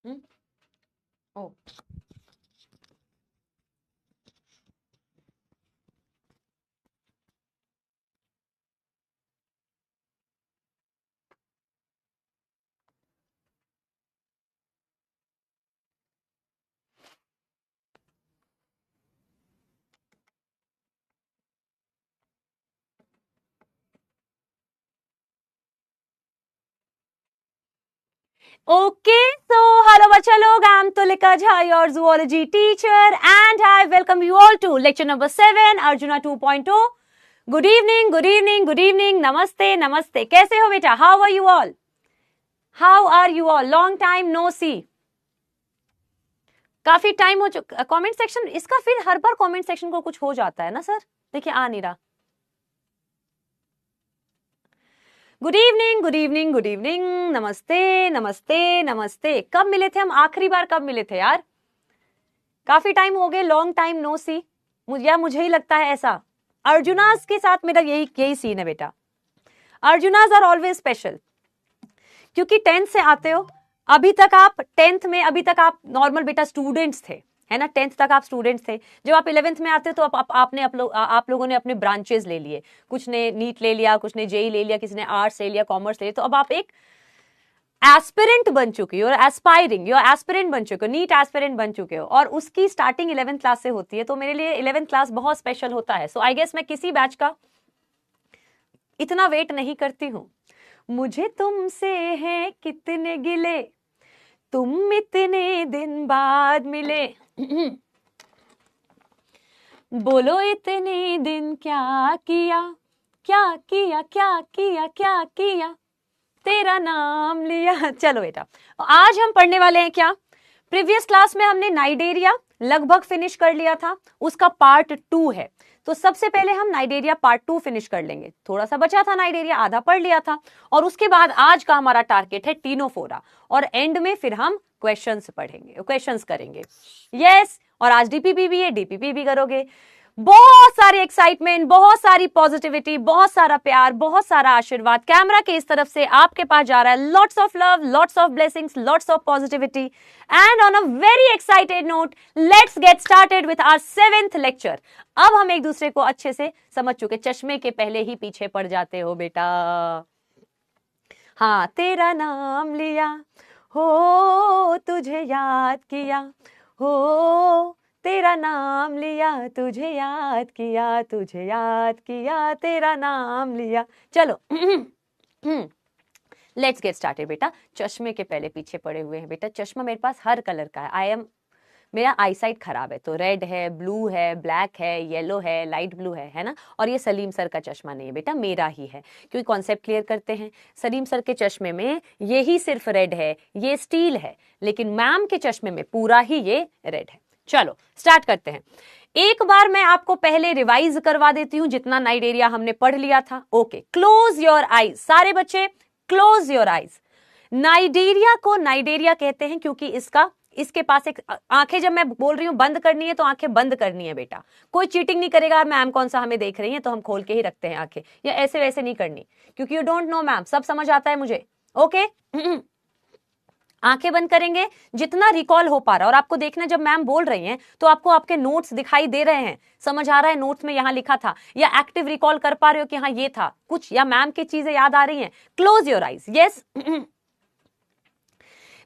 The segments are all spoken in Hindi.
O Okay, so hello bacha log, I am Tulika Jha, your zoology teacher, and I welcome you all to lecture number 7, Arjuna 2.0. Good evening, good evening, good evening, namaste, namaste. कैसे हो बेटा? How are you all? How are you all? Long time no see. काफी टाइम हो चुका. कमेंट सेक्शन इसका फिर हर बार कमेंट सेक्शन को कुछ हो जाता है ना सर. देखिए आ नहीं रहा. Good evening, good evening, good evening. नमस्ते, नमस्ते, नमस्ते. कब मिले थे हम? आखिरी बार कब मिले थे यार? काफी टाइम हो गए. लॉन्ग टाइम नो सी. मुझे ही लगता है ऐसा. अर्जुनास के साथ मेरा यही सीन है बेटा. अर्जुनास आर ऑलवेज स्पेशल. क्योंकि 10th से आते हो. अभी तक आप नॉर्मल बेटा स्टूडेंट्स थे, है ना. 10th तक आप स्टूडेंट्स थे. जब आप 11th में आते हो तो आप लोगों ने अपने ब्रांचेस ले लिए. कुछ ने नीट ले लिया, कुछ ने जेई ले लिया, किसी ने आर्ट्स ले लिया, कॉमर्स ले लिया. तो अब आप एक एस्पिरेंट बन चुके हो, एस्पिरेंट बन चुके हो, नीट एस्पिरेंट बन चुके हो. और उसकी स्टार्टिंग 11th क्लास से होती है. तो मेरे लिए 11th क्लास बहुत स्पेशल होता है. सो आई गेस मैं किसी बैच का इतना वेट नहीं करती हूँ. मुझे तुमसे है कितने गिले, तुम इतने दिन बाद मिले. बोलो इतने दिन क्या किया, क्या किया, क्या किया, क्या किया, तेरा नाम लिया. चलो बेटा, आज हम पढ़ने वाले हैं क्या? प्रीवियस क्लास में हमने नाइडेरिया लगभग फिनिश कर लिया था. उसका पार्ट 2 है. तो सबसे पहले हम नाइडेरिया पार्ट 2 फिनिश कर लेंगे. थोड़ा सा बचा था नाइडेरिया, आधा पढ़ लिया था. और उसके बाद आज का हमारा टारगेट है टीनोफोरा. और एंड में फिर हम क्वेश्चंस पढ़ेंगे, क्वेश्चंस करेंगे. यस. और आज डीपीपी भी है, डीपीपी भी करोगे. बहुत सारी एक्साइटमेंट, बहुत सारी पॉजिटिविटी, बहुत सारा प्यार, बहुत सारा आशीर्वाद कैमरा के इस तरफ से आपके पास जा रहा है. Lots of love, lots of blessings, lots of positivity. And on a very excited note, let's get started with our 7th lecture. अब हम एक दूसरे को अच्छे से समझ चुके. चश्मे के पहले ही पीछे पड़ जाते हो बेटा. हाँ, तेरा नाम लिया हो, तुझे याद किया हो, तेरा नाम लिया, तुझे याद किया, तुझे याद किया, तेरा नाम लिया. चलो लेट्स गेट स्टार्टेड बेटा. चश्मे के पहले पीछे पड़े हुए हैं बेटा. चश्मा मेरे पास हर कलर का है. मेरा आई साइट खराब है. तो रेड है, ब्लू है, ब्लैक है, येलो है, लाइट ब्लू है ना. और ये सलीम सर का चश्मा नहीं है बेटा, मेरा ही है. क्योंकि कॉन्सेप्ट क्लियर करते हैं. सलीम सर के चश्मे में ये ही सिर्फ रेड है, ये स्टील है. लेकिन मैम के चश्मे में पूरा ही ये रेड है. चलो स्टार्ट करते हैं. एक बार मैं आपको पहले रिवाइज करवा देती हूं जितना नाइडेरिया हमने पढ़ लिया था. Okay, close your eyes. सारे बच्चे क्लोज योर आईज. नाइडेरिया को नाइडेरिया कहते हैं क्योंकि इसके पास एक आंखें, जब मैं बोल रही हूं बंद करनी है तो आंखें बंद करनी है बेटा. कोई चीटिंग नहीं करेगा. मैम कौन सा हमें देख रही है तो हम खोल के ही रखते हैं आंखें, या ऐसे वैसे नहीं करनी. क्योंकि यू डोंट नो मैम, सब समझ आता है मुझे. ओके आंखें बंद करेंगे जितना रिकॉल हो पा रहा है. और आपको देखना, जब मैम बोल रही हैं तो आपको आपके नोट्स दिखाई दे रहे हैं. समझ आ रहा है नोट्स में यहां लिखा था, या एक्टिव रिकॉल कर पा रहे हो कि हाँ ये था कुछ, या मैम की चीजें याद आ रही हैं. Close your eyes. Yes.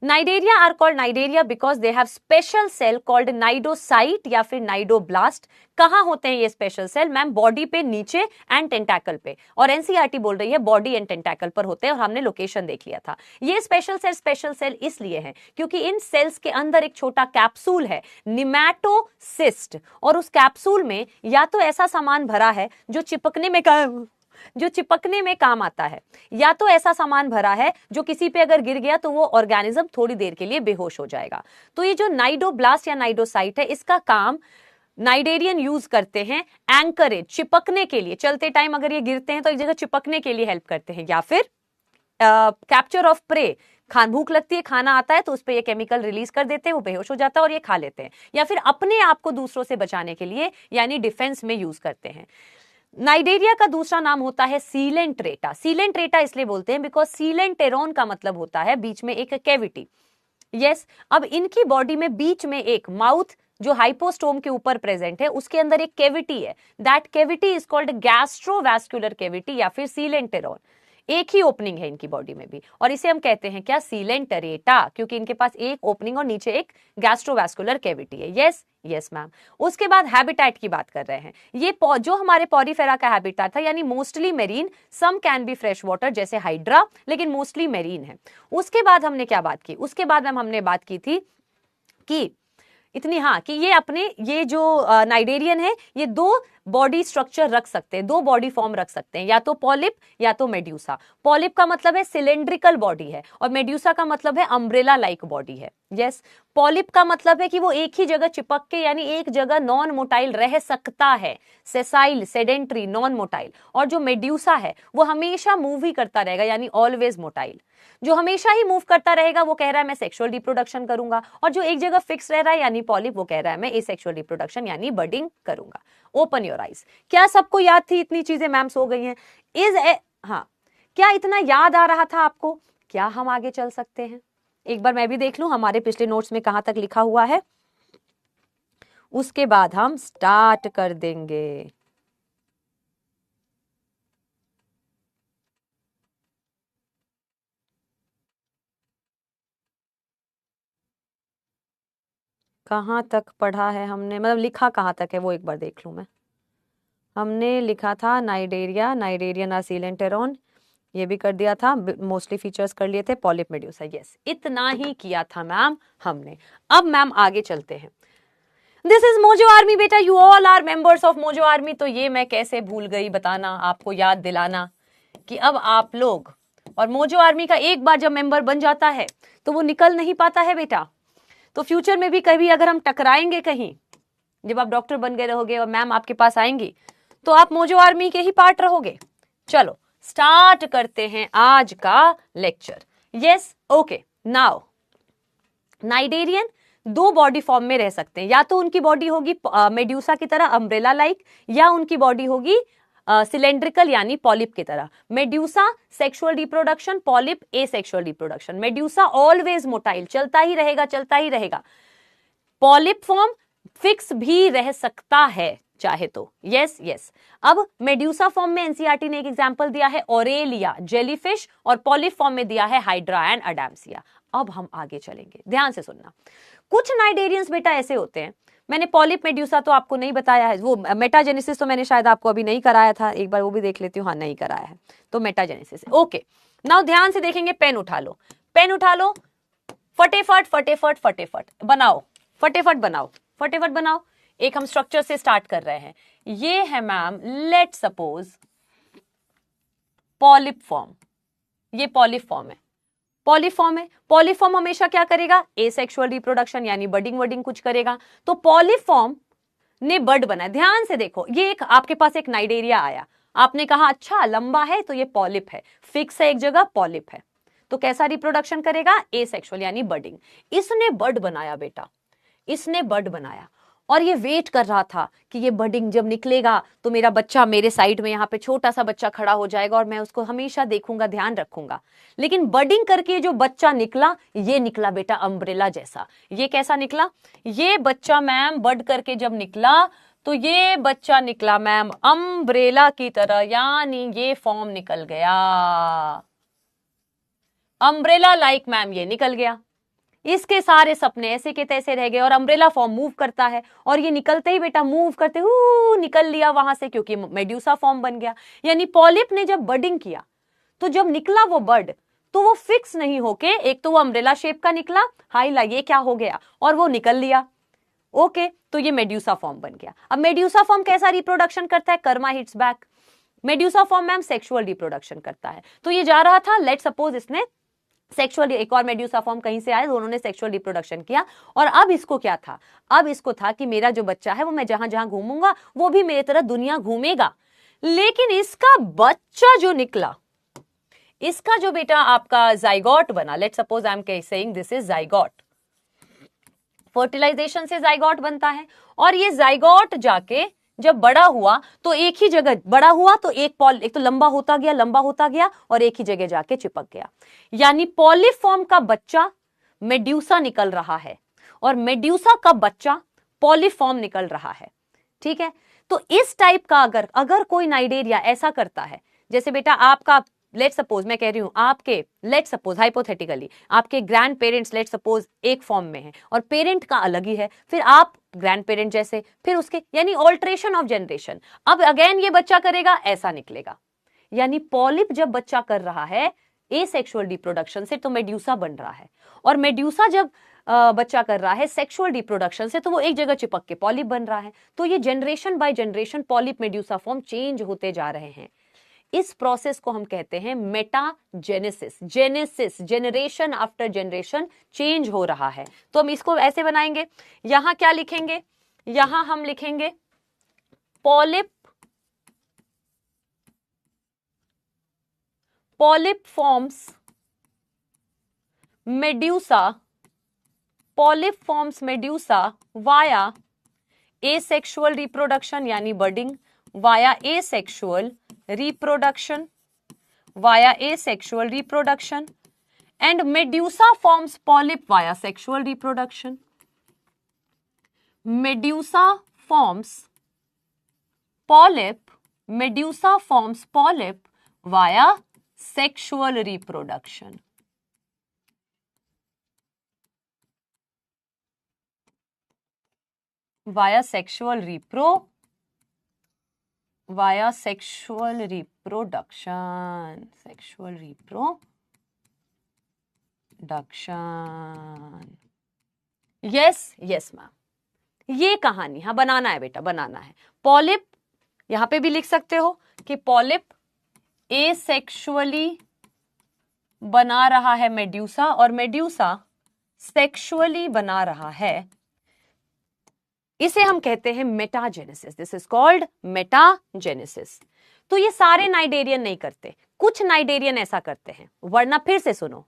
Cnidaria are called Cnidaria because they have special cell called cnidocyte या फिर नाइडोब्लास्ट. कहां होते हैं ये स्पेशल सेल? मैम बॉडी पे नीचे एंड टेंटाकल पे. और एनसीईआरटी बोल रही है बॉडी एंड टेंटाकल पर होते हैं. और हमने लोकेशन देख लिया था. ये स्पेशल सेल इसलिए है क्योंकि इन सेल्स के अंदर एक छोटा कैप्सूल है, निमैटोसिस्ट. और उस कैप्सूल में या तो ऐसा सामान भरा है जो चिपकने में काम आता है, या तो ऐसा सामान भरा है जो किसी पे अगर गिर गया तो वो ऑर्गेनिज्म थोड़ी देर के लिए बेहोश हो जाएगा. तो ये जो नाइडोब्लास्ट या नाइडोसाइट है, इसका काम नाइडेरियन यूज करते हैं एंकरेज, चिपकने के लिए. चलते टाइम अगर ये गिरते हैं तो एक जगह चिपकने के लिए हेल्प करते हैं. या फिर कैप्चर ऑफ प्रे, भूख लगती है, खाना आता है तो उस पर ये केमिकल रिलीज कर देते हैं, वो बेहोश हो जाता है और ये खा लेते हैं. या फिर अपने आप को दूसरों से बचाने के लिए, यानी डिफेंस में यूज करते हैं. नाइडेरिया का दूसरा नाम होता है सीलेंट्रेटा. सीलेंट्रेटा इसलिए बोलते हैं बिकॉज सीलेंटेरोन का मतलब होता है बीच में एक कैविटी. यस अब इनकी बॉडी में बीच में एक माउथ जो हाइपोस्टोम के ऊपर प्रेजेंट है, उसके अंदर एक कैविटी है, that cavity is called gastrovascular cavity या फिर सीलेंटेरॉन। एक ही ओपनिंग है इनकी बॉडी में भी, और इसे हम कहते हैं क्या, सीलेंटरेटा, क्योंकि इनके पास एक ओपनिंग और नीचे एक गैस्ट्रोवैस्कुलर कैविटी है। Yes yes ma'am. उसके बाद हैबिटेट की बात कर रहे हैं, ये जो हमारे पॉरीफेरा का हैबिटेट था, यानी mostly marine, some can be fresh water जैसे हाइड्रा, लेकिन मोस्टली मेरीन है। उसके बाद हमने क्या बात की, उसके बाद मैम हमने बात की थी कि इतनी, हाँ, कि ये अपने ये जो नाइडेरियन है ये दो बॉडी स्ट्रक्चर रख सकते हैं, दो बॉडी फॉर्म रख सकते हैं, या तो पॉलिप या तो मेड्यूसा। पॉलिप का मतलब है सिलेंड्रिकल बॉडी है और मेड्यूसा का मतलब है अम्ब्रेला लाइक बॉडी है। यस पॉलिप का मतलब है कि वो एक ही जगह चिपक के, यानी एक जगह नॉन मोटाइल रह सकता है, सेसाइल, सेडेंट्री, नॉन मोटाइल। और जो मेड्यूसा है वो हमेशा मूव ही करता रहेगा, यानी ऑलवेज मोटाइल। जो हमेशा ही मूव करता रहेगा वो कह रहा है मैं सेक्सुअल रिप्रोडक्शन करूंगा, और जो एक जगह फिक्स रह रहा है यानी पॉलिप, वो कह रहा है मैं एसेक्सुअल रिप्रोडक्शन यानी बडिंग करूंगा। Open your eyes. क्या सबको याद थी? इतनी चीजें मैम सो गई हैं। हाँ, क्या इतना याद आ रहा था आपको? क्या हम आगे चल सकते हैं? एक बार मैं भी देख लूं हमारे पिछले नोट्स में कहां तक लिखा हुआ है, उसके बाद हम स्टार्ट कर देंगे। कहां तक पढ़ा है हमने, मतलब लिखा कहां तक है वो एक बार देख लूं मैं। हमने लिखा था नाइडेरिया, नाइडेरियन आर सीलेंटेरॉन, ये भी कर दिया था, मोस्टली फीचर्स कर लिए थे, पॉलिप मेड्यूसा। यस इतना ही किया था मैम हमने। अब मैम आगे चलते हैं। दिस इज मोजो आर्मी बेटा, you all are members of Mojo army. तो ये मैं कैसे भूल गई बताना, आपको याद दिलाना कि अब आप लोग, और मोजो आर्मी का एक बार जब मेंबर बन जाता है तो वो निकल नहीं पाता है बेटा। तो फ्यूचर में भी कभी अगर हम टकराएंगे कहीं, जब आप डॉक्टर बन गए रहोगे और मैम आपके पास आएंगी, तो आप मोजो आर्मी के ही पार्ट रहोगे। चलो स्टार्ट करते हैं आज का lecture. Yes okay. Now cnidarian दो बॉडी फॉर्म में रह सकते हैं, या तो उनकी बॉडी होगी मेड्यूसा की तरह अम्ब्रेला लाइक, या उनकी बॉडी होगी सिलेंड्रिकल यानी पॉलिप की तरह। Medusa sexual reproduction, polyp asexual reproduction. Medusa always motile, चलता ही रहेगा चलता ही रहेगा। पॉलिप फॉर्म फिक्स भी रह सकता है चाहे तो। Yes yes. अब मेड्यूसा फॉर्म में एनसीईआरटी ने एक एग्जांपल दिया है ओरेलिया जेलीफिश, और पॉलिप फॉर्म में दिया है हाइड्रा एंड अडाम्सिया। अब हम आगे चलेंगे, ध्यान से सुनना। कुछ नाइडेरियंस बेटा ऐसे होते हैं, मैंने पॉलिप मेड्यूसा तो आपको नहीं बताया है, वो मेटाजेनेसिस तो मैंने शायद आपको अभी नहीं कराया था, एक बार वो भी देख लेती हूँ। हाँ नहीं कराया है, तो मेटाजेनेसिस। ओके नाउ ध्यान से देखेंगे। पेन उठा लो, पेन उठा लो, फटेफट फटेफट फटेफट बनाओ, फटेफट बनाओ, फटेफट बनाओ। एक हम स्ट्रक्चर से स्टार्ट कर रहे हैं। ये है ma'am, let suppose polyp form, ये पॉलिप फॉर्म है, पॉलीफॉर्म है। पॉलीफॉर्म हमेशा क्या करेगा, एसेक्सुअल रिप्रोडक्शन यानी बडिंग वडिंग कुछ करेगा। तो पॉलीफॉर्म ने बड बनाया। ध्यान से देखो, ये एक आपके पास एक नाइडेरिया आया, आपने कहा अच्छा लंबा है तो ये पॉलिप है, फिक्स है एक जगह, पॉलिप है, तो कैसा रिप्रोडक्शन करेगा, एसेक्सुअल यानी बडिंग। इसने बड बनाया बेटा, इसने बड बनाया, और ये वेट कर रहा था कि ये बडिंग जब निकलेगा तो मेरा बच्चा मेरे साइड में, यहाँ पे छोटा सा बच्चा खड़ा हो जाएगा और मैं उसको हमेशा देखूंगा, ध्यान रखूंगा। लेकिन बडिंग करके जो बच्चा निकला, ये निकला बेटा अम्ब्रेला जैसा। ये कैसा निकला, ये बच्चा मैम बड करके जब निकला तो ये बच्चा निकला मैम अम्ब्रेला की तरह, यानी ये फॉर्म निकल गया अम्ब्रेला लाइक मैम, ये निकल गया। इसके सारे सपने ऐसे के तैसे रह गए, और अम्ब्रेला फॉर्म मूव करता है, और ये निकलते ही बेटा मूव करते निकल लिया वहां से, क्योंकि मेड्यूसा फॉर्म बन गया। यानी पॉलिप ने जब बडिंग किया तो जब निकला वो बड, तो वो फिक्स नहीं होके, एक तो वो अम्ब्रेला शेप का निकला, हाईला ये क्या हो गया, और वो निकल लिया। ओके तो ये मेड्यूसा फॉर्म बन गया। अब मेड्यूसा फॉर्म कैसा रिप्रोडक्शन करता है, Karma hits back. Medusa form ma'am sexual reproduction करता है। तो ये जा रहा था, लेट सपोज इसने सेक्सुअल, एक और मेड्यूसा फॉर्म कहीं से आया, दोनों ने सेक्सुअल रिप्रोडक्शन किया, और अब इसको क्या था, अब इसको था कि मेरा जो बच्चा है वो मैं जहां जहां घूमूंगा वो भी मेरी तरह दुनिया घूमेगा। लेकिन इसका बच्चा जो निकला, इसका जो बेटा आपका जाइगोट बना, let suppose I am saying this is zygote, fertilisation से जाइगोट बनता है, और ये जाइगोट जाके जब बड़ा हुआ तो एक ही जगह बड़ा हुआ, तो एक तो लंबा होता गया, लंबा होता गया, और एक ही जगह जाके चिपक गया। यानी पॉलिफॉर्म का बच्चा मेड्यूसा निकल रहा है और मेड्यूसा का बच्चा पॉलीफॉर्म निकल रहा है, ठीक है। तो इस टाइप का अगर कोई नाइडेरिया ऐसा करता है, जैसे बेटा आपका लेट सपोज, मैं कह रही हूं आपके लेट सपोज हाइपोथेटिकली आपके ग्रैंड पेरेंट्स लेट सपोज एक फॉर्म में है और पेरेंट का अलग ही है, फिर आप ग्रैंड पेरेंट जैसे, फिर उसके यानी ऑल्ट्रेशन ऑफ जनरेशन, अब अगेन ये बच्चा करेगा ऐसा निकलेगा। यानी पॉलिप जब बच्चा कर रहा है एसेक्सुअल रिप्रोडक्शन से तो मेड्यूसा बन रहा है, और मेड्यूसा जब बच्चा कर रहा है सेक्सुअल रिप्रोडक्शन से तो वो एक जगह चिपक के पॉलिप बन रहा है। तो ये generation by generation polyp medusa form change होते जा रहे हैं। इस प्रोसेस को हम कहते हैं metagenesis. Genesis, generation after generation change हो रहा है। तो हम इसको ऐसे बनाएंगे, यहां क्या लिखेंगे, यहां हम लिखेंगे polyp forms medusa, polyp forms medusa via asexual reproduction यानी budding, via asexual reproduction, via asexual reproduction, and medusa forms polyp via sexual reproduction. Medusa forms polyp via sexual reproduction. Via sexual reproduction. Yes ma'am, ये कहानी हाँ बनाना है बेटा, बनाना है। पॉलिप यहां पे भी लिख सकते हो कि पॉलिप एसेक्सुअली बना रहा है मेड्यूसा और मेड्यूसा सेक्सुअली बना रहा है, इसे हम कहते हैं metagenesis. This is called metagenesis. तो ये सारे नाइडेरियन नहीं करते, कुछ नाइडेरियन ऐसा करते हैं, वरना फिर से सुनो,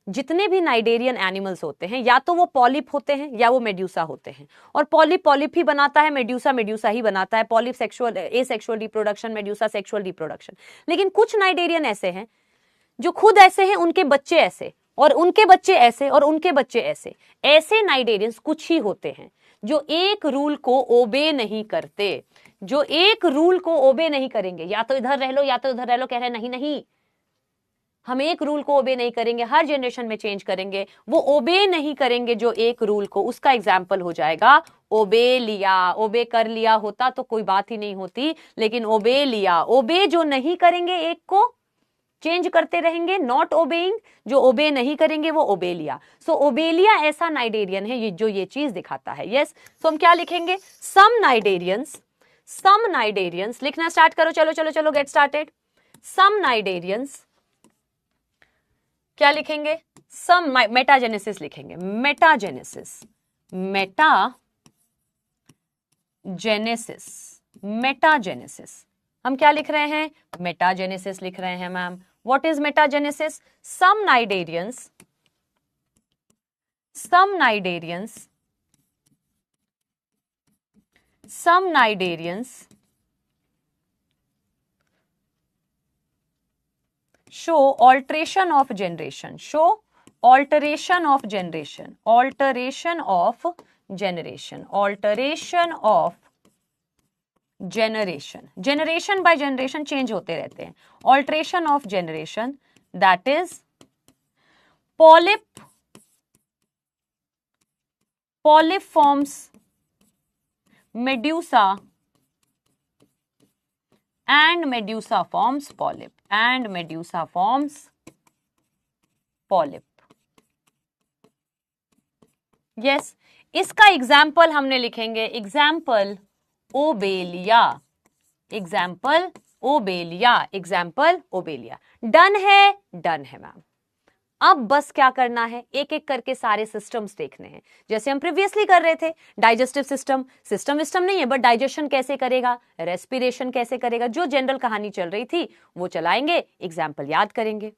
जितने भी नाइडेरियन एनिमल्स होते हैं या तो वो पॉलिप होते हैं या वो मेड्यूसा होते हैं, और पॉलिप ही बनाता है, मेड्यूसा ही बनाता है। Polyp sexual asexual reproduction, medusa sexual reproduction. लेकिन कुछ नाइडेरियन ऐसे हैं जो खुद ऐसे हैं, उनके बच्चे ऐसे, और उनके बच्चे ऐसे, और उनके बच्चे ऐसे। ऐसे नाइडेरियंस कुछ ही होते हैं जो एक रूल को ओबे नहीं करते, जो एक रूल को ओबे नहीं करेंगे, या तो इधर रह लो या तो उधर रह लो, कह रहे नहीं नहीं हम एक रूल को ओबे नहीं करेंगे, हर जनरेशन में चेंज करेंगे। वो ओबे नहीं करेंगे जो एक रूल को, उसका एग्जाम्पल हो जाएगा ओबे लिया। ओबे कर लिया होता तो कोई बात ही नहीं होती, लेकिन ओबे लिया, ओबे जो नहीं करेंगे एक को चेंज करते रहेंगे, नॉट ओबेइंग, जो ओबे नहीं करेंगे वो ओबेलिया। सो ओबेलिया ऐसा नाइडेरियन है ये जो ये चीज दिखाता है। यस, सो हम क्या लिखेंगे, सम नाइडेरियंस लिखना स्टार्ट करो, चलो चलो चलो गेट स्टार्टेड। सम नाइडेरियंस क्या लिखेंगे, सम मेटाजेनेसिस लिखेंगे, मेटाजेनेसिस हम क्या लिख रहे हैं, मेटाजेनेसिस लिख रहे हैं ma'am. What is metagenesis, some cnidarians show alteration of generation, generation by generation change होते रहते हैं। Alteration of generation, that is polyp forms medusa and medusa forms polyp, yes, इसका एग्जाम्पल हमने लिखेंगे, एग्जाम्पल ओबेलिया। डन है मैम। अब बस क्या करना है, एक एक करके सारे सिस्टम्स देखने हैं, जैसे हम प्रीवियसली कर रहे थे। डाइजेस्टिव सिस्टम नहीं है, बट डाइजेशन कैसे करेगा, रेस्पिरेशन कैसे करेगा, जो जनरल कहानी चल रही थी वो चलाएंगे, एग्जाम्पल याद करेंगे।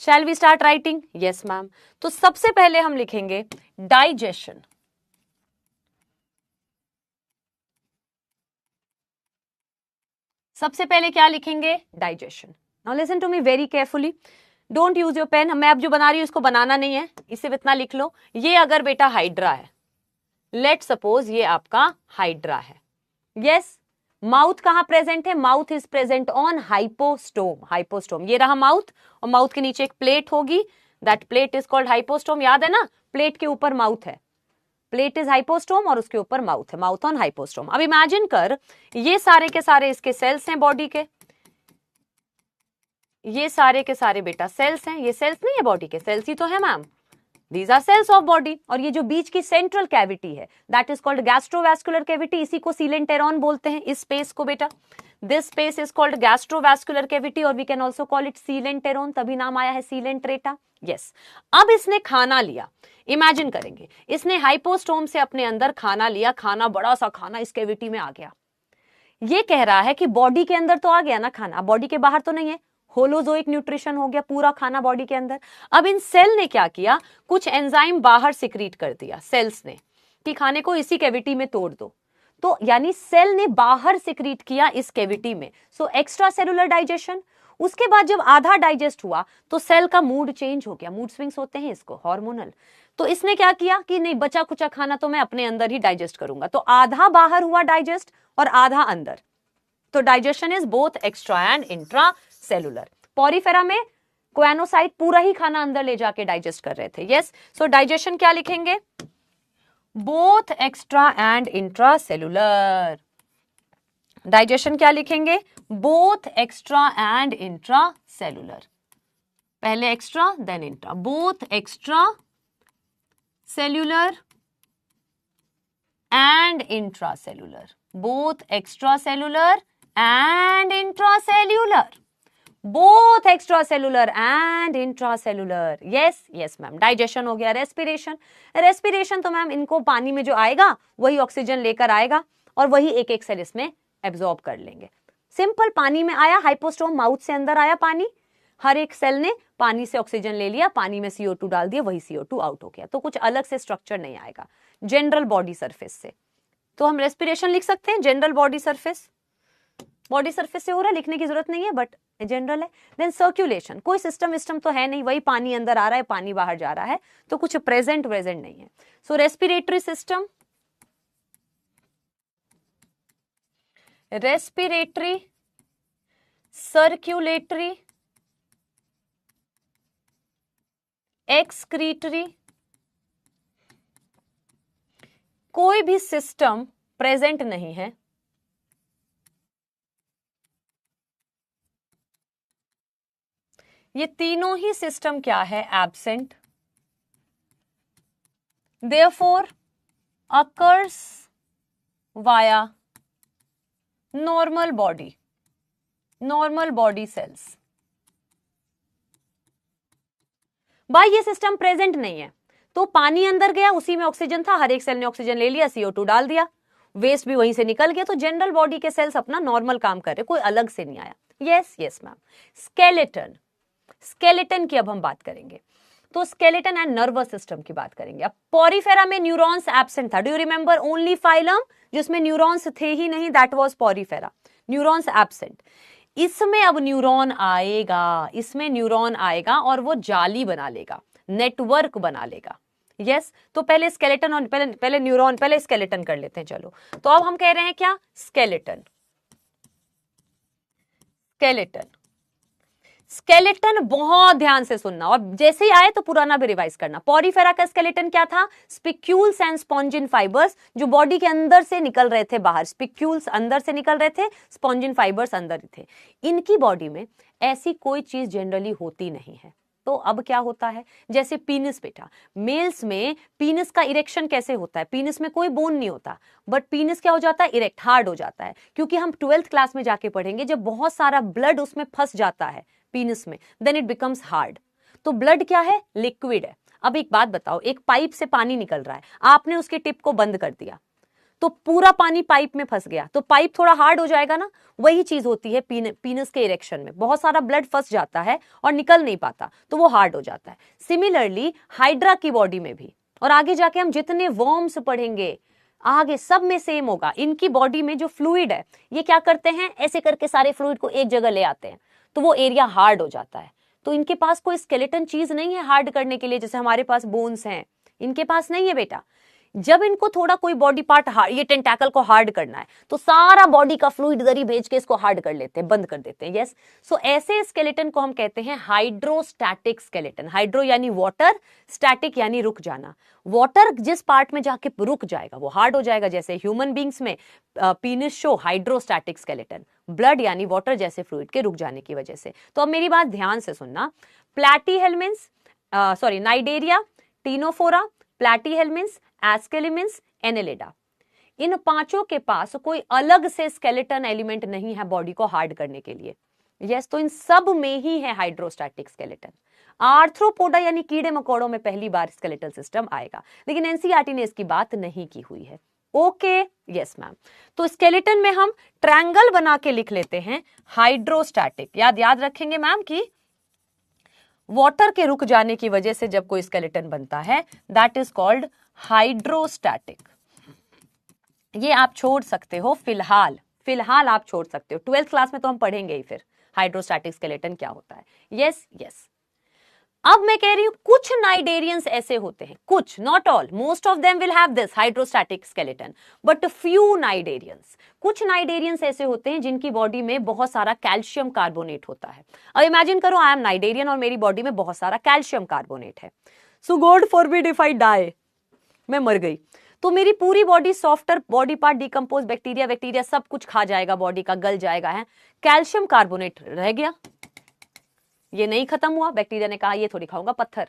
Shall we start writing? Yes ma'am. तो सबसे पहले हम लिखेंगे डाइजेशन। सबसे पहले क्या लिखेंगे, digestion. Now listen to me very carefully. Don't use your pen, मैं अब जो बना रही हूं इसको बनाना नहीं है, इसे इतना लिख लो। ये अगर बेटा हाइड्रा है, लेट सपोज ये आपका हाइड्रा है, यस। माउथ कहां प्रेजेंट है? Mouth is present on hypostome. Hypostome ये रहा माउथ, और माउथ के नीचे एक प्लेट होगी, that plate is called hypostome. याद है ना, प्लेट के ऊपर माउथ है, प्लेट इज हाइपोस्टोम और उसके ऊपर माउथ है, माउथ ऑन हाइपोस्टोम। अब इमेजिन कर, ये सारे के सारे इसके सेल्स हैं बॉडी के, ये सारे के सारे बेटा सेल्स हैं। ये सेल्स नहीं है बॉडी के, सेल्स ही तो है ma'am, these are cells of body. और ये जो बीच की सेंट्रल कैविटी है, that is called gastrovascular cavity, इसी को सीलेंटेरॉन बोलते हैं, इस स्पेस को बेटा। This space is called gastrovascular cavity, और we can also call it coelenteron, तभी नाम आया है सीलेंट्रेटा, यस। अब इसने खाना लिया, इमेजिन करेंगे, इसने हाइपोस्टोम से अपने अंदर खाना लिया, खाना बड़ा सा खाना इस कैविटी में आ गया। ये कह रहा है कि बॉडी के अंदर तो आ गया ना खाना, बॉडी के बाहर तो नहीं है, होलोजोइक न्यूट्रिशन हो गया, पूरा खाना बॉडी के अंदर। अब इन सेल ने क्या किया, कुछ एंजाइम बाहर सिक्रीट कर दिया सेल्स ने, कि खाने को इसी कैविटी में तोड़ दो। तो यानी सेल ने बाहर सिक्रीट किया इस कैविटी में, सो एक्स्ट्रा सेलुलर डाइजेशन। उसके बाद जब आधा डाइजेस्ट हुआ तो सेल का मूड चेंज हो गया, मूड स्विंग्स होते हैं इसको, हार्मोनल। तो इसने क्या किया कि नहीं, बचा कुचा खाना तो मैं अपने अंदर ही डाइजेस्ट करूंगा, तो आधा बाहर हुआ डाइजेस्ट और आधा अंदर। तो digestion is both extra and intra cellular. Porifera में कोएनोसाइट पूरा ही खाना अंदर ले जाके डाइजेस्ट कर रहे थे, यस। सो डाइजेशन क्या लिखेंगे, both extra and intra cellular. Digestion क्या लिखेंगे, both extra and intra cellular. पहले extra then intra, both extra cellular and intra cellular, both extra cellular and intra cellular, both extra cellular and intra cellular, yes yes ma'am. Digestion हो गया। रेस्पिरेशन, रेस्पिरेशन तो मैम इनको पानी में जो आएगा वही ऑक्सीजन लेकर आएगा और वही एक एक सेल इसमें एब्जॉर्ब कर लेंगे। सिंपल, पानी में आया, हाइपोस्टोम माउथ से अंदर आया पानी, हर एक सेल ने पानी से ऑक्सीजन ले लिया, पानी में CO2 डाल दिया, वही CO2 आउट हो गया। तो कुछ अलग से स्ट्रक्चर नहीं आएगा जनरल बॉडी सरफेस से। तो हम रेस्पिरेशन लिख सकते हैं general body surface, body surface से हो रहा है, लिखने की जरूरत नहीं है, बट जनरल है। देन सर्कुलेशन, कोई सिस्टम तो है नहीं, वही पानी अंदर आ रहा है, पानी बाहर जा रहा है, तो कुछ प्रेजेंट नहीं है। So respiratory system, respiratory, circulatory, excretory, कोई भी सिस्टम प्रेजेंट नहीं है। ये तीनों ही सिस्टम क्या है, absent. Therefore occurs via normal body, normal body cells. भाई ये सिस्टम प्रेजेंट नहीं है, तो पानी अंदर गया, उसी में ऑक्सीजन था, हर एक सेल ने ऑक्सीजन ले लिया, CO2 डाल दिया, वेस्ट भी वहीं से निकल गया। तो जनरल बॉडी के सेल्स अपना नॉर्मल काम कर रहे, कोई अलग से नहीं आया। Yes yes ma'am. Skeleton, skeleton की अब हम बात करेंगे, तो स्केलेटन एंड नर्वस सिस्टम की बात करेंगे। अब पॉरीफेरा में न्यूरॉन्स एब्सेंट था, do you remember, only phylum जिसमें न्यूरॉन्स थे ही नहीं, that was Porifera, neurons absent. इसमें अब न्यूरॉन आएगा, इसमें न्यूरॉन आएगा और वो जाली बना लेगा, नेटवर्क बना लेगा। यस तो पहले स्केलेटन और पहले न्यूरॉन, पहले स्केलेटन कर लेते हैं। चलो तो अब हम कह रहे हैं क्या, स्केलेटन, स्केलेटन, स्केलेटन बहुत ध्यान से सुनना और जैसे ही आए तो पुराना भी रिवाइज करना। पॉरीफेरा का स्केलेटन क्या था, स्पिक्यूल्स एंड स्पॉन्जिन फाइबर्स जो बॉडी के अंदर से निकल रहे थे बाहर, स्पिक्यूल्स अंदर से निकल रहे थे, स्पॉन्जिन फाइबर्स अंदर ही थे। इनकी बॉडी में ऐसी कोई चीज जनरली होती नहीं है। तो अब क्या होता है, जैसे पीनिस बेटा, मेल्स में पीनिस का इरेक्शन कैसे होता है, पीनिस में कोई बोन नहीं होता, बट पीनिस क्या हो जाता है, इरेक्ट, हार्ड हो जाता है, क्योंकि हम 12th क्लास में जाके पढ़ेंगे जब बहुत सारा ब्लड उसमें फंस जाता है पीनिस में, देन इट बिकम्स हार्ड। तो ब्लड क्या है, लिक्विड है। अब एक बात बताओ, एक पाइप से पानी निकल रहा है, आपने उसके टिप को बंद कर दिया तो पूरा पानी पाइप में फंस गया, तो पाइप थोड़ा हार्ड हो जाएगा ना। वही चीज होती है पीनस के इरेक्शन में, बहुत सारा ब्लड फंस जाता है और निकल नहीं पाता तो वो हार्ड हो जाता है। सिमिलरली हाइड्रा की बॉडी में भी, और आगे जाके हम जितने वर्म्स पढ़ेंगे आगे सब में सेम होगा। इनकी बॉडी में जो फ्लूइड है ये क्या करते हैं, ऐसे करके सारे फ्लूइड को एक जगह ले आते हैं, तो वो एरिया हार्ड हो जाता है, तो इनके पास कोई स्केलेटन चीज नहीं है हार्ड करने के लिए, जैसे हमारे पास बोन्स हैं, इनके पास नहीं है बेटा। जब इनको थोड़ा कोई बॉडी पार्ट ये टेंटैकल को हार्ड करना है तो सारा बॉडी का फ्लूइड इधर ही भेज के इसको हार्ड कर लेते हैं, बंद कर देते हैं। यस, सो ऐसे स्केलेटन को हम कहते हैं हाइड्रोस्टैटिक स्केलेटन। हाइड्रो यानी वाटर, स्टैटिक यानी रुक जाना। वाटर जिस पार्ट में जाके रुक जाएगा वो हार्ड हो जाएगा, जैसे ह्यूमन बींग्स में penis show hydrostatic skeleton. Blood यानी वाटर जैसे फ्लूइड के रुक जाने की वजह से। तो अब मेरी बात ध्यान से सुनना, प्लैटीहेल्मिन्स नाइडेरिया, टीनोफोरा, प्लैटीहेल्मिन्स, एस्केलिमिन्स, एनेलिडा, इन पांचों के पास कोई अलग से स्केलेटन एलिमेंट नहीं है बॉडी को हार्ड करने के लिए। यस, तो इन सब में ही है हाइड्रोस्टैटिक स्केलेटन। आर्थ्रोपोडा यानी कीड़े मकोड़ों में पहली बार स्केलेटल सिस्टम आएगा, लेकिन एनसीईआरटी ने इसकी बात नहीं की हुई है। Okay, yes ma'am. तो स्केलेटन में हम ट्रायंगल बना के लिख लेते हैं हाइड्रोस्टैटिक। याद रखेंगे मैम कि वाटर के रुक जाने की वजह से जब कोई स्केलेटन बनता है दैट इज कॉल्ड हाइड्रोस्टैटिक। ये आप छोड़ सकते हो फिलहाल आप छोड़ सकते हो, 12th क्लास में तो हम पढ़ेंगे ही फिर हाइड्रोस्टैटिक स्केलेटन क्या होता है। यस। अब मैं कह रही हूं कुछ नाइडेरियंस ऐसे होते हैं, कुछ, not all, most of them will have this hydrostatic skeleton but few cnidarians. कुछ नाइडेरियंस ऐसे होते हैं जिनकी बॉडी में बहुत सारा कैल्शियम कार्बोनेट होता है। अब इमेजिन करो आई एम नाइडेरियन और मेरी बॉडी में बहुत सारा कैल्शियम कार्बोनेट है। So god forbid if I die, मैं मर गई तो मेरी पूरी body softer body part decompose, bacteria सब कुछ खा जाएगा, बॉडी का गल जाएगा है, कैल्शियम कार्बोनेट रह गया, ये नहीं खत्म हुआ। बैक्टीरिया ने कहा ये थोड़ी खाऊंगा पत्थर।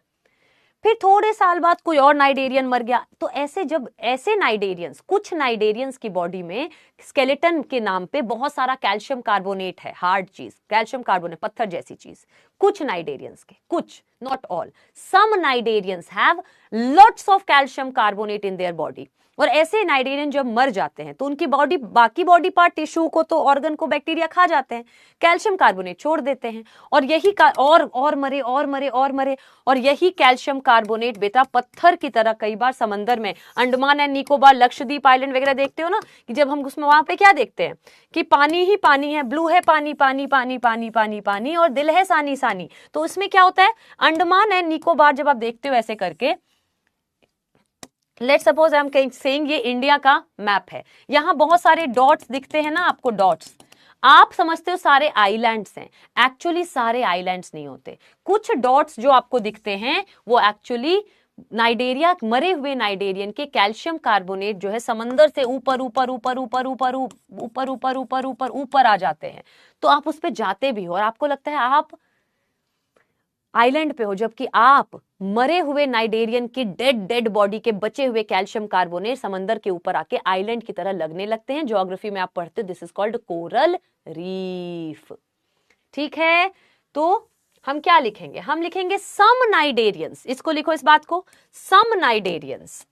फिर थोड़े साल बाद कोई और नाइडेरियन मर गया। तो ऐसे जब ऐसे नाइडेरियंस, कुछ नाइडेरियंस की बॉडी में स्केलेटन के नाम पे बहुत सारा कैल्शियम कार्बोनेट है, हार्ड चीज, कैल्शियम कार्बोनेट, पत्थर जैसी चीज, कुछ नाइडेरियंस के, कुछ, not all, some cnidarians have lots of calcium carbonate in their body. और ऐसे नाइडेरियन जब मर जाते हैं तो उनकी बॉडी, बाकी बॉडी पार्ट, टिश्यू को तो, ऑर्गन को बैक्टीरिया खा जाते हैं, कैल्शियम कार्बोनेट छोड़ देते हैं और यही और मरे और यही कैल्शियम कार्बोनेट बेटा पत्थर की तरह कई बार समंदर में, अंडमान एंड निकोबार, लक्षद्वीप आइलैंड वगैरह देखते हो ना कि जब हम उसमें वहां पे क्या देखते हैं कि पानी ही पानी है, ब्लू है पानी पानी पानी पानी पानी पानी और दिल है सानी सानी। तो उसमें क्या होता है, अंडमान एंड निकोबार जब आप देखते हो ऐसे करके, let's suppose I am saying ये इंडिया का मैप है, यहां बहुत सारे डॉट्स दिखते हैं ना आपको, डॉट्स, आप समझते हो सारे आइलैंड्स हैं, एक्चुअली सारे आइलैंड्स नहीं होते। कुछ डॉट्स जो आपको दिखते हैं वो एक्चुअली नाइडेरिया, मरे हुए नाइडेरियन के कैल्शियम कार्बोनेट जो है समंदर से ऊपर ऊपर ऊपर ऊपर ऊपर ऊपर ऊपर ऊपर ऊपर ऊपर आ जाते हैं। तो आप उस पर जाते भी हो और आपको लगता है आप आइलैंड पे हो, जबकि आप मरे हुए नाइडेरियन की डेड बॉडी के बचे हुए कैल्शियम कार्बोनेट समंदर के ऊपर आके आइलैंड की तरह लगने लगते हैं। ज्योग्राफी में आप पढ़ते हो, this is called coral reef. ठीक है, तो हम क्या लिखेंगे, हम लिखेंगे सम नाइडेरियंस, इसको लिखो इस बात को, सम नाइडेरियंस।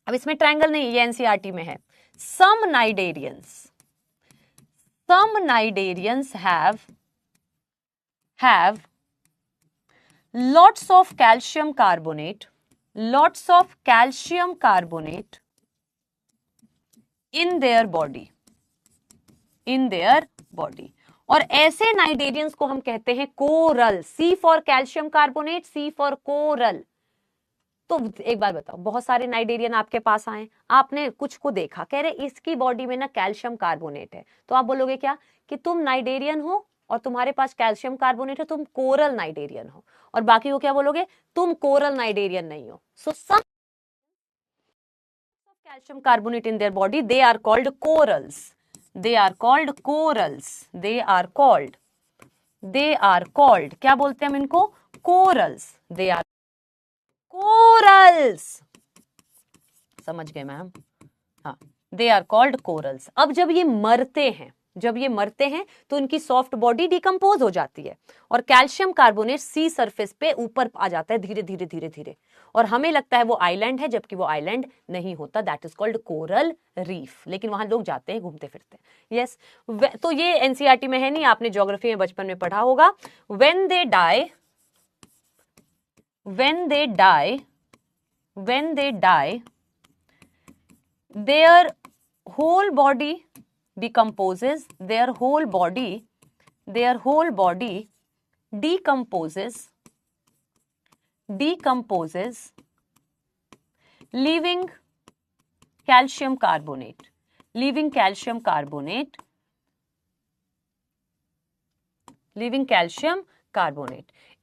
अब इसमें ट्रायंगल नहीं, ये एनसीईआरटी में है। सम cnidarians have lots of calcium carbonate in their body और ऐसे नाइडेरियंस को हम कहते हैं coral. C for calcium carbonate, C for coral. तो एक बात बताओ, बहुत सारे नाइडेरियन आपके पास आए, आपने कुछ को देखा, कह रहे इसकी बॉडी में ना कैल्शियम कार्बोनेट है, तो आप बोलोगे क्या कि तुम नाइडेरियन हो और तुम्हारे पास कैल्शियम कार्बोनेट है, तुम कोरल नाइडेरियन हो। और बाकी को क्या बोलोगे, तुम कोरल नाइडेरियन नहीं हो। So some calcium carbonate in their body, they are called corals, क्या बोलते हैं हम इनको, कोरल्स, दे आर कोरल्स। समझ गए मैम, हाँ, दे आर कॉल्ड कोरल्स। अब जब ये मरते हैं तो उनकी सॉफ्ट बॉडी डिकम्पोज हो जाती है और कैल्शियम कार्बोनेट सी सरफेस पे ऊपर आ जाता है धीरे धीरे और हमें लगता है वो आइलैंड है, जबकि वो आइलैंड नहीं होता, that is called coral reef. लेकिन वहां लोग जाते हैं, घूमते फिरते हैं। यस, तो ये एनसीईआरटी में है नहीं, आपने ज्योग्राफी में बचपन में पढ़ा होगा। when they die their whole body decomposes, their whole body decomposes leaving calcium carbonate, leaving calcium carbonate.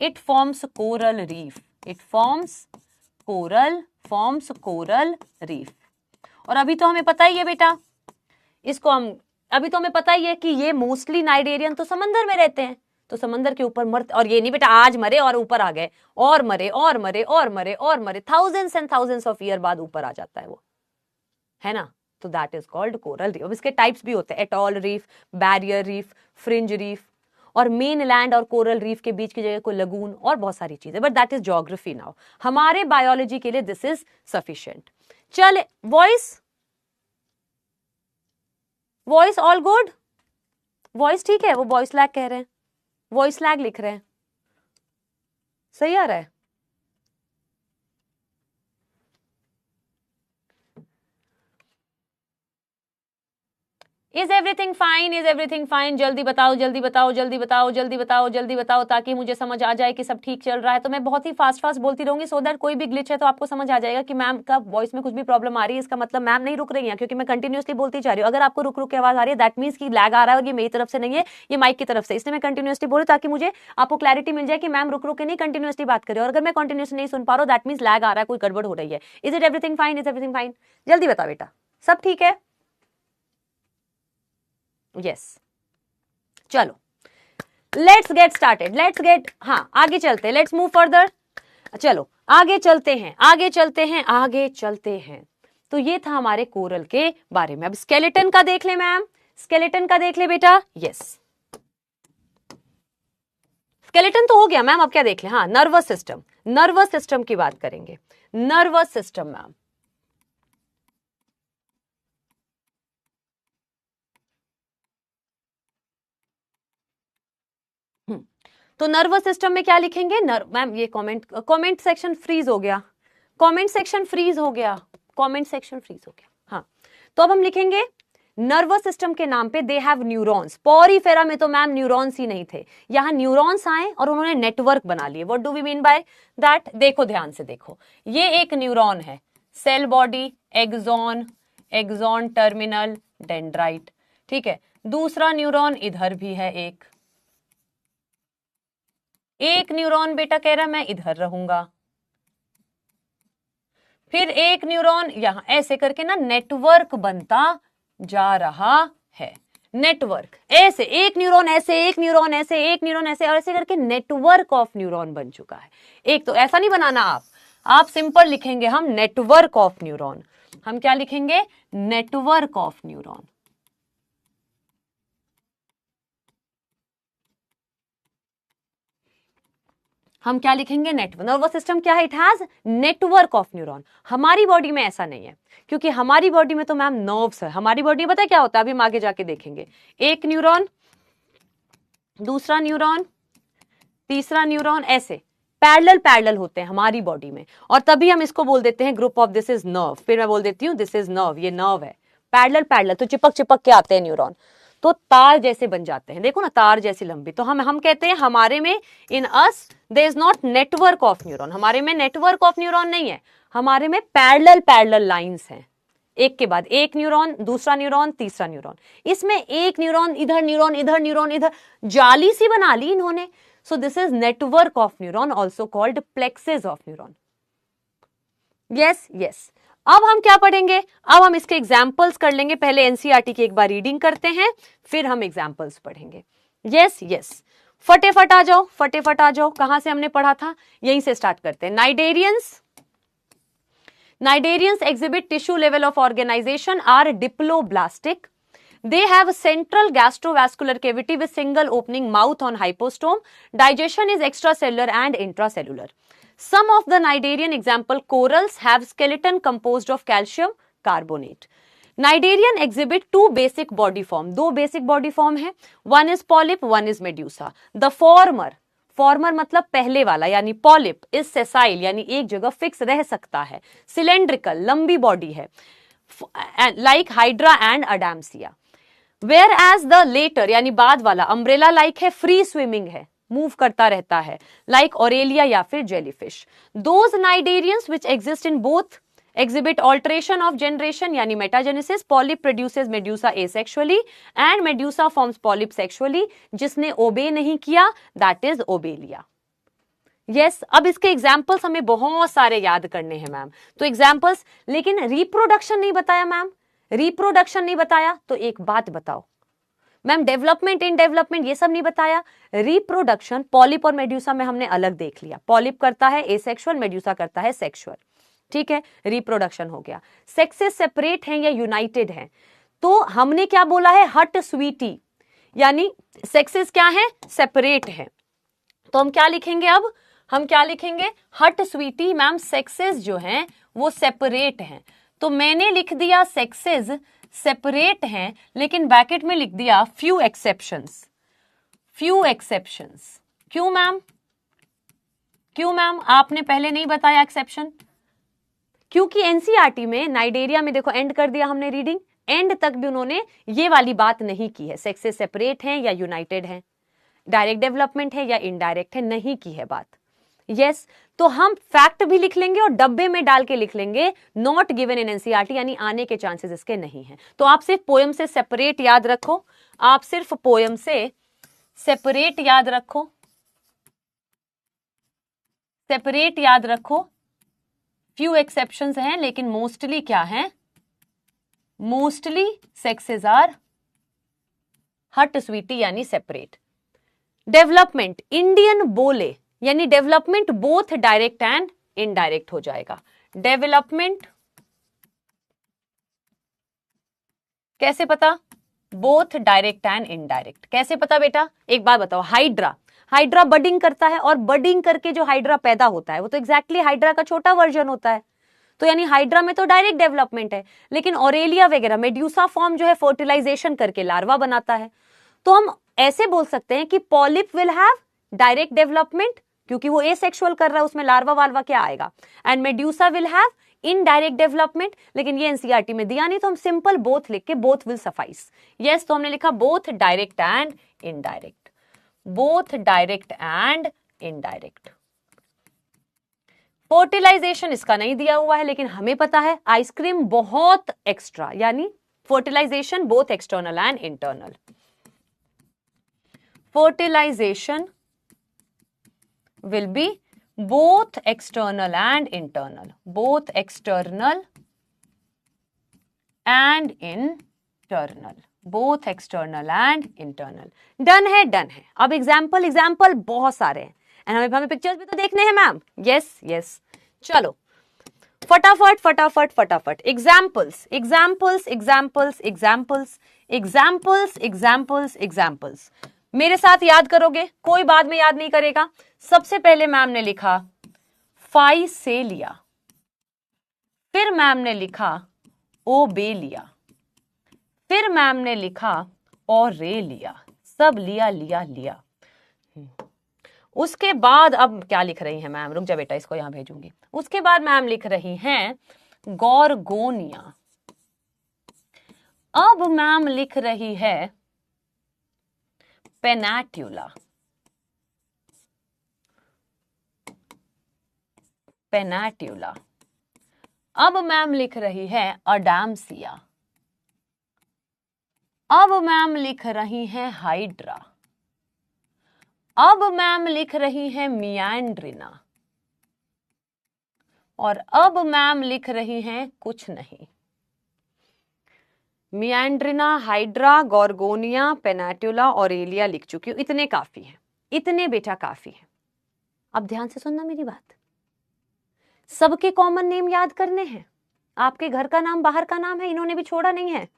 It forms coral reef. It forms coral reef. और अभी तो हमें पता ही है बेटा, इसको हम अभी तो हमें पता ही है कि ये मोस्टली नाइडेरियन तो समंदर में रहते हैं, तो समंदर के ऊपर मरते, और ये नहीं बेटा आज मरे और ऊपर आ गए, और मरे और मरे और मरे और मरे, thousands and thousands of year बाद ऊपर आ जाता है वो, है ना। तो that is called coral reef. अब इसके टाइप्स भी होते हैं, atoll reef, barrier reef, fringe reef, और मेन लैंड और कोरल रीफ के बीच की जगह को लगून, और बहुत सारी चीजें, but that is geography now. हमारे बायोलॉजी के लिए दिस इज सफिशिएंट। चल वॉइस ऑल गुड, वॉइस ठीक है, वो वॉइस लैग कह रहे हैं, वॉइस लैग लिख रहे हैं, सही आ रहा है। Is everything fine, is everything fine, जल्दी बताओ जल्दी बताओ जल्दी बताओ जल्दी बताओ जल्दी बताओ, ताकि मुझे समझ आ जाए कि सब ठीक चल रहा है। तो मैं बहुत ही फास्ट बोलती रहूंगी, सो दैट कोई भी ग्लिच है तो आपको समझ आ जाएगा कि मैम का वॉइस में कुछ भी प्रॉब्लम आ रही है, इसका मतलब मैम नहीं रुक रही है, क्योंकि मैं कंटिन्यूसली बोलती जा रही हूँ। अगर आपको रुक रुक के आवाज आ रही है, दैट मीन्स की लैग आ रहा है, और ये मेरी तरफ से नहीं है, ये माइक की तरफ से, इसलिए मैं कंटिन्यूसली बोलूँ ताकि मुझे आपको क्लैरिटी मिल जाए कि मैम रुक रुक के नहीं कंटिन्यूसली बात करें। और अगर मैं कंटिन्यूसली नहीं सुन पा रहा हूँ, दैट मीन्स लैग आ रहा है, कोई गड़बड़ हो रही है। Is it everything fine, is everything fine, जल्दी बता बेटा, सब ठीक है। यस चलो let's get started, let's get, हाँ आगे चलते हैं, लेट्स मूव फर्दर। चलो आगे चलते हैं आगे चलते हैं आगे चलते हैं। तो ये था हमारे कोरल के बारे में। अब स्केलेटन का देख ले मैम, स्केलेटन का देख ले बेटा। यस स्केलेटन तो हो गया मैम, अब क्या देख ले। हाँ नर्वस सिस्टम, नर्वस सिस्टम की बात करेंगे। नर्वस सिस्टम मैम, तो नर्वस सिस्टम में क्या लिखेंगे मैम, ये कमेंट सेक्शन फ्रीज हो गया, कमेंट सेक्शन फ्रीज हो गया, कमेंट सेक्शन फ्रीज हो गया। हाँ तो अब हम लिखेंगे नर्वस सिस्टम के नाम पे दे हैव न्यूरॉन्स। पॉरीफेरा में तो मैम न्यूरॉन्स ही नहीं थे, यहां न्यूरॉन्स आए और उन्होंने नेटवर्क बना लिए। What do we mean by that, देखो ध्यान से देखो, ये एक न्यूरॉन है, cell body, axon, axon terminal, dendrite, ठीक है। दूसरा न्यूरॉन इधर भी है, एक न्यूरॉन बेटा कह रहा मैं इधर रहूंगा, फिर एक न्यूरॉन यहां, ऐसे करके ना नेटवर्क बनता जा रहा है। नेटवर्क ऐसे, एक न्यूरॉन ऐसे, एक न्यूरॉन ऐसे, एक न्यूरॉन ऐसे, और ऐसे करके नेटवर्क ऑफ न्यूरॉन बन चुका है। एक तो ऐसा नहीं बनाना आप सिंपल लिखेंगे हम नेटवर्क ऑफ न्यूरॉन। हम क्या लिखेंगे, नेटवर्क ऑफ न्यूरॉन। हम क्या लिखेंगे, नेटवर्क। नर्वस सिस्टम क्या है, it has network of neuron. हमारी बॉडी में ऐसा नहीं है, क्योंकि हमारी बॉडी में तो मैम नर्व्स है। हमारी बॉडी में पता है क्या होता है, अभी हम आगे जाके देखेंगे। एक न्यूरॉन, दूसरा न्यूरॉन, तीसरा न्यूरॉन, ऐसे पैरेलल होते हैं हमारी बॉडी में, और तभी हम इसको बोल देते हैं group of this is nerve. फिर मैं बोल देती हूँ दिस इज नर्व, ये नर्व है। पैरेलल तो चिपक के आते हैं न्यूरॉन, तो तार जैसे बन जाते हैं, देखो ना तार जैसी लंबी। तो हम कहते हैं हमारे में, in us there is not network of neuron. हमारे में नेटवर्क ऑफ न्यूरॉन नहीं है, हमारे में पैरेलल लाइंस हैं, एक के बाद एक न्यूरॉन, दूसरा न्यूरॉन, तीसरा न्यूरॉन। इसमें एक न्यूरॉन इधर, न्यूरॉन इधर, न्यूरॉन इधर, जाली सी बना ली इन्होंने। So this is network of neuron, also called plexus of neuron. Yes yes. अब हम क्या पढ़ेंगे, अब हम इसके एग्जाम्पल्स कर लेंगे। पहले एनसीईआरटी की एक बार रीडिंग करते हैं, फिर हम एग्जाम्पल्स पढ़ेंगे। यस यस, फटाफट आ जाओ, फटाफट आ जाओ। कहां से हमने पढ़ा था, यहीं से स्टार्ट करते हैं। Cnidarians exhibit tissue level of organization are diploblastic. They have a central gastrovascular cavity with single opening mouth on hypostome. Digestion is extracellular and intracellular. Some of the Cnidarian example corals have skeleton composed of calcium carbonate. Cnidarian exhibit two basic body form. दो basic body form है. One is polyp, one is medusa. The farmer मतलब पहले वाला यानी पॉलिप, इज सेसाइल यानी एक जगह फिक्स रह सकता है, सिलेंड्रिकल लंबी बॉडी है, like hydra and Adamsia. Whereas the latter यानी बाद वाला अम्ब्रेला लाइक है, फ्री स्विमिंग है, मूव करता रहता है, लाइक ऑरेलिया या फिर jellyfish. Those cnidarians which exist in both exhibit alteration of generation यानी metagenesis, polyp produces medusa asexually and medusa forms polyp sexually। जिसने obey नहीं किया that is obelia। yes, अब इसके एग्जाम्पल्स हमें बहुत सारे याद करने हैं मैम, तो एग्जाम्पल्स, लेकिन रिप्रोडक्शन नहीं बताया मैम, रिप्रोडक्शन नहीं बताया तो एक बात बताओ मैम, डेवलपमेंट इन डेवलपमेंट ये सब नहीं बताया। रिप्रोडक्शन पॉलिप और मेड्यूसा में हमने अलग देख लिया, पॉलिप करता है एसेक्सुअल, मेड्यूसा करता है सेक्सुअल, ठीक है, रिप्रोडक्शन हो गया। सेक्सेस सेपरेट हैं या यूनाइटेड हैं, तो हमने क्या बोला है, हट स्वीटी, यानी सेक्सेस क्या है, सेपरेट है, तो हम क्या लिखेंगे, अब हम क्या लिखेंगे, हट स्वीटी मैम सेक्सेस जो हैं वो सेपरेट हैं, तो मैंने लिख दिया सेक्सेस सेपरेट हैं, लेकिन ब्रैकेट में लिख दिया फ्यू एक्सेप्शंस, फ्यू एक्सेप्शंस। क्यों मैम, क्यों मैम, आपने पहले नहीं बताया एक्सेप्शन? क्योंकि एनसीईआरटी में नाइडेरिया में देखो एंड कर दिया हमने रीडिंग, एंड तक भी उन्होंने ये वाली बात नहीं की है, सेक्सेस सेपरेट हैं या यूनाइटेड हैं, डायरेक्ट डेवलपमेंट है या इनडायरेक्ट है, नहीं की है बात। यस, तो हम फैक्ट भी लिख लेंगे और डब्बे में डाल के लिख लेंगे नॉट गिवन इन एनसीईआरटी, यानी आने के चांसेस इसके नहीं है। तो आप सिर्फ पोयम से सेपरेट याद रखो, आप सिर्फ पोयम से सेपरेट याद रखो, सेपरेट याद रखो। फ्यू एक्सेप्शंस हैं, लेकिन मोस्टली क्या है, मोस्टली सेक्सेस आर हट स्वीटी यानी सेपरेट। डेवलपमेंट इंडियन बोले, यानी development both direct and indirect हो जाएगा। डेवलपमेंट कैसे पता, बोथ डायरेक्ट एंड इनडायरेक्ट कैसे पता बेटा, एक बात बताओ, हाइड्रा, हाइड्रा बडिंग करता है और बडिंग करके जो हाइड्रा पैदा होता है वो तो एग्जैक्टली हाइड्रा का छोटा वर्जन होता है, तो यानी हाइड्रा में तो डायरेक्ट डेवलपमेंट है, लेकिन ऑरेलिया वगैरह मेड्यूसा फॉर्म जो है फर्टिलाइजेशन करके लार्वा बनाता है, तो हम ऐसे बोल सकते हैं कि polyp will have direct development क्योंकि वो एसेक्सुअल कर रहा है, उसमें लार्वा वाल्वा क्या आएगा, and medusa will have indirect development, लेकिन ये एनसीईआरटी में दिया नहीं, तो हम सिंपल बोथ लिख के बोथ विल सफाइस। यस, तो हमने लिखा both direct and indirect, both direct and indirect. Fertilisation इसका नहीं दिया हुआ है, लेकिन हमें पता है आइसक्रीम बहुत एक्स्ट्रा, यानी fertilisation both external and internal. Fertilisation will be both external and internal, both external and internal, both external and internal। Done है, डन है। अब एग्जाम्पल, एग्जाम्पल बहुत सारे हैं एंड हमें पिक्चर्स भी तो देखने हैं मैम। यस यस, चलो फटाफट फटाफट फटाफट examples examples examples examples examples examples examples मेरे साथ याद करोगे, कोई बाद में याद नहीं करेगा। सबसे पहले मैम ने लिखा फाइसेलिया, फिर मैम ने लिखा ओबेलिया, फिर मैम ने लिखा ऑरेलिया, सब लिया लिया लिया। उसके बाद अब क्या लिख रही हैं मैम, रुक जा बेटा इसको यहां भेजूंगी। उसके बाद मैम लिख रही हैं गॉर्गोनिया, अब मैम लिख रही है पेनाट्यूला, पेनाट्यूला, अब मैम लिख रही है अडामसिया, अब मैम लिख रही है हाइड्रा, अब मैम लिख रही है मियांड्रिना, और अब मैम लिख रही हैं कुछ नहीं। मियांड्रिना, हाइड्रा, गॉर्गोनिया, पेनाट्यूला, ऑरेलिया लिख चुकी हूं, इतने काफी हैं, इतने बेटा काफी हैं। अब ध्यान से सुनना मेरी बात, सबके कॉमन नेम याद करने हैं, आपके घर का नाम बाहर का नाम है, इन्होंने भी छोड़ा नहीं है।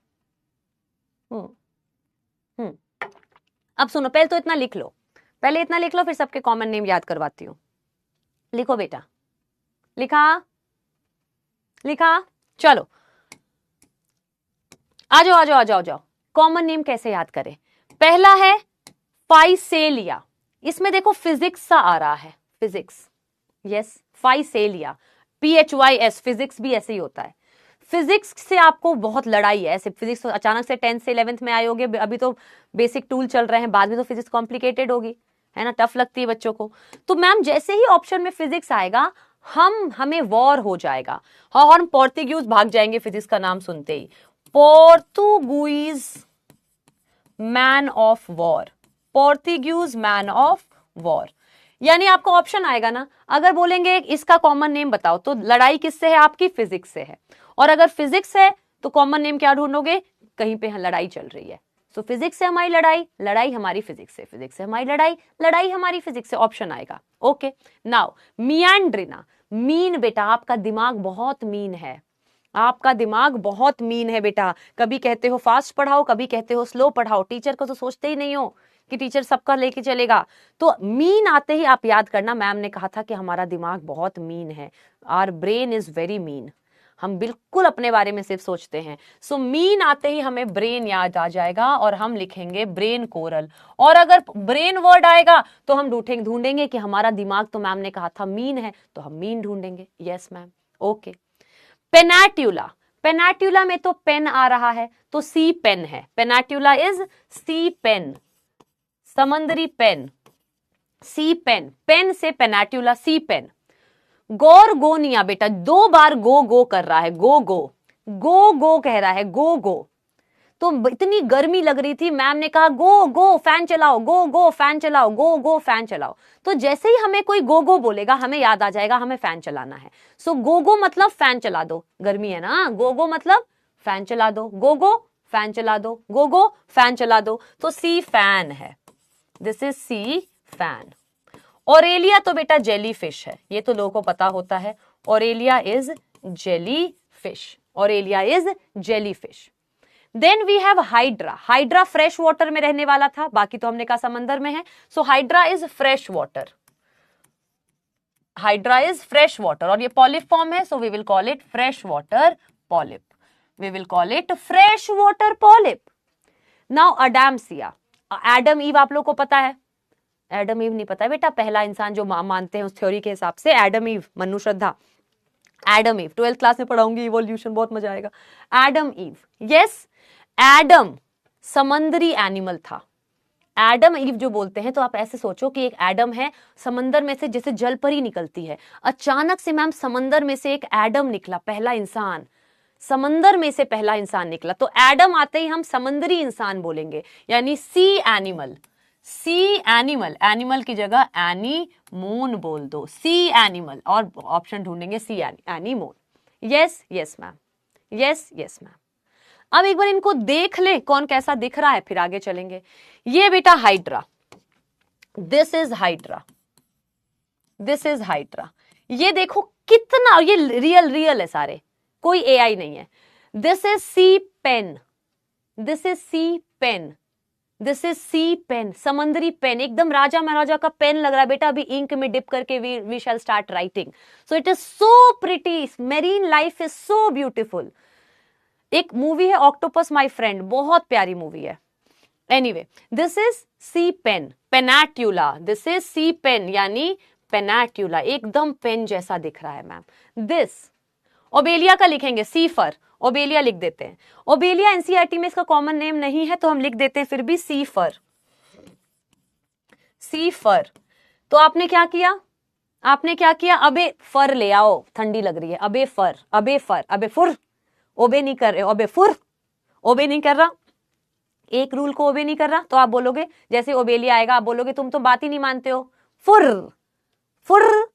अब सुनो, पहले तो इतना लिख लो, पहले इतना लिख लो, फिर सबके कॉमन नेम याद करवाती हूं। लिखो बेटा, लिखा लिखा, चलो आ जाओ आ जाओ आ जाओ जाओ। कॉमन नेम कैसे याद करें, पहला है फाइसेलिया, इसमें देखो फिजिक्स सा आ रहा है, physics, yes Physalia, PHYS, physics भी ऐसे ही होता है। फिजिक्स से आपको बहुत लड़ाई है, ऐसे फिजिक्स अचानक से 10th से 11th में आए होगे, अभी तो बेसिक टूल चल रहे हैं, बाद में तो फिजिक्स कॉम्प्लिकेटेड होगी। है ना, टफ लगती है बच्चों को। तो मैम जैसे ही ऑप्शन में फिजिक्स आएगा हमें वॉर हो जाएगा, हाँ, और हम पोर्तुगीज भाग जाएंगे फिजिक्स का नाम सुनते ही। Portuguese man of war, Portuguese man of war. यानी आपको ऑप्शन आएगा ना, अगर बोलेंगे इसका कॉमन नेम बताओ तो लड़ाई किससे है आपकी, फिजिक्स से है, और अगर फिजिक्स है तो कॉमन नेम क्या ढूंढोगे, कहीं पे लड़ाई चल रही है। सो फिजिक्स से हमारी लड़ाई, लड़ाई हमारी फिजिक्स से, फिजिक्स से हमारी लड़ाई, लड़ाई हमारी फिजिक्स से, ऑप्शन आएगा। ओके नाउ मियांड्रिना, मीन बेटा आपका दिमाग बहुत मीन है, आपका दिमाग बहुत मीन है बेटा, कभी कहते हो फास्ट पढ़ाओ, कभी कहते हो स्लो पढ़ाओ, टीचर को तो सोचते ही नहीं हो कि टीचर सबका लेके चलेगा। तो मीन आते ही आप याद करना, मैम ने कहा था कि हमारा दिमाग बहुत मीन है, our brain is very mean, हम बिल्कुल अपने बारे में सिर्फ सोचते हैं। सो मीन आते ही हमें ब्रेन याद आ जाएगा और हम लिखेंगे ब्रेन कोरल, और अगर ब्रेन वर्ड आएगा तो हम ढूंढेंगे कि हमारा दिमाग तो मैम ने कहा था मीन है, तो हम मीन ढूंढेंगे। Yes ma'am, okay. पेनाट्यूला, पेनाट्यूला में तो पेन आ रहा है तो सी पेन है, पेनाट्यूला इज सी पेन, समंदरी पेन, सी पेन, पेन से पेनाट्यूला, सी पेन। गोरगोनिया बेटा 2 बार गो कर रहा है, गो कह रहा है, गो। तो इतनी गर्मी लग रही थी, मैम ने कहा गो फैन चलाओ, गो फैन चलाओ, गो फैन चलाओ। तो जैसे ही हमें कोई गो बोलेगा हमें याद आ जाएगा हमें फैन चलाना है। सो गो मतलब फैन चला दो, गर्मी है ना, गो मतलब फैन चला दो, गो फैन चला दो, गो फैन चला दो। तो सी फैन है, this is sea fan. Aurelia तो बेटा जेली फिश है, ये तो लोगों को पता होता है, Aurelia is jelly fish, Aurelia is jelly fish. Then we have hydra, hydra fresh water में रहने वाला था, बाकी तो हमने कहा समंदर में है। So hydra is fresh water, hydra is fresh water, और ये पॉलिप फॉर्म है, so we will call it fresh water polyp, we will call it fresh water polyp. Now Adamsia, Adam Eve आप लोग को पता है, एडम ईव नहीं पता है बेटा, पहला इंसान जो मानते हैं उस थ्योरी के हिसाब से एडम ईव, मनु श्रद्धा, एडम ईव 12th क्लास में पढ़ाऊंगी, इवोल्यूशन बहुत मजा आएगा। एडम ईव, यस, एडम समंदरी एनिमल था, एडम ईव जो बोलते हैं, तो आप ऐसे सोचो कि एक एडम है, समंदर में से जैसे जल परी निकलती है, अचानक से मैम समंदर में से एक एडम निकला, पहला इंसान, समंदर में से पहला इंसान निकला। तो एडम आते ही हम समंदरी इंसान बोलेंगे, यानी सी एनिमल, सी एनिमल, एनिमल की जगह एनीमोन बोल दो, सी एनिमल, और ऑप्शन ढूंढेंगे सी anemone. Yes yes ma'am, yes yes ma'am. अब एक बार इनको देख ले कौन कैसा दिख रहा है, फिर आगे चलेंगे। ये बेटा hydra, this is hydra, this is hydra, ये देखो कितना, ये रियल है सारे, कोई एआई नहीं है। This is sea pen, this is sea pen, this is sea pen, समंदरी पेन, एकदम राजा महाराजा का पेन लग रहा है बेटा, अभी इंक में डिप करके we shall start writing. So it is so pretty, marine life is so beautiful. एक मूवी है ऑक्टोपस माय फ्रेंड, बहुत प्यारी मूवी है। Anyway, this is sea pen, Pennatula, this is sea pen, यानी पेनाट्यूला, एकदम पेन जैसा दिख रहा है मैम। दिस ओबेलिया का लिखेंगे सीफर, ओबेलिया लिख देते हैं। ओबेलिया एनसीईआरटी में इसका कॉमन नेम नहीं है तो हम लिख देते हैं फिर भी सीफर, सीफर। तो आपने क्या किया, आपने क्या किया, अबे फर ले आओ, ठंडी लग रही है, अबे फर, अबे फर, अबे फुर, ओबे नहीं कर रहे, अबे फुर, ओबे नहीं कर रहा, एक रूल को ओबे नहीं कर रहा, तो आप बोलोगे जैसे ओबेलिया आएगा आप बोलोगे तुम तो बात ही नहीं मानते हो, फुर फुर।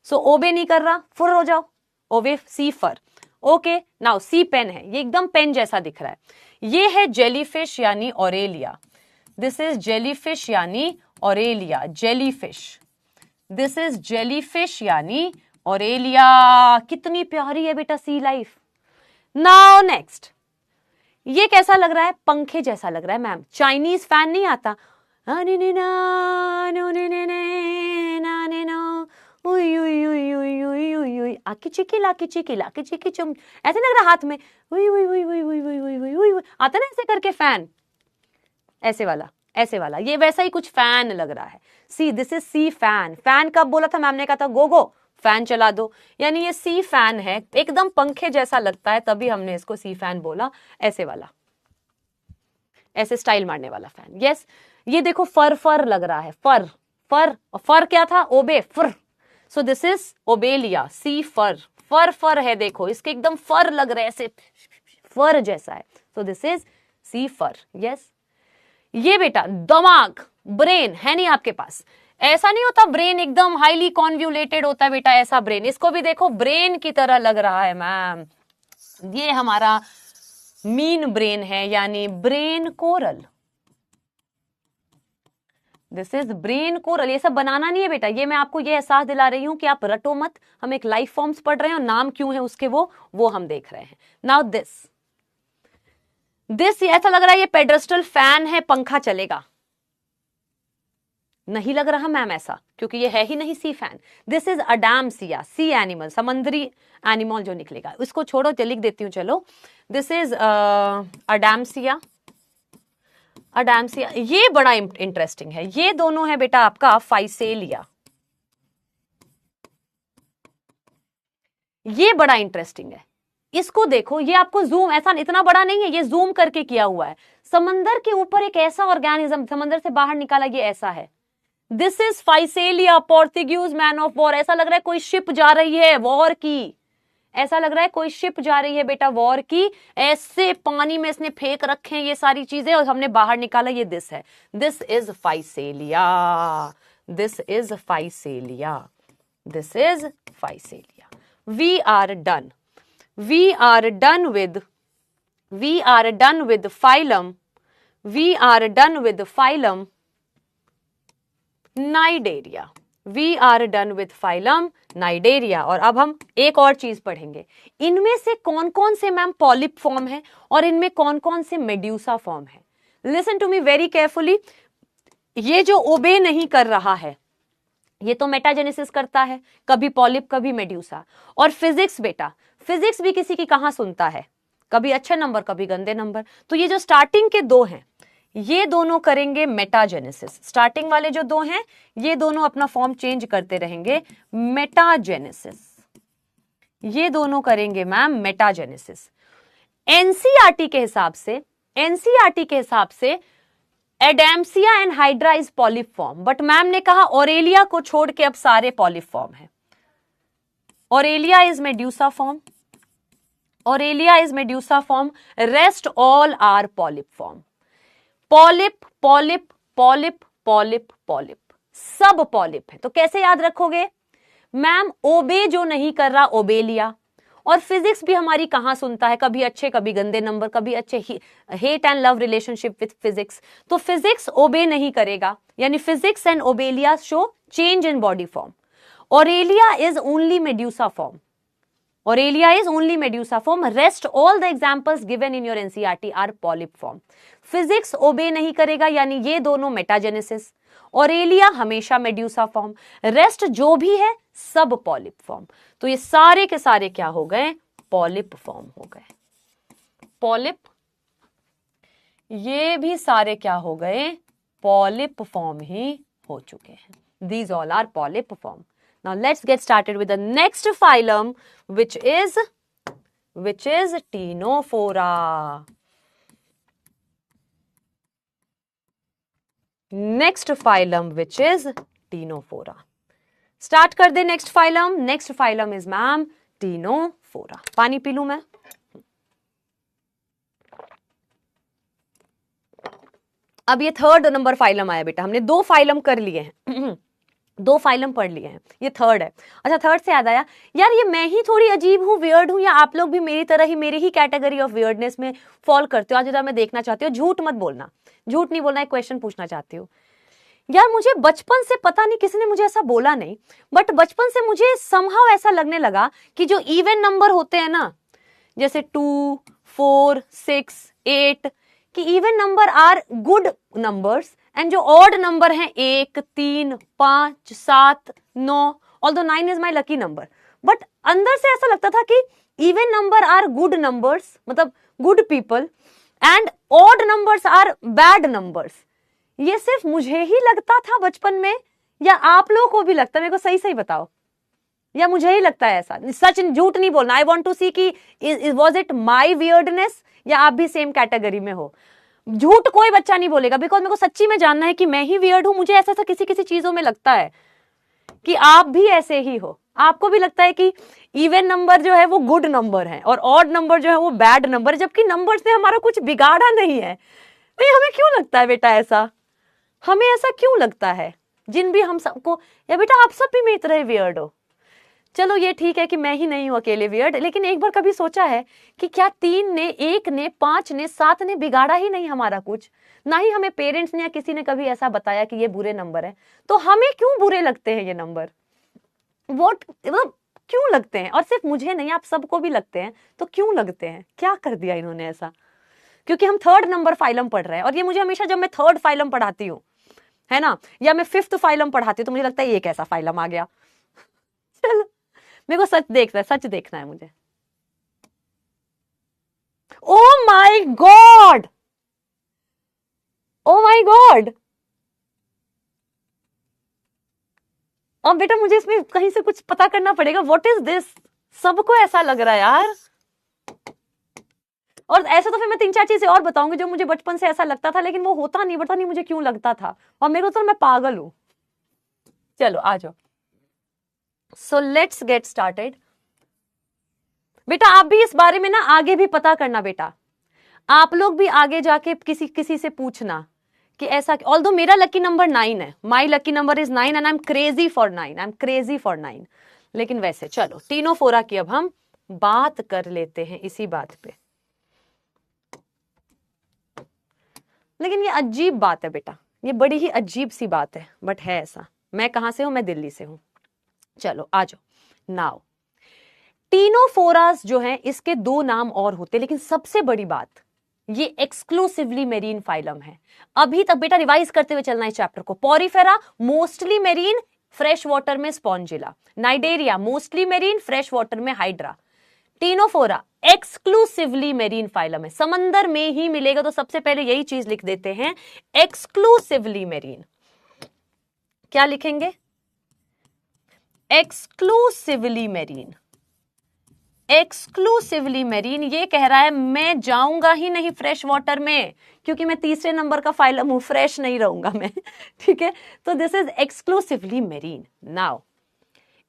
सो ओबे नहीं कर रहा, फुर हो जाओ, ओबे सीफर। ओके नाउ सी पेन है, ये एकदम पेन जैसा दिख रहा है। ये है जेलीफिश यानी ओरेलिया, दिस इज जेलीफिश यानी Aurelia, jellyfish, this is jellyfish यानी ओरेलिया। कितनी प्यारी है बेटा सी लाइफ। नाउ नेक्स्ट, ये कैसा लग रहा है, पंखे जैसा लग रहा है मैम, चाइनीज फैन नहीं आता, आकी चिकी लाकी चिकी लाकी चिकी चुम, ऐसे लग रहा हाथ में, आता ना ऐसे करके फैन, ऐसे वाला, ऐसे वाला, ये वैसा ही कुछ फैन लग रहा है। See, this is sea fan. Fan कब बोला था मैम ने, कहा था गो फैन चला दो, यानी ये सी फैन है, एकदम पंखे जैसा लगता है, तभी हमने इसको सी फैन बोला, ऐसे वाला, ऐसे स्टाइल मारने वाला फैन। यस, ये देखो फर फर लग रहा है, फर फर, फर क्या था, ओबे, फर, सो दिस इज ओबेलिया, सी फर, फर फर है, देखो इसके एकदम फर लग रहे ऐसे फर जैसा है, so this is sea fur, yes. ये बेटा दिमाग, ब्रेन है नहीं आपके पास, ऐसा नहीं होता ब्रेन एकदम हाईली कॉन्व्यूलेटेड होता है बेटा, ऐसा ब्रेन, इसको भी देखो ब्रेन की तरह लग रहा है मैम, ये हमारा मीन ब्रेन है, यानी brain coral, this is brain coral. ये सब बनाना नहीं है बेटा, ये मैं आपको ये एहसास दिला रही हूं कि आप रटो मत, हम एक लाइफ फॉर्म्स पढ़ रहे हैं और नाम क्यों है उसके वो हम देख रहे हैं। नाउ दिस ऐसा लग रहा है ये पेडेस्टल फैन है, पंखा चलेगा, नहीं लग रहा मैम ऐसा, क्योंकि ये है ही नहीं sea fan. This is Adamsia, sea animal, समुद्री एनिमल जो निकलेगा, इसको छोड़ो, लिख देती हूं चलो। दिस इज अडामसिया, अडामसिया, ये बड़ा इंटरेस्टिंग है, ये दोनों है बेटा आपका फाइसेलिया, ये बड़ा इंटरेस्टिंग है, इसको देखो, ये आपको जूम, ऐसा इतना बड़ा नहीं है, ये जूम करके किया हुआ है, समंदर के ऊपर एक ऐसा ऑर्गेनिज्म समंदर से बाहर निकाला, ये ऐसा है, this is Physalia, Portuguese man of war, ऐसा लग रहा है कोई शिप जा रही है वॉर की, ऐसा लग रहा है कोई शिप जा रही है बेटा वॉर की, ऐसे पानी में इसने फेंक रखे हैं ये सारी चीजें और हमने बाहर निकाला, ये दिस है, this is Physalia, this is Physalia, this is Physalia. We are done, we are done with phylum, we are done with phylum Cnidaria, we are done with phylum Cnidaria। और अब हम एक और चीज पढ़ेंगे, इनमें से कौन कौन से मैम पॉलिप फॉर्म है और इनमें कौन कौन से मेड्यूसा फॉर्म है। Listen to me very carefully, ये जो ओबे नहीं कर रहा है ये तो मेटाजेनेसिस करता है, कभी पॉलिप कभी मेड्यूसा। और फिजिक्स बेटा, फिजिक्स भी किसी की कहां सुनता है, कभी अच्छे नंबर कभी गंदे नंबर, तो ये जो स्टार्टिंग के दो हैं ये दोनों करेंगे मेटाजेनेसिस, स्टार्टिंग वाले जो दो हैं ये दोनों अपना फॉर्म चेंज करते रहेंगे, मेटाजेनेसिस, ये दोनों करेंगे मैम मेटाजेनेसिस। एनसीईआरटी के हिसाब से Adamsia and hydra is polyp form, but ma'am ने कहा ऑरेलिया को छोड़ के अब सारे पॉलिप फॉर्म है, Aurelia is medusa form, Aurelia is medusa form, rest all are polyp form. Polyp polyp polyp polyp polyp, सब पॉलिप है, तो कैसे याद रखोगे मैम, ओबे जो नहीं कर रहा ओबेलिया, और फिजिक्स भी हमारी कहां सुनता है, कभी अच्छे कभी गंदे नंबर, कभी अच्छे hate and love relationship with physics, तो फिजिक्स ओबे नहीं करेगा, यानी physics and Obelia show change in body form. Aurelia is only medusa form, Aurelia is only medusa form, rest all the examples given in your NCERT are polyp form. Physics obey नहीं करेगा, यानी ये दोनों मेटाजेनेसिस, ऑरेलिया हमेशा मेड्यूसा फॉर्म, रेस्ट जो भी है सब पॉलिप फॉर्म। तो ये सारे के सारे क्या हो गए, पॉलिप फॉर्म हो गए, पॉलिप, ये भी सारे क्या हो गए, पॉलिप फॉर्म ही हो चुके हैं। These all are polyp form. Now let's get started with the next phylum, which is Ctenophora. Next phylum, which is Ctenophora. Start कर दे next phylum. Next phylum is ma'am Ctenophora. पानी पी लूं मैं। अब ये थर्ड नंबर फाइलम आया बेटा, हमने 2 फाइलम कर लिए हैं 2 फाइलम पढ़ लिए हैं, ये थर्ड है। अच्छा, थर्ड से याद आया यार, ये मैं ही थोड़ी अजीब हूँ, वियर्ड हूँ, या आप लोग भी मेरी तरह ही मेरी ही कैटेगरी ऑफ वियर्डनेस में फॉल करते हो? आज जरा मैं देखना चाहती हूँ, झूठ मत बोलना, झूठ नहीं बोलना, एक क्वेश्चन पूछना चाहती हूँ। यार मुझे बचपन से, पता नहीं किसी ने मुझे ऐसा बोला नहीं, बट बचपन से मुझे समहाउ ऐसा लगने लगा कि जो इवन नंबर होते हैं ना, जैसे 2, 4, 6, 8, कि even number are good numbers, and जो ऑड नंबर हैं 1, 3, 5, 7, 9, although 9 is my lucky number, but अंदर से ऐसा लगता था कि even number are good numbers, मतलब good people, and odd numbers are bad numbers. ये सिर्फ मुझे ही लगता था बचपन में, या आप लोगों को भी लगता है? मेरे को सही सही बताओ, या मुझे ही लगता है ऐसा? सच, झूठ नहीं बोलना। आई वॉन्ट टू सी कि वाज इट माई वियर्डनेस या आप भी सेम कैटेगरी में हो। झूठ कोई बच्चा नहीं बोलेगा, बिकॉज मेरे को सच्ची में जानना है कि मैं ही वियर्ड हूं। मुझे ऐसा ऐसा किसी किसी चीजों में लगता है कि आप भी ऐसे ही हो। आपको भी लगता है कि इवन नंबर जो है वो गुड नंबर है और ऑड नंबर जो है वो बैड नंबर है, जबकि नंबर से हमारा कुछ बिगाड़ा नहीं है। नहीं, हमें क्यों लगता है बेटा ऐसा? हमें ऐसा क्यों लगता है? जिन भी हम सबको, या बेटा आप सब भी मेरी तरह वियर्ड हो। चलो ये ठीक है कि मैं ही नहीं हूं अकेले वियर्ड, लेकिन एक बार कभी सोचा है कि क्या 3 ने, 1 ने, 5 ने, 7 ने बिगाड़ा ही नहीं हमारा कुछ? ना ही हमें पेरेंट्स ने या किसी ने कभी ऐसा बताया कि ये बुरे नंबर है, तो हमें क्यों बुरे लगते हैं ये नंबर? वोट मतलब क्यों लगते हैं? और सिर्फ मुझे नहीं, आप सबको भी लगते हैं। तो क्यों लगते हैं? क्या कर दिया इन्होंने ऐसा? क्योंकि हम 3rd नंबर फाइलम पढ़ रहे हैं, और ये मुझे हमेशा जब मैं 3rd फाइलम पढ़ाती हूँ, है ना, या मैं 5th फाइलम पढ़ाती हूँ, तो मुझे लगता है ये कैसा फाइलम आ गया। चलो मेरे को सच देखना है मुझे। Oh my God, oh my God. और बेटा मुझे इसमें कहीं से कुछ पता करना पड़ेगा। What is this? सबको ऐसा लग रहा है यार। और ऐसा तो फिर मैं 3-4 चीजें और बताऊंगी जो मुझे बचपन से ऐसा लगता था, लेकिन वो होता नहीं, पता नहीं मुझे क्यों लगता था, और मेरे को तो मैं पागल हूं। चलो आ जाओ। So let's get started. बेटा आप भी इस बारे में ना आगे भी पता करना। बेटा आप लोग भी आगे जाके किसी से पूछना कि ऐसा, ऑल्दो मेरा लकी नंबर 9 है, माई lucky number is 9 and I am crazy for 9, I am crazy for 9। लेकिन वैसे चलो तीनों फोरा की अब हम बात कर लेते हैं इसी बात पे। लेकिन ये अजीब बात है बेटा, ये बड़ी ही अजीब सी बात है, बट है ऐसा। मैं कहां से हूं? मैं दिल्ली से हूं। चलो आ जाओ। नाउ टीनोफोरास जो है इसके 2 नाम और होते, लेकिन सबसे बड़ी बात ये एक्सक्लूसिवली मेरीन फाइलम है। अभी तक बेटा रिवाइज करते हुए चलना है चैप्टर को। Porifera mostly marine, fresh water में Spongilla. Cnidaria mostly marine, fresh water में hydra. Ctenophora exclusively marine phylum है, समंदर में ही मिलेगा। तो सबसे पहले यही चीज लिख देते हैं, एक्सक्लूसिवली मेरीन। क्या लिखेंगे? Exclusively marine. एक्सक्लूसिवली मेरीन ये कह रहा है मैं जाऊंगा ही नहीं फ्रेश वाटर में, क्योंकि मैं 3रे नंबर का फाइलम हूं, फ्रेश नहीं रहूंगा मैं। ठीक है, तो this is exclusively marine. Now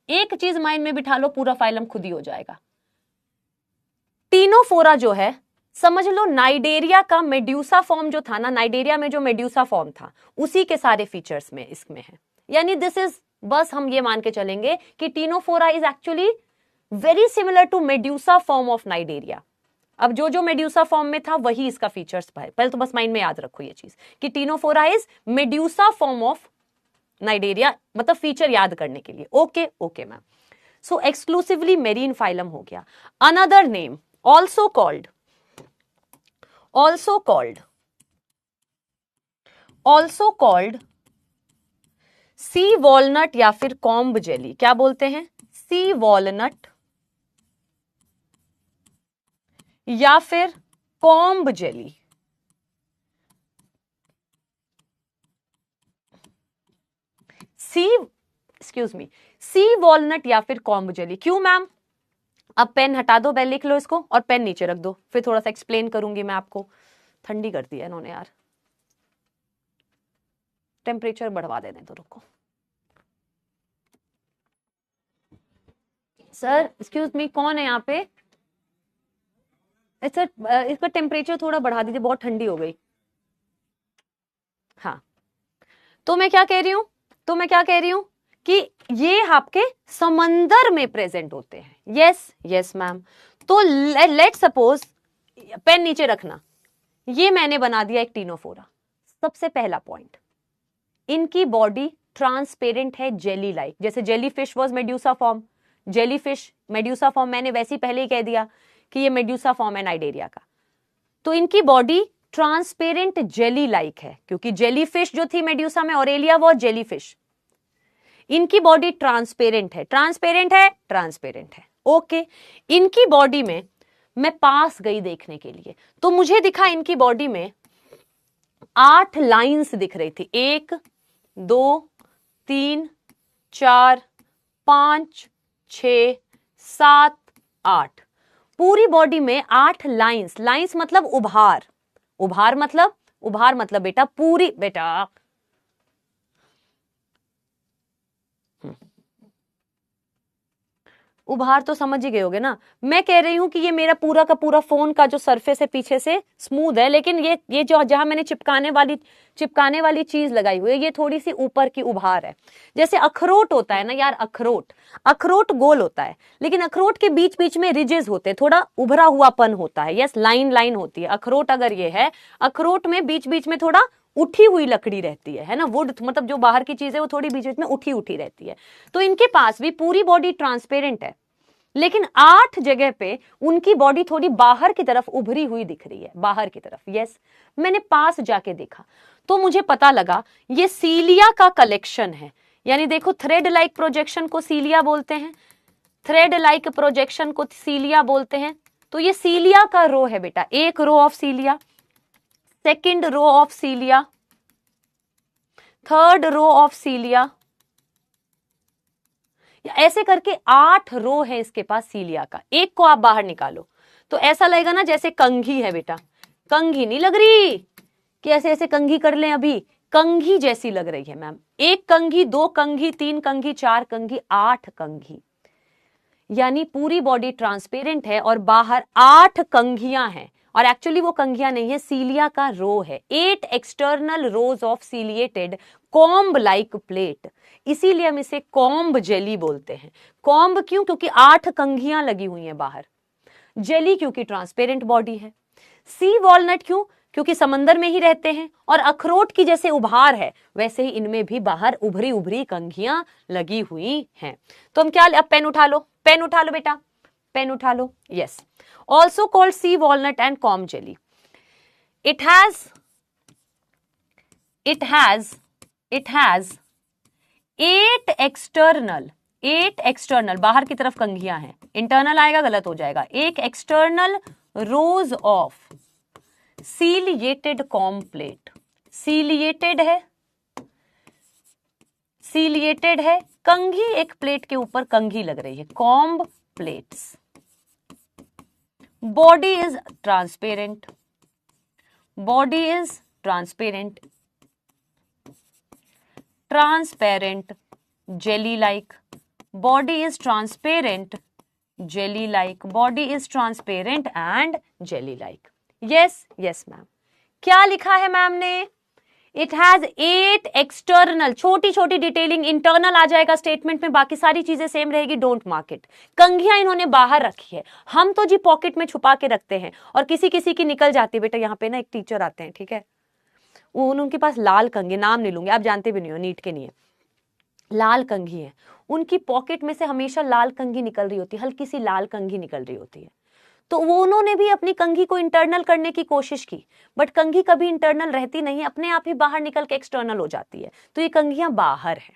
एक चीज माइंड में बिठा लो, पूरा फाइलम खुद ही हो जाएगा। टीनोफोरा जो है, समझ लो नाइडेरिया का मेड्यूसा फॉर्म जो था ना, नाइडेरिया में जो मेड्यूसा फॉर्म था उसी के सारे फीचर्स में इसमें है। यानी दिस इज, बस हम ये मान के चलेंगे कि Ctenophora is actually very similar to medusa form of Cnidaria. अब जो जो मेड्यूसा फॉर्म में था वही इसका फीचर्स है। पहले तो बस माइंड में याद रखो ये चीज कि Ctenophora is medusa form of Cnidaria, मतलब फीचर याद करने के लिए। Okay okay ma'am. So exclusively marine phylum हो गया। Another name also called sea walnut या फिर कॉम्ब जेली। क्या बोलते हैं? सी वॉलनट या फिर कॉम्ब जेली। सी वॉलनट या फिर कॉम्ब जेली। क्यों मैम? अब पेन हटा दो, पेन लिख लो इसको और पेन नीचे रख दो, फिर थोड़ा सा एक्सप्लेन करूंगी मैं आपको। ठंडी कर दिया इन्होंने यार, टेम्परेचर बढ़वा देने तो रुको। सर एक्सक्यूज मी, कौन है यहाँ पे? सर इसका टेम्परेचर थोड़ा बढ़ा दीजिए, बहुत ठंडी हो गई। हाँ, तो मैं क्या कह रही हूं कि ये आपके समंदर में प्रेजेंट होते हैं। Yes ma'am. तो लेट सपोज, पेन नीचे रखना, ये मैंने बना दिया एक टीनोफोरा। सबसे पहला पॉइंट, इनकी बॉडी ट्रांसपेरेंट है, जेली लाइक। जैसे jelly fish was medusa form, jelly fish medusa form, मैंने वैसे ही पहले ही कह दिया कि ये मेड्यूसा फॉर्म है नाइडेरिया का। तो इनकी बॉडी ट्रांसपेरेंट जेली लाइक है, क्योंकि जेली फिश जो थी मेड्यूसा में, ऑरेलिया वो जेली फिश, इनकी बॉडी ट्रांसपेरेंट है। ओके, इनकी बॉडी में मैं पास गई देखने के लिए, तो मुझे दिखा इनकी बॉडी में 8 लाइंस दिख रही थी। 1 2 3 4 5 6 7 8, पूरी बॉडी में 8 लाइंस। लाइंस मतलब उभार मतलब उभार मतलब बेटा पूरी, बेटा उभार तो समझ ही गए होगे ना। मैं कह रही हूं कि ये मेरा पूरा का पूरा फोन का जो सरफेस है पीछे से स्मूथ है, लेकिन ये जो जहां मैंने चिपकाने वाली चीज लगाई हुई है ये थोड़ी सी ऊपर की उभार है। जैसे अखरोट होता है ना यार, अखरोट गोल होता है, लेकिन अखरोट के बीच बीच में रिजेस होते हैं, थोड़ा उभरा हुआपन होता है। यस, लाइन होती है। अखरोट अगर ये है, अखरोट में बीच बीच में थोड़ा उठी हुई लकड़ी रहती है ना, वुड मतलब जो बाहर की चीज है वो थोड़ी बीच बीच में उठी रहती है। तो इनके पास भी पूरी बॉडी ट्रांसपेरेंट है, लेकिन 8 जगह पे उनकी बॉडी थोड़ी बाहर की तरफ उभरी हुई दिख रही है, बाहर की तरफ। यस, मैंने पास जाके देखा तो मुझे पता लगा ये सीलिया का कलेक्शन है। यानी देखो, थ्रेड लाइक प्रोजेक्शन को सीलिया बोलते हैं, थ्रेड लाइक प्रोजेक्शन को सीलिया बोलते हैं। तो ये सीलिया का रो है बेटा, एक row of cilia, second row of cilia, third row of cilia, ऐसे करके 8 रो है इसके पास सीलिया का। एक को आप बाहर निकालो तो ऐसा लगेगा ना जैसे कंघी है बेटा। कंघी नहीं लग रही कि ऐसे ऐसे कंघी कर लें, अभी कंघी जैसी लग रही है मैम। 1 कंघी, 2 कंघी, 3 कंघी, 4 कंघी, 8 कंघी, यानी पूरी बॉडी ट्रांसपेरेंट है और बाहर 8 कंघियां हैं। और एक्चुअली वो कंघियां नहीं है, सीलिया का रो है। 8 external rose of ciliated comb like plate, इसीलिए हम इसे कॉम्ब जेली बोलते हैं। कॉम्ब क्यों? क्योंकि 8 कंघियां लगी हुई हैं बाहर। जेली क्योंकि ट्रांसपेरेंट बॉडी है। सी वॉलनट क्यों? क्योंकि समंदर में ही रहते हैं। और अखरोट की जैसे उभार है वैसे ही इनमें भी बाहर उभरी उभरी कंघियां लगी हुई हैं। तो हम क्या, अब पेन उठा लो, पेन उठा लो बेटा, पेन उठा लो। Yes, also called sea walnut and comb jelly. It has 8 external बाहर की तरफ कंघियां हैं। इंटरनल आएगा गलत हो जाएगा। 1 external rose of ciliated comb plate. Ciliated है, कंघी एक प्लेट के ऊपर कंघी लग रही है, comb plates. Body is transparent, transparent, jelly like. Body is transparent, jelly like. Body is transparent and jelly like. Yes ma'am. क्या लिखा है मैम ने? It has 8 external, छोटी छोटी डिटेलिंग, इंटरनल आ जाएगा स्टेटमेंट में, बाकी सारी चीजें सेम रहेगी, डोंट मार्क इट। कंघियां इन्होंने बाहर रखी है, हम तो जी पॉकेट में छुपा के रखते हैं और किसी किसी की निकल जाती है। बेटा यहाँ पे ना एक टीचर आते हैं, ठीक है, उनके पास लाल कंघी, नाम नहीं लूंगी, आप जानते भी नहीं हो, नीट के नहीं है, लाल कंघी है, उनकी पॉकेट में से हमेशा लाल कंघी निकल रही होती है, हल्की सी लाल कंघी निकल रही होती है। तो वो उन्होंने भी अपनी कंघी को इंटरनल करने की कोशिश की, बट कंघी कभी इंटरनल रहती नहीं है, अपने आप ही बाहर निकल के एक्सटर्नल हो जाती है। तो ये कंघियां बाहर है,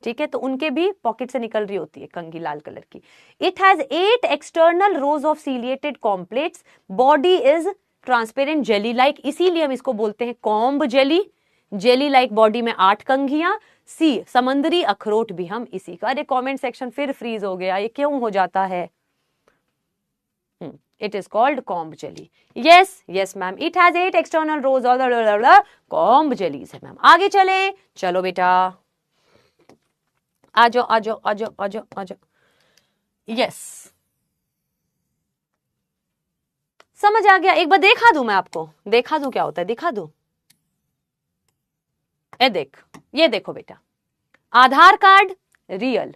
ठीक है, तो उनके भी पॉकेट से निकल रही होती है कंघी लाल कलर की। It has 8 external rose of ciliated कॉम्प्लेट्स, body is transparent jelly like, इसीलिए हम इसको बोलते हैं comb jelly. Jelly like body में 8 कंघियां। सी समंदरी अखरोट भी हम इसी का। अरे कमेंट सेक्शन फिर फ्रीज हो गया, ये क्यों हो जाता है? It is called comb jelly. Yes ma'am, it has 8 external rows of comb jellies है मैम। आगे चले, चलो बेटा, आ जाओ। यस, समझ आ गया? एक बार देखा दूं मैं आपको, देखा दूं क्या होता है, दिखा दूं? ये देखो बेटा, आधार कार्ड रियल,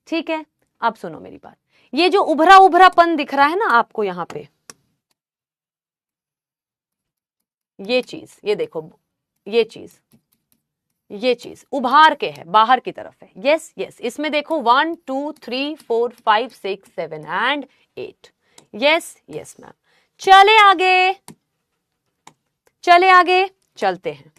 ठीक है। अब सुनो मेरी बात, ये जो उभरापन दिख रहा है ना आपको यहां पे, ये चीज, ये देखो, ये चीज उभार के है, बाहर की तरफ है। यस, इसमें देखो 1 2 3 4 5 6 7 एंड 8। Yes ma'am. चले आगे चलते हैं।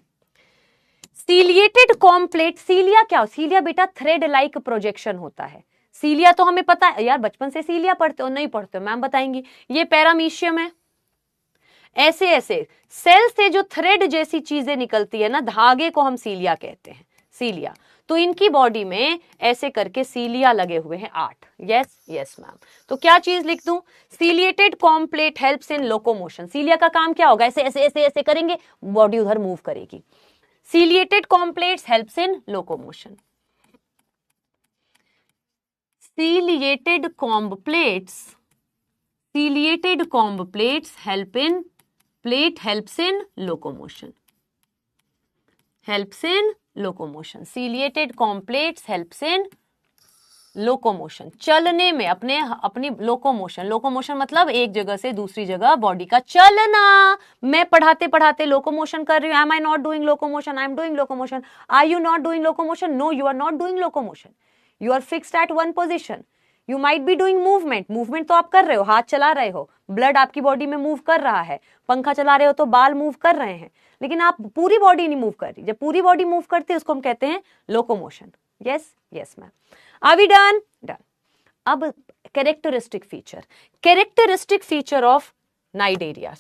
सीलिएटेड कॉम्प्लेट, सीलिया क्या? सीलिया बेटा थ्रेड लाइक प्रोजेक्शन होता है। सीलिया तो हमें पता है यार, बचपन से सीलिया पढ़ते हो, नहीं पढ़ते हो मैम बताएंगी। ये पैरामीशियम है, ऐसे सेल से जो थ्रेड जैसी चीजें निकलती है ना, धागे को हम सीलिया कहते हैं। सीलिया। तो इनकी बॉडी में ऐसे करके सीलिया लगे हुए हैं 8। Yes yes ma'am. तो क्या चीज लिख दूं? Ciliated comb plate helps in locomotion. Cilia का काम क्या होगा? ऐसे ऐसे ऐसे ऐसे करेंगे, बॉडी उधर मूव करेगी। Ciliated com plates helps in locomotion. ciliated comb plates helps in locomotion. Ciliated comb plates helps in locomotion, चलने में, अपनी लोकोमोशन मतलब एक जगह से दूसरी जगह बॉडी का चलना। मैं पढ़ाते पढ़ाते लोकोमोशन कर रही हूँ। Am I not doing locomotion? I am doing locomotion. Are you not doing locomotion? No, you are not doing locomotion. You are fixed at one position. You might be doing movement तो आप कर रहे हो, हाथ चला रहे हो, ब्लड आपकी बॉडी में मूव कर रहा है, पंखा चला रहे हो तो बाल मूव कर रहे हैं, लेकिन आप पूरी बॉडी नहीं मूव कर रही। जब पूरी बॉडी मूव करती है उसको हम कहते हैं locomotion. Yes yes ma'am. Are we done? Done. अब characteristic feature of Cnidaria,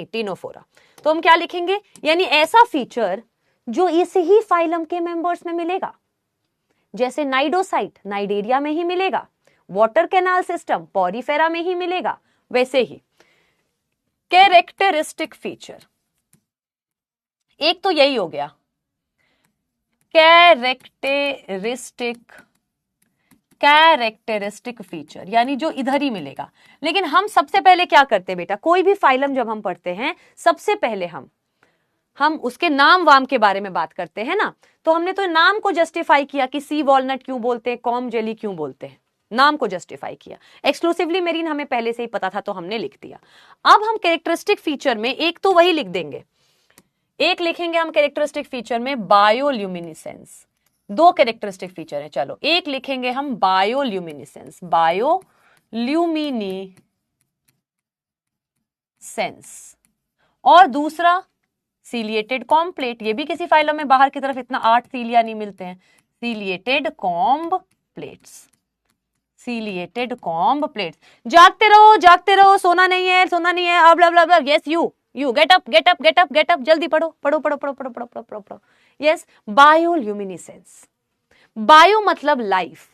Ctenophora. तो हम क्या लिखेंगे? यानी ऐसा फीचर जो इस ही फाइलम के मेंबर्स में मिलेगा। जैसे नाइडोसाइट नाइडेरिया में ही मिलेगा, वाटर कैनाल सिस्टम पॉरीफेरा में ही मिलेगा, वैसे ही कैरेक्टरिस्टिक फीचर। एक तो यही हो गया कैरेक्टरिस्टिक फीचर, यानी जो इधर ही मिलेगा। लेकिन हम सबसे पहले क्या करते हैं बेटा? कोई भी फाइलम जब हम पढ़ते हैं सबसे पहले हम उसके नाम वाम के बारे में बात करते हैं ना। तो हमने तो नाम को जस्टिफाई किया कि सी वॉलनट क्यों बोलते हैं, कॉम जेली क्यों बोलते हैं, नाम को जस्टिफाई किया। एक्सक्लूसिवली मेरीन हमें पहले से ही पता था तो हमने लिख दिया। अब हम कैरेक्टरिस्टिक फीचर में एक तो वही लिख देंगे, एक लिखेंगे हम कैरेक्टरिस्टिक फीचर में बायोल्यूमिनिसेंस। दो कैरेक्टरिस्टिक फीचर है, चलो एक लिखेंगे हम बायोल्यूमिनिसेंस, और दूसरा सीलिएटेड कॉम्ब प्लेट। ये भी किसी फाइलम में बाहर की तरफ इतना 8 सीलिया नहीं मिलते हैं। Ciliated comb plates. जागते रहो, सोना नहीं है, अब यस यू गेट अप, जल्दी पढ़ो। यस, बायोल्यूमिनिसेंस। बायो मतलब लाइफ,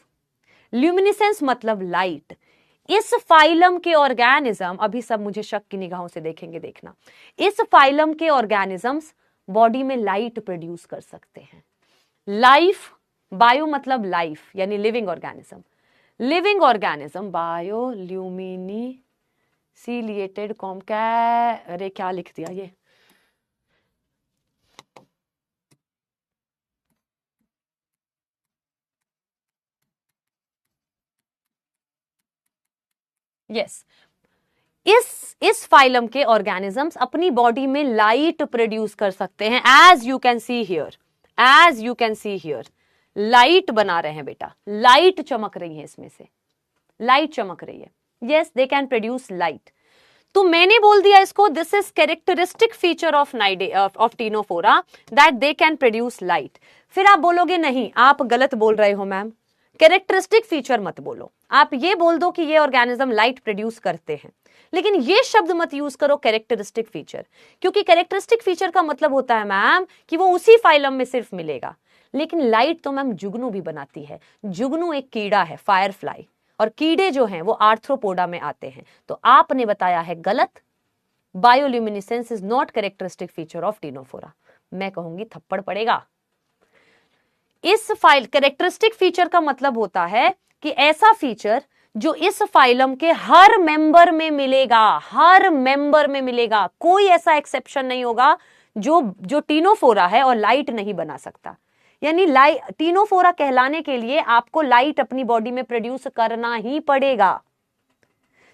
ल्यूमिनिसेंस मतलब लाइट। इस फाइलम के ऑर्गेनिज्म, अभी सब मुझे शक की निगाहों से देखेंगे, देखना, इस फाइलम के ऑर्गेनिजम्स बॉडी में लाइट प्रोड्यूस कर सकते हैं। लाइफ, बायो मतलब लाइफ यानी लिविंग ऑर्गेनिज्म, बायोल्यूमिनिसिलिएटेड कॉम, क्या लिख दिया ये? यस, इस फाइलम के ऑर्गेनिजम्स अपनी बॉडी में लाइट प्रोड्यूस कर सकते हैं। As you can see here, light बना रहे हैं बेटा, लाइट चमक रही है, इसमें से लाइट चमक रही है। Yes, they can produce light. तो मैंने बोल दिया इसको, this is characteristic feature of Ctenophora that they can produce light. फिर आप बोलोगे नहीं, आप गलत बोल रहे हो मैम, कैरेक्टरिस्टिक फीचर मत बोलो, आप ये बोल दो कि ये ऑर्गेनिज्म लाइट प्रोड्यूस करते हैं, लेकिन ये शब्द मत यूज करो कैरेक्टरिस्टिक फीचर, क्योंकि कैरेक्टरिस्टिक फीचर का मतलब होता है मैम कि वो उसी फाइलम में सिर्फ मिलेगा। लेकिन लाइट तो मैम जुगनू भी बनाती है। जुगनू एक कीड़ा है, फायरफ्लाई, और कीड़े जो हैं वो आर्थ्रोपोडा में आते हैं। तो आपने बताया है गलत, bioluminescence is not characteristic feature of Ctenophora. मैं कहूंगी थप्पड़ पड़ेगा। इस फाइल कैरेक्टरिस्टिक फीचर का मतलब होता है कि ऐसा फीचर जो इस फाइलम के हर मेंबर में मिलेगा, कोई ऐसा एक्सेप्शन नहीं होगा जो टीनोफोरा है और लाइट नहीं बना सकता। यानी टीनोफोरा कहलाने के लिए आपको लाइट अपनी बॉडी में प्रोड्यूस करना ही पड़ेगा।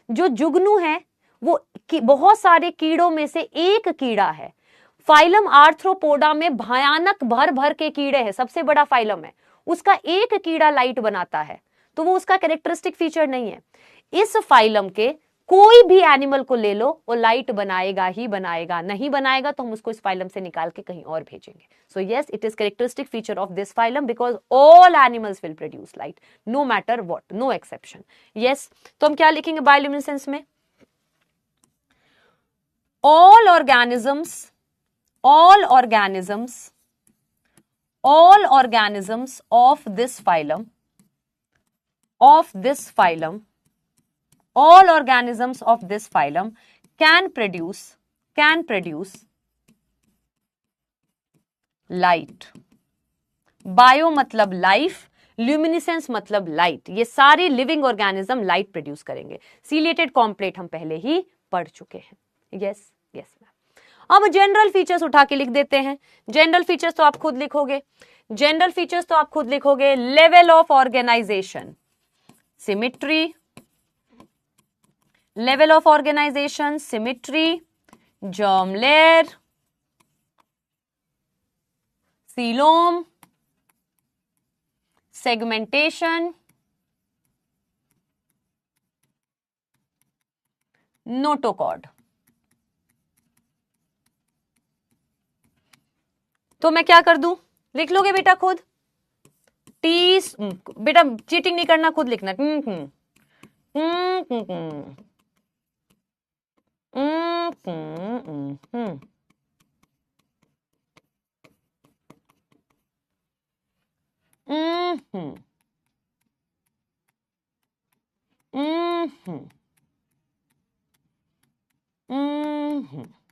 जो जुगनू है वो बहुत सारे कीड़ों में से एक कीड़ा है। फाइलम आर्थ्रोपोडा में भयानक भर के कीड़े हैं, सबसे बड़ा फाइलम है, उसका एक कीड़ा लाइट बनाता है, तो वो उसका कैरेक्टरिस्टिक फीचर नहीं है। इस फाइलम के कोई भी एनिमल को ले लो, वो लाइट बनाएगा ही बनाएगा, नहीं बनाएगा तो हम उसको इस फाइलम से निकाल के कहीं और भेजेंगे। So yes, it is characteristic feature of this phylum because all animals will produce light, no matter what, no exception. Yes, तो हम क्या लिखेंगे बायोल्यूमिनेसेंस में? all organisms all organisms of this phylum, all organisms of this phylum can produce light. Bio मतलब लाइफ, ल्यूमिनिसेंस मतलब लाइट, ये सारी लिविंग ऑर्गेनिज्म लाइट प्रोड्यूस करेंगे. सीलिएटेड कॉम्प्लेट हम पहले ही पढ़ चुके हैं. Yes yes ma'am. अब जनरल फीचर्स उठा के लिख देते हैं. जनरल फीचर्स तो आप खुद लिखोगे. Level of organization, symmetry, level of organization, symmetry, germ layer, coelom, segmentation, notochord. तो मैं क्या कर दूं, लिख लोगे बेटा खुद. बेटा चीटिंग नहीं करना, खुद लिखना.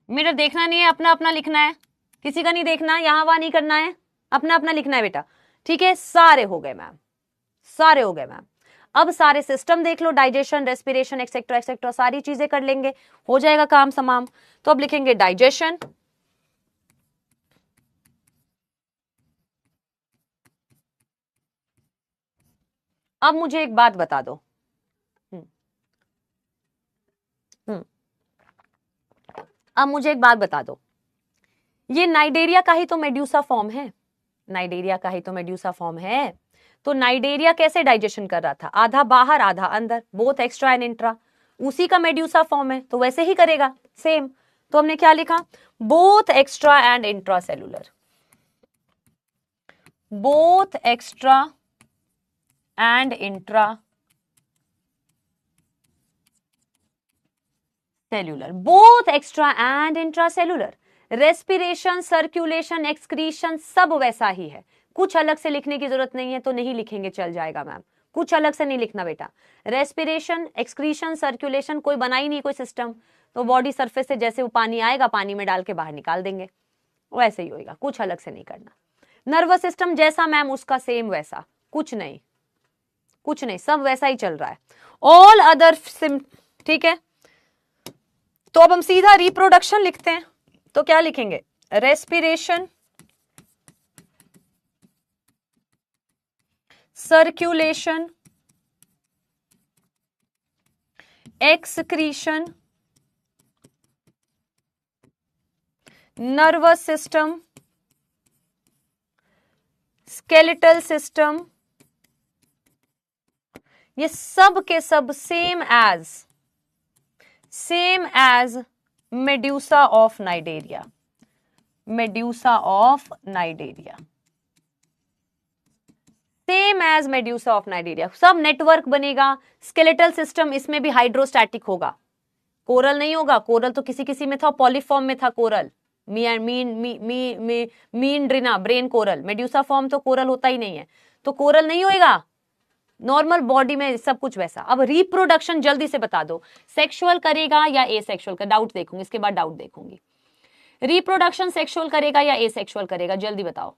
मेरा देखना नहीं है, अपना अपना लिखना है, किसी का नहीं देखना, यहां वहां नहीं करना है, अपना अपना लिखना है बेटा. ठीक है, सारे हो गए मैम, सारे हो गए मैम. अब सारे सिस्टम देख लो, डाइजेशन, रेस्पिरेशन, एक्सेट्रा एक्सेट्रा, सारी चीजें कर लेंगे, हो जाएगा काम तमाम. तो अब लिखेंगे डाइजेशन, अब मुझे एक बात बता दो. अब मुझे एक बात बता दो, ये नाइडेरिया का ही तो मेड्यूसा फॉर्म है, नाइडेरिया का ही तो मेड्यूसा फॉर्म है. तो नाइडेरिया कैसे डाइजेशन कर रहा था, आधा बाहर आधा अंदर, बोथ एक्स्ट्रा एंड इंट्रा, उसी का मेड्यूसा फॉर्म है, तो वैसे ही करेगा सेम. तो हमने क्या लिखा, both extra and intra cellular, both extra and intra cellular, both extra and intracellular. Respiration, circulation, excretion सब वैसा ही है, कुछ अलग से लिखने की जरूरत नहीं है, तो नहीं लिखेंगे चल जाएगा मैम, कुछ अलग से नहीं लिखना बेटा. रेस्पिरेशन, एक्सक्रीशन, सर्कुलेशन कोई बना ही नहीं कोई सिस्टम, तो बॉडी सरफेस से जैसे वो पानी आएगा, पानी में डाल के बाहर निकाल देंगे, वैसे ही होएगा, कुछ अलग से नहीं करना. नर्वस सिस्टम जैसा मैम उसका सेम वैसा, कुछ नहीं, कुछ नहीं, सब वैसा ही चल रहा है. ऑल अदर ठीक है. तो अब हम सीधा रिप्रोडक्शन लिखते हैं, तो क्या लिखेंगे, respiration, circulation, excretion, nervous system, skeletal system, ये सब के सब same as medusa of Cnidaria, medusa of Cnidaria, same as medusa of Cnidaria. सब नेटवर्क बनेगा. स्केलेटल सिस्टम इसमें भी हाइड्रोस्टैटिक होगा, कोरल नहीं होगा. कोरल तो किसी किसी में था, पॉलीफॉर्म में था coral, meandrina, brain coral. Medusa form तो कोरल होता ही नहीं है, तो कोरल नहीं होएगा. नॉर्मल बॉडी में सब कुछ वैसा. अब रिप्रोडक्शन जल्दी से बता दो, सेक्सुअल करेगा या एसेक्सुअल का, डाउट देखूंगी इसके बाद, डाउट देखूंगी. रिप्रोडक्शन सेक्सुअल करेगा या एसेक्सुअल करेगा, जल्दी बताओ.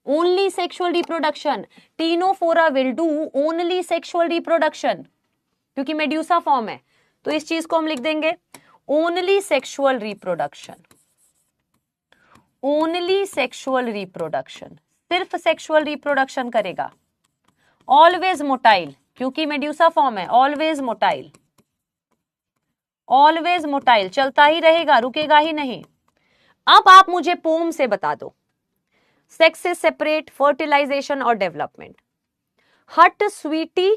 Only sexual reproduction. Ctenophora will do only sexual reproduction, क्योंकि मेड्यूसा फॉर्म है, तो इस चीज को हम लिख देंगे only sexual reproduction. Only sexual reproduction, सिर्फ सेक्सुअल रिप्रोडक्शन करेगा. ऑलवेज मोटाइल, क्योंकि मेड्यूसा फॉर्म है, ऑलवेज मोटाइल, ऑलवेज मोटाइल, चलता ही रहेगा, रुकेगा ही नहीं. अब आप मुझे पोम से बता दो, सेक्स से सेपरेट, फर्टिलाइजेशन और डेवलपमेंट. हट, स्वीटी,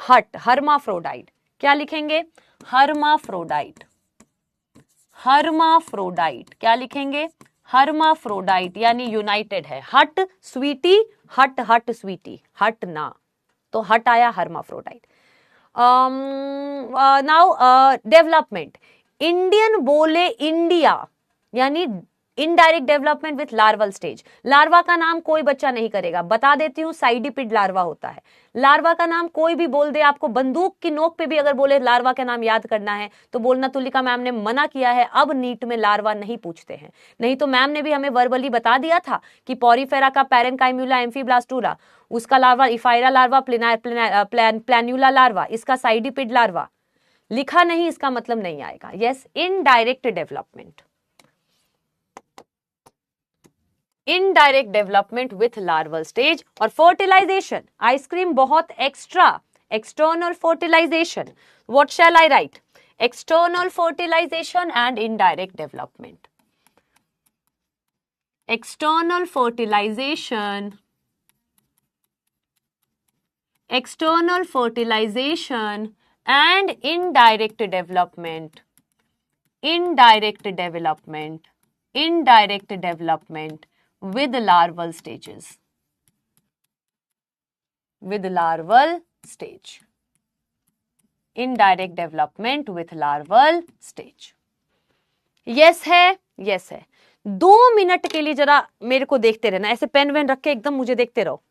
हट, हर्माफ्रोडाइट. क्या लिखेंगे, हर्माफ्रोडाइट, हर्माफ्रोडाइट. क्या लिखेंगे, हर्माफ्रोडाइट, यानी यूनाइटेड है. हट स्वीटी, हट हट स्वीटी, हट ना, तो हट आया हर्माफ्रोडाइट. Now development. इंडियन बोले इंडिया, यानी indirect development with larval stage. Larva का नाम कोई बच्चा नहीं करेगा, बता देती हूं, साइडिपिड लार्वा होता है। लार्वा का नाम कोई भी बोल दे, आपको बंदूक की नोक पे भी अगर बोले लार्वा का नाम याद करना है तो बोलना तुलिका मैम ने मना किया है, अब नीट में लार्वा नहीं पूछते हैं। नहीं तो मैम ने भी हमें वर्बली बता दिया था कि पॉरीफेरा का पैरेंकाइम्यूला एम्फीब्लास्टूला, उसका larva ephyra larva, planula larva, इसका साइडिपिड लार्वा। लिखा नहीं इसका मतलब नहीं आएगा। Yes, indirect development, indirect development with larval stage. और फर्टिलाइजेशन, आइसक्रीम बहुत extra, external fertilization. What shall I write? External fertilization and indirect development. External fertilization, external fertilization and indirect development, indirect development, indirect development with larval stages, with larval stage, indirect development with larval stage। yes है, yes है। 2 मिनट के लिए जरा मेरे को देखते रहना, ऐसे पेन वेन रख के एकदम मुझे देखते रहो।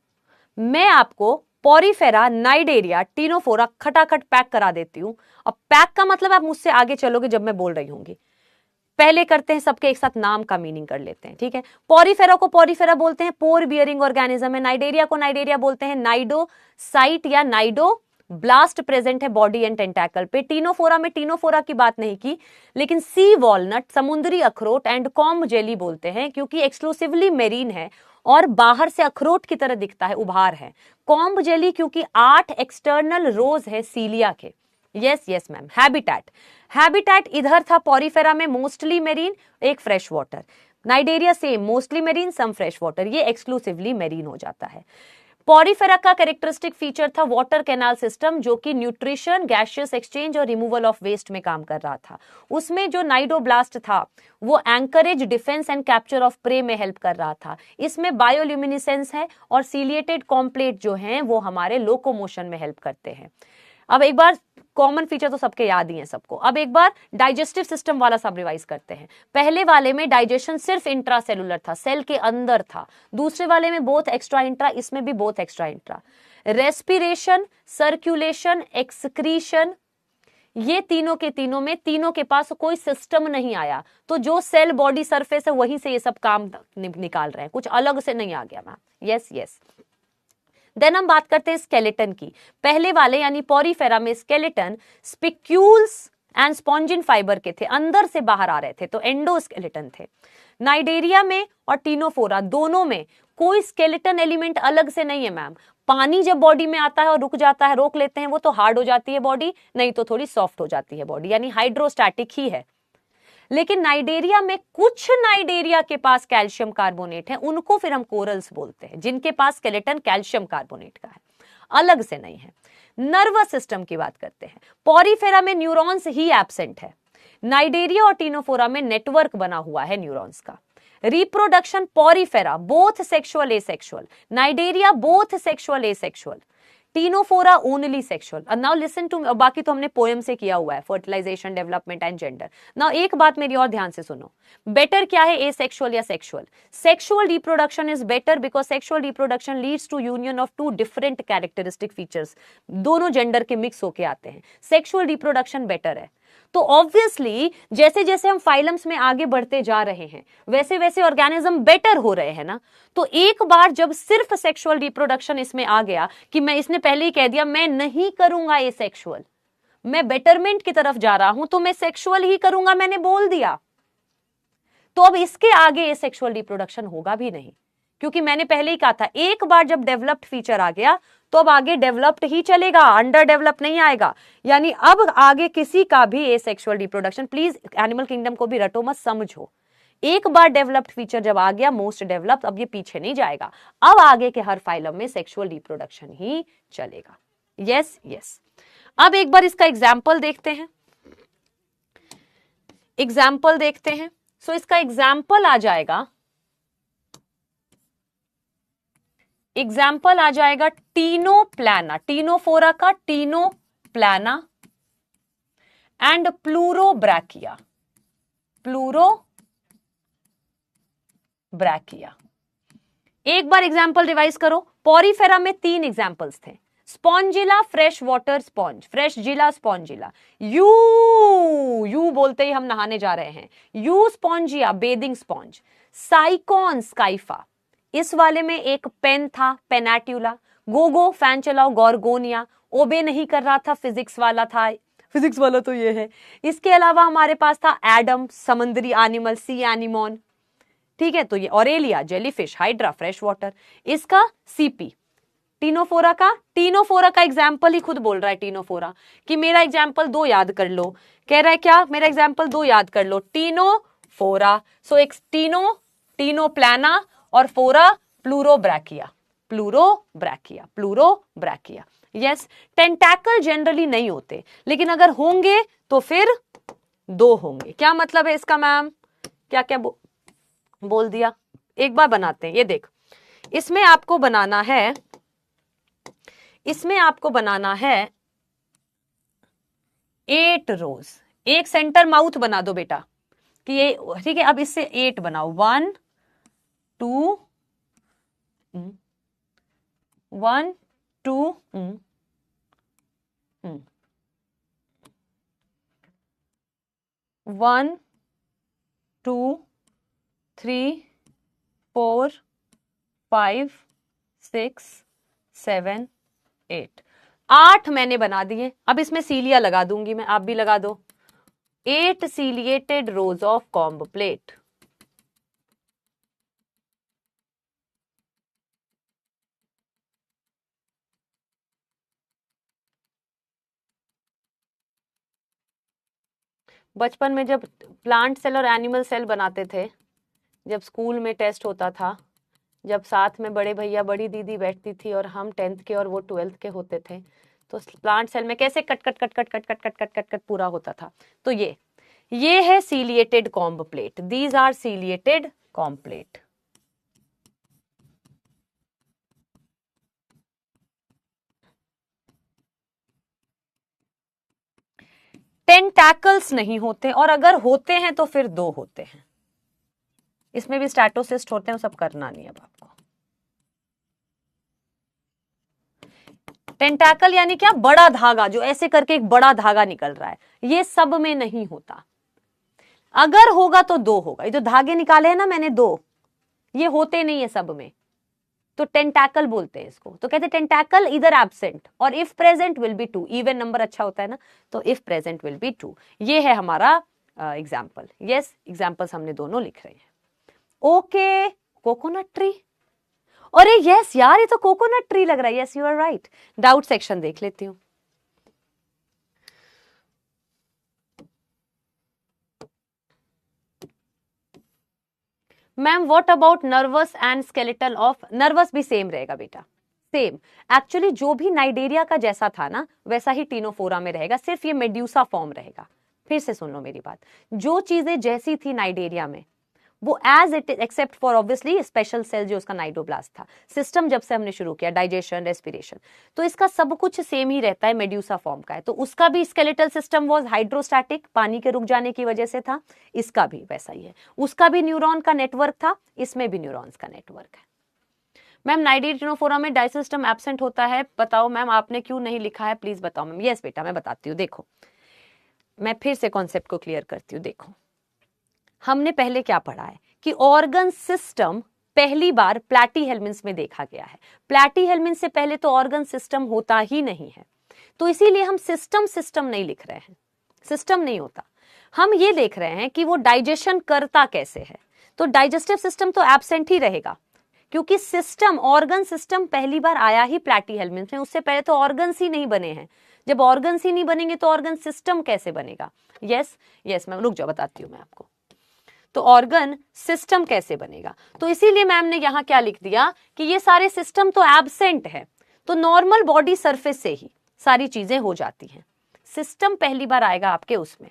मैं आपको पॉरीफेरा, नाइडेरिया, टीनोफोरा खटाखट पैक करा देती हूं। अब पैक का मतलब आप मुझसे आगे चलोगे जब मैं बोल रही होंगी। पहले करते हैं सबके एक साथ नाम का मीनिंग कर लेते हैं, ठीक है। पॉरीफेरा को पॉरीफेरा बोलते हैं, पोर बियरिंग ऑर्गेनिज्म है। नाइडेरिया को नाइडेरिया बोलते हैं, नाइडो साइट या नाइडो ब्लास्ट प्रेजेंट है बॉडी एंड टेंटैकल पे। टीनोफोरा में टीनोफोरा की बात नहीं की, लेकिन सी वॉलनट, समुद्री अखरोट एंड कॉम्ब जेली बोलते हैं क्योंकि एक्सक्लूसिवली मेरीन है और बाहर से अखरोट की तरह दिखता है, उभार है। कॉम्ब जेली क्योंकि 8 एक्सटर्नल रोज है सीलिया के। Yes yes ma'am. Habitat, habitat इधर था पॉरीफेरा में मोस्टली मेरीन, एक fresh water. Cnidaria same, mostly marine some fresh water, ये एक्सक्लूसिवली मेरीन हो जाता है। पॉरीफेरा का कैरेक्टरिस्टिक फीचर था वाटर कैनाल सिस्टम, जो कि न्यूट्रिशन, गैसियस एक्सचेंज और रिमूवल ऑफ वेस्ट में काम कर रहा था। उसमें जो नाइडोब्लास्ट था वो anchorage, defence and capture of prey में हेल्प कर रहा था। इसमें बायोल्यूमिनिसेंस है और सीलिएटेड कॉम्प्लेट जो हैं वो हमारे लोकोमोशन में हेल्प करते हैं। अब एक बार कॉमन फीचर तो सबके याद ही है सबको। अब एक बार डाइजेस्टिव सिस्टम वाला सब रिवाइज करते हैं। पहले वाले में डाइजेशन सिर्फ इंट्रासेलुलर था, सेल के अंदर था। दूसरे वाले में बोथ एक्स्ट्रा इंट्रा, इसमें भी both extra intra. Respiration, circulation, excretion, ये तीनों के तीनों में तीनों के पास कोई सिस्टम नहीं आया, तो जो सेल बॉडी सरफेस है वहीं से ये सब काम निकाल रहे हैं, कुछ अलग से नहीं आ गया मैम। Yes yes. देन हम बात करते हैं स्केलेटन की। पहले वाले यानी पॉरीफेरा में skeleton spicules and spongin fibre के थे, अंदर से बाहर आ रहे थे, तो एंडोस्केलेटन थे। नाइडेरिया में और टीनोफोरा दोनों में कोई स्केलेटन एलिमेंट अलग से नहीं है मैम। पानी जब बॉडी में आता है और रुक जाता है, रोक लेते हैं, वो तो हार्ड हो जाती है बॉडी, नहीं तो थोड़ी सॉफ्ट हो जाती है बॉडी, यानी हाइड्रोस्टैटिक ही है। लेकिन नाइडेरिया में कुछ नाइडेरिया के पास कैल्शियम कार्बोनेट है, उनको फिर हम कोरल्स बोलते हैं, जिनके पास स्केलेटन कैल्शियम कार्बोनेट का है, अलग से नहीं है। नर्वस सिस्टम की बात करते हैं। पॉरीफेरा में न्यूरॉन्स ही एब्सेंट है, नाइडेरिया और टीनोफोरा में नेटवर्क बना हुआ है न्यूरॉन्स का। Reproduction Porifera both sexual asexual, Cnidaria both sexual asexual, Ctenophora only sexual. Now listen to, बाकी तो हमने पोएम से किया हुआ है, fertilization, development and gender. Now एक बात मेरी और ध्यान से सुनो, बेटर क्या है, एसेक्सुअल या sexual? Sexual reproduction is better because sexual reproduction leads to union of 2 different characteristic features, दोनों जेंडर के मिक्स होके आते हैं, सेक्सुअल रिप्रोडक्शन बेटर है। तो ऑब्वियसली जैसे जैसे हम फाइलम्स में आगे बढ़ते जा रहे हैं वैसे वैसे ऑर्गेनिज्म बेटर हो रहे हैं ना। तो एक बार जब सिर्फ सेक्सुअल रिप्रोडक्शन इसमें आ गया कि मैं, इसने पहले ही कह दिया मैं नहीं करूंगा ये सेक्सुअल, मैं बेटरमेंट की तरफ जा रहा हूं तो मैं सेक्सुअल ही करूंगा, मैंने बोल दिया, तो अब इसके आगे ये सेक्सुअल रिप्रोडक्शन होगा भी नहीं, क्योंकि मैंने पहले ही कहा था एक बार जब डेवलप्ड फीचर आ गया तो अब आगे डेवलप्ड ही चलेगा, अंडर डेवलप नहीं आएगा। यानी अब आगे किसी का भी asexual reproduction, please animal kingdom को भी रटो मत, समझो, एक बार डेवलप्ड फीचर जब आ गया मोस्ट डेवलप्ड, अब ये पीछे नहीं जाएगा, अब आगे के हर फाइलम में सेक्सुअल रिप्रोडक्शन ही चलेगा। Yes yes. अब एक बार इसका एग्जाम्पल देखते हैं, एग्जाम्पल देखते हैं। सो इसका एग्जाम्पल आ जाएगा, एग्जाम्पल आ जाएगा टीनोप्लाना, टीनोफोरा का ctenoplana and pleurobrachia, pleurobrachia brachia. एक बार एग्जाम्पल रिवाइज करो। पॉरीफेरा में 3 एग्जाम्पल्स थे, spongilla fresh water sponge, fresh जिला स्पॉन्जिला, यू बोलते ही हम नहाने जा रहे हैं, euspongia bathing sponge, sycon scypha. इस वाले में एक पेन था पेनाट्यूला, गोगो फैन चलाओ गॉर्गोनिया, ओबे नहीं कर रहा था फिजिक्स वाला था, फिजिक्स वाला तो ये है। इसके अलावा हमारे पास था एडम समुद्री एनिमल सी एनिमोन, ठीक है। तो ये Aurelia jellyfish, hydra fresh water. इसका सीपी टीनोफोरा का एग्जाम्पल ही खुद बोल रहा है टीनोफोरा कि मेरा एग्जाम्पल 2 याद कर लो। कह रहा है क्या, मेरा एग्जाम्पल 2 याद कर लो, टीनोफोरा। सो एक टीनो प्लाना और फोरा प्लूरोब्रैकिया। यस, टेंटैकल जनरली नहीं होते, लेकिन अगर होंगे तो फिर 2 होंगे। क्या मतलब है इसका मैम, क्या क्या बोल दिया? एक बार बनाते हैं, ये देख, इसमें आपको बनाना है 8 रोज। एक सेंटर माउथ बना दो बेटा कि ये ठीक है। अब इससे 8 बनाओ, 1 2 1 2 1 2 3 4 5 6 7 8 8 मैंने बना दिए। अब इसमें सीलिया लगा दूंगी मैं, आप भी लगा दो। 8 ciliated rose of comb plate. बचपन में जब प्लांट सेल और एनिमल सेल बनाते थे, जब स्कूल में टेस्ट होता था, जब साथ में बड़े भैया बड़ी दीदी बैठती थी और हम 10th के और वो 12th के होते थे, तो प्लांट सेल में कैसे cut cut cut cut cut cut cut cut cut cut पूरा होता था। तो ये है ciliated comb plate. These are ciliated comb plate. Tentacles नहीं होते, और अगर होते हैं तो फिर 2 होते हैं। इसमें भी स्टैटोसिस्ट होते हैं, वो सब करना नहीं अब आपको। टेंटैकल यानी क्या, बड़ा धागा, जो ऐसे करके एक बड़ा धागा निकल रहा है, ये सब में नहीं होता। अगर होगा तो 2 होगा। ये जो धागे निकाले हैं ना मैंने 2, ये होते नहीं है सब में, तो टेंटैकल बोलते हैं इसको। तो कहते हैं टेंटैकल इधर एब्सेंट, और if present will be 2। Even number अच्छा होता है ना, तो इफ प्रेजेंट विल बी 2। ये है हमारा एग्जाम्पल। यस, एग्जाम्पल्स हमने दोनों लिख रहे हैं। Okay, coconut tree. अरे यस यार, ये तो कोकोनट ट्री लग रहा है। Yes, you are right. Doubt section देख लेती हूँ। Ma'am what about nervous and skeletal of, nervous भी सेम रहेगा बेटा, सेम। एक्चुअली जो भी नाइडेरिया का जैसा था ना, वैसा ही टीनोफोरा में रहेगा, सिर्फ ये मेड्यूसा फॉर्म रहेगा। फिर से सुन लो मेरी बात, जो चीजें जैसी थी नाइडेरिया में, वो as it is, except for obviously special cell जो उसका नाइडोब्लास्ट था। सिस्टम जब से हमने शुरू किया, डाइजेशन, रेस्पिरेशन, तो इसका सब कुछ सेम ही रहता है, मेड्यूसा फॉर्म का है। तो उसका भी स्केलेटल सिस्टम वाज हाइड्रोस्टैटिक, पानी के रुक जाने की वजह से था। इसका भी वैसा ही है। उसका भी न्यूरॉन का नेटवर्क था, इसमें भी न्यूरॉन्स का नेटवर्क है। मैम नाइडेरिया टीनोफोरा में डाइसिस्टम एब्सेंट होता है, बताओ मैम, आपने क्यों नहीं लिखा है, प्लीज बताओ मैम। यस बेटा, मैं बताती हूँ। देखो, मैं फिर से कॉन्सेप्ट को क्लियर करती हूँ। देखो, हमने पहले क्या पढ़ा है कि ऑर्गन सिस्टम पहली बार प्लैटीहेल्मिन्थ में देखा गया है। प्लैटीहेल्मिन्थ से पहले तो ऑर्गन सिस्टम होता ही नहीं है, तो इसीलिए हम सिस्टम नहीं लिख रहे हैं। सिस्टम नहीं होता, हम ये देख रहे हैं कि वो डाइजेशन करता कैसे है। तो डाइजेस्टिव सिस्टम तो एब्सेंट ही रहेगा, क्योंकि सिस्टम, ऑर्गन सिस्टम पहली बार आया ही प्लैटीहेल्मिन्थ में। उससे पहले तो ऑर्गन्स ही नहीं बने हैं। जब ऑर्गन्स ही नहीं बनेंगे तो ऑर्गन सिस्टम कैसे बनेगा? यस मैम, रुक जाओ, बताती हूँ मैं आपको। तो ऑर्गन सिस्टम कैसे बनेगा, तो इसीलिए मैम ने यहां क्या लिख दिया कि ये सारे सिस्टम तो एब्सेंट है, तो नॉर्मल बॉडी सरफेस से ही सारी चीजें हो जाती हैं। सिस्टम पहली बार आएगा आपके, उसमें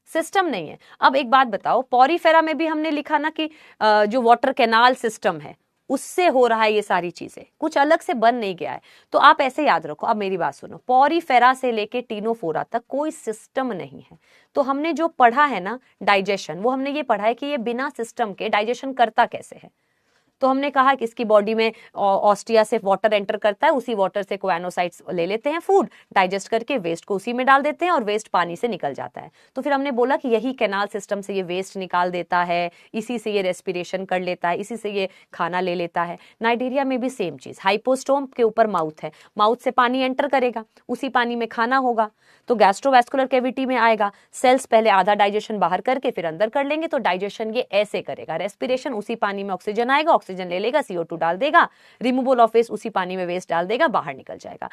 सिस्टम नहीं है। अब एक बात बताओ, पॉरीफेरा में भी हमने लिखा ना कि जो वाटर कैनाल सिस्टम है, उससे हो रहा है ये सारी चीजें, कुछ अलग से बन नहीं गया है। तो आप ऐसे याद रखो। अब मेरी बात सुनो, पॉरीफेरा से लेके टीनोफोरा तक कोई सिस्टम नहीं है। तो हमने जो पढ़ा है ना डाइजेशन, वो हमने ये पढ़ा है कि ये बिना सिस्टम के डाइजेशन करता कैसे है। तो हमने कहा कि इसकी बॉडी में ऑस्टिया से वाटर एंटर करता है, उसी वाटर से कोएनोसाइट्स ले लेते हैं फूड, डाइजेस्ट करके वेस्ट को उसी में डाल देते हैं और वेस्ट पानी से निकल जाता है। तो फिर हमने बोला कि यही कैनाल सिस्टम से ये वेस्ट निकाल देता है, इसी से ये रेस्पिरेशन कर लेता है, इसी से ये खाना ले लेता है। नाइडेरिया में भी सेम चीज, हाइपोस्टोम के ऊपर माउथ है, माउथ से पानी एंटर करेगा, उसी पानी में खाना होगा, तो गैस्ट्रोवैस्कुलर कैविटी में आएगा, सेल्स पहले आधा डाइजेशन बाहर करके फिर अंदर कर लेंगे, तो डाइजेशन ये ऐसे करेगा, रेस्पिरेशन उसी पानी में ऑक्सीजन आएगा, ऑक्सीजन ले लेगा, CO2 डाल देगा, रिमूवल ऑफ वेस्ट उसी पानी में वेस्ट डाल देगा, बाहर निकल जाएगा।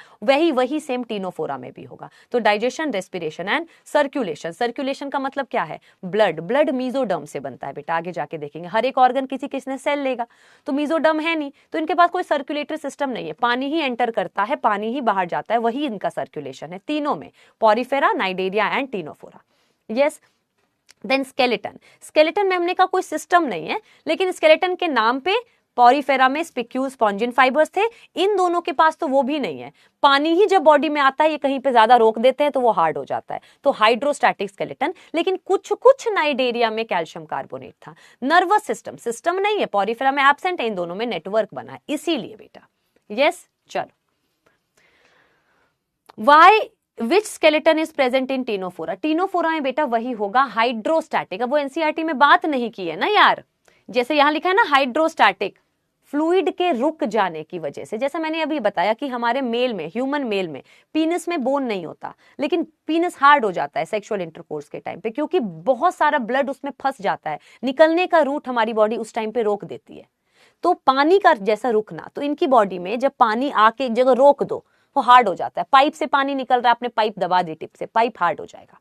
वही सेम टीनोफोरा में भी होगा। तो digestion, respiration and circulation. Circulation का मतलब क्या है? ब्लड मीजोडर्म से बनता है बेटा, आगे जाके देखेंगे। हर एक ऑर्गन किसी किसने सेल लेगा, तो मीजोडर्म है नहीं, तो इनके पास कोई सर्कुलेटरी सिस्टम नहीं है, पानी ही एंटर करता है, पानी ही बाहर जाता है, वही इनका सर्कुलेशन है तीनों में, Porifera, Cnidaria and Ctenophora. Yes. Then skeleton. Skeleton में हमने कहा कोई सिस्टम नहीं है, लेकिन स्केलेटन के नाम पे पॉरीफेरा में स्पिक्यूल्स, स्पॉन्जिन फाइबर्स थे, इन दोनों के पास तो वो भी नहीं है। पानी ही जब बॉडी में आता है, ये कहीं पे ज्यादा रोक देते हैं तो वो हार्ड हो जाता है, तो हाइड्रोस्टैटिक स्केलेटन। लेकिन कुछ नाइडेरिया में कैल्शियम कार्बोनेट था। नर्वस सिस्टम नहीं है, पॉरीफेरा में एब्सेंट है, इन दोनों में नेटवर्क बना है, इसीलिए बेटा। यस, चलो। Why which skeleton is present in Ctenophora? Ctenophora में बेटा वही होगा हाइड्रोस्टैटिक। अब वो एनसीईआरटी में बात नहीं की है ना यार, जैसे यहां लिखा है ना हाइड्रोस्टैटिक, फ्लूइड के रुक जाने की वजह से। जैसा मैंने अभी बताया कि हमारे मेल में, ह्यूमन मेल में पीनस में बोन नहीं होता, लेकिन पीनस हार्ड हो जाता है सेक्सुअल इंटरकोर्स के टाइम पे, क्योंकि बहुत सारा ब्लड उसमें फंस जाता है, निकलने का रूट हमारी बॉडी उस टाइम पे रोक देती है। तो पानी का जैसा रुकना, तो इनकी बॉडी में जब पानी आके एक जगह रोक दो, वो हार्ड हो जाता है। पाइप से पानी निकल रहा है, आपने पाइप दबा दी टिप से, पाइप हार्ड हो जाएगा।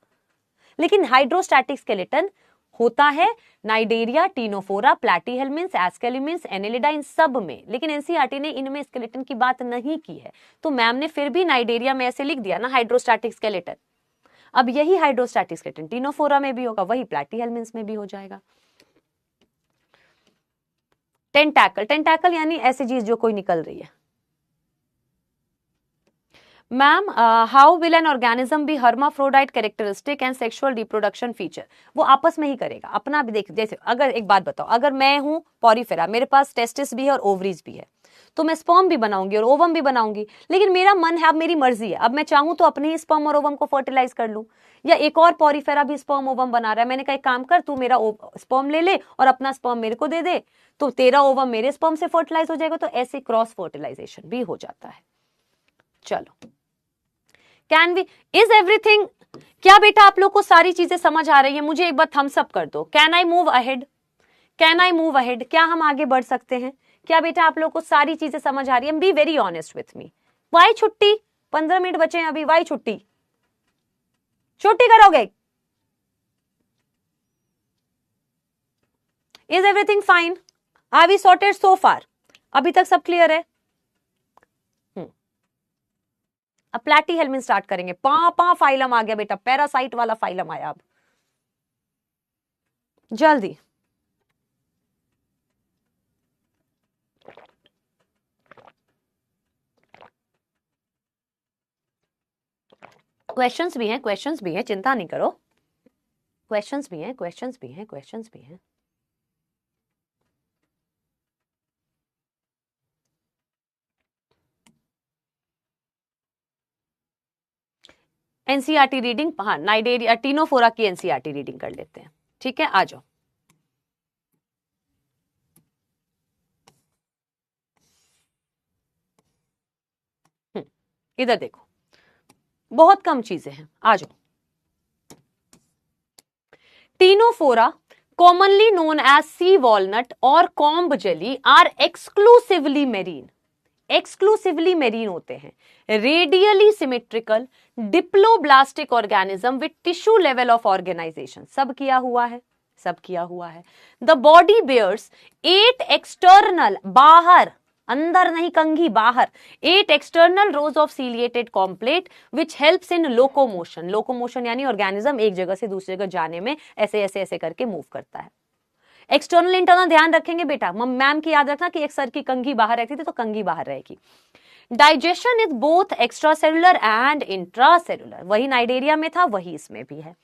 लेकिन हाइड्रोस्टैटिक स्केलेटन होता है नाइडेरिया, टीनोफोरा, प्लैटीहेल्मिन्स, एस्केलिमिन्स, एनेलिडा, इन सब में। लेकिन एनसीईआरटी ने इनमें स्केलेटन की बात नहीं की है, तो मैम ने फिर भी नाइडेरिया में ऐसे लिख दिया ना हाइड्रोस्टैटिक स्केलेटन। अब यही हाइड्रोस्टैटिक स्केलेटन टीनोफोरा में भी होगा, वही प्लैटीहेल्मिन्स में भी हो जाएगा। टेंटैकल। टेंटैकल यानी ऐसी चीज जो कोई निकल रही है। Ma'am, how will an organism be hermaphrodite characteristic and sexual reproduction feature? वो आपस में ही करेगा अपना भी। देख, जैसे अगर एक बात बताओ, अगर मैं हूं पॉरीफेरा, मेरे पास टेस्टिस भी है और ओवरीज भी है, तो मैं स्पर्म भी बनाऊंगी और ओवम भी बनाऊंगी। लेकिन मेरा मन है, अब मेरी मर्जी है, अब मैं चाहूं तो अपने ही स्पर्म और ओवम को फर्टिलाइज कर लूं, या एक और पॉरीफेरा भी स्पर्म ओवम बना रहा है, मैंने कहा एक काम कर, तू मेरा स्पर्म ले ले और अपना स्पर्म मेरे को दे दे, तो तेरा ओवम मेरे स्पर्म से फर्टिलाइज हो जाएगा। तो ऐसे क्रॉस फर्टिलाइजेशन भी हो जाता है। चलो, कैन वी, इज एवरीथिंग, क्या बेटा आप लोग को सारी चीजें समझ आ रही है? मुझे एक बार थम्स अप कर दो। Can I move ahead? Can I move ahead? क्या हम आगे बढ़ सकते हैं? क्या बेटा आप लोग को सारी चीजें समझ आ रही है? Be very honest with me. Why छुट्टी? 15 मिनट बचे हैं अभी, वाई छुट्टी? छुट्टी करोगे? Is everything fine? Are we sorted so far? अभी तक सब क्लियर है? अब प्लैटीहेल्मिन स्टार्ट करेंगे। पा फाइलम आ गया बेटा, पैरासाइट वाला फाइलम आया। अब जल्दी, क्वेश्चंस भी हैं, क्वेश्चंस भी हैं, चिंता नहीं करो, क्वेश्चंस भी हैं, क्वेश्चंस भी हैं, क्वेश्चंस भी हैं। एनसीईआरटी रीडिंग, हाँ नाइडेरिया टीनोफोरा की एनसीईआरटी रीडिंग कर लेते हैं। ठीक है, आ जाओ। इधर देखो, बहुत कम चीजें हैं, आ जाओ। Ctenophora, commonly known as sea walnut or comb jelly, are exclusively marine. Exclusively marine होते हैं, radially symmetrical, diploblastic organism with tissue level of organization. सब किया हुआ है, सब किया हुआ है। द बॉडी बेयर्स 8 एक्सटर्नल, बाहर, अंदर नहीं कंघी, बाहर 8 external rose of ciliated complete which helps in locomotion. Locomotion यानी ऑर्गेनिज्म एक जगह से दूसरी जगह जाने में ऐसे ऐसे ऐसे करके मूव करता है। एक्सटर्नल इंटरनल ध्यान रखेंगे बेटा, मैम की याद रखना कि एक सर की कंघी बाहर रहती थी तो कंघी बाहर रहेगी। Digestion is both extra cellular and intra cellular, वही नाइडेरिया में था वही इसमें भी है।